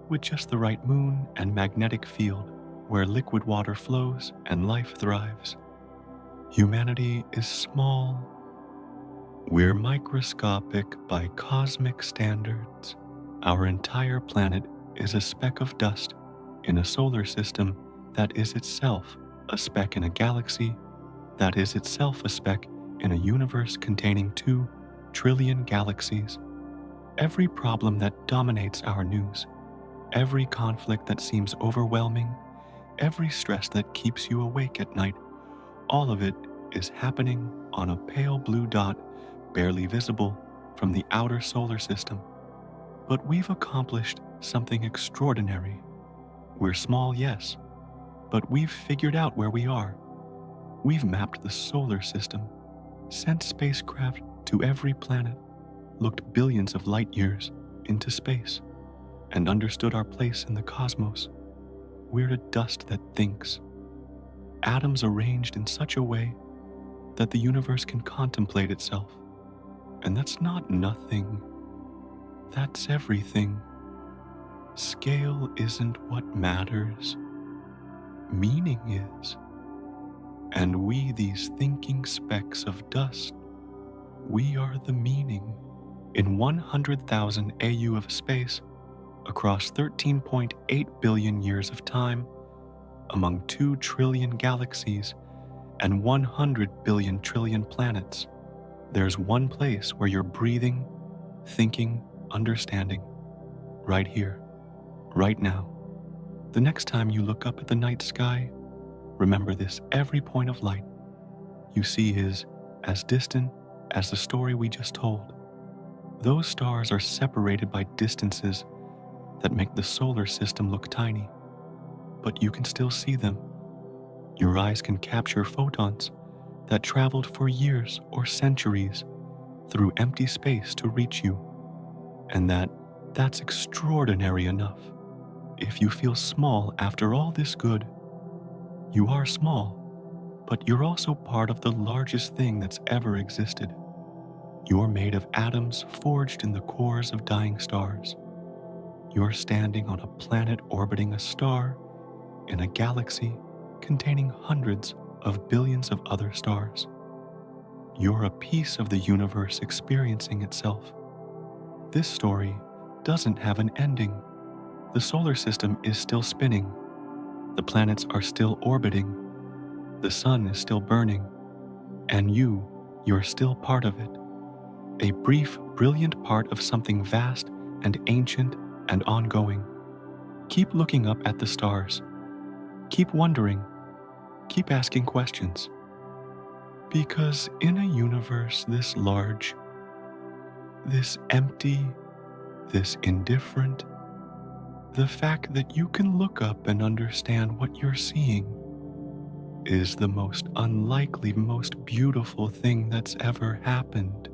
with just the right moon and magnetic field where liquid water flows and life thrives, humanity is small. We're microscopic by cosmic standards. Our entire planet is a speck of dust in a solar system that is itself a speck in a galaxy that is itself a speck in a universe containing 2 trillion galaxies. Every problem that dominates our news, every conflict that seems overwhelming, every stress that keeps you awake at night, all of it is happening on a pale blue dot barely visible from the outer solar system. But we've accomplished something extraordinary. We're small, yes, but we've figured out where we are. We've mapped the solar system, sent spacecraft to every planet, looked billions of light years into space, and understood our place in the cosmos. We're a dust that thinks. Atoms arranged in such a way that the universe can contemplate itself. And that's not nothing. That's everything. Scale isn't what matters. Meaning is. And we, these thinking specks of dust, we are the meaning. In 100,000 AU of space, across 13.8 billion years of time, among 2 trillion galaxies and 100 billion trillion planets, there's one place where you're breathing, thinking, understanding. Right here, right now. The next time you look up at the night sky, remember this: every point of light you see is as distant as the story we just told. Those stars are separated by distances that make the solar system look tiny, but you can still see them. Your eyes can capture photons that traveled for years or centuries through empty space to reach you, and that's extraordinary enough. If you feel small after all this good, you are small, but you're also part of the largest thing that's ever existed. You're made of atoms forged in the cores of dying stars. You're standing on a planet orbiting a star in a galaxy containing hundreds of billions of other stars. You're a piece of the universe experiencing itself. This story doesn't have an ending. The solar system is still spinning. The planets are still orbiting. The sun is still burning. And you're still part of it. A brief, brilliant part of something vast and ancient and ongoing. Keep looking up at the stars. Keep wondering. Keep asking questions. Because in a universe this large, this empty, this indifferent, the fact that you can look up and understand what you're seeing is the most unlikely, most beautiful thing that's ever happened.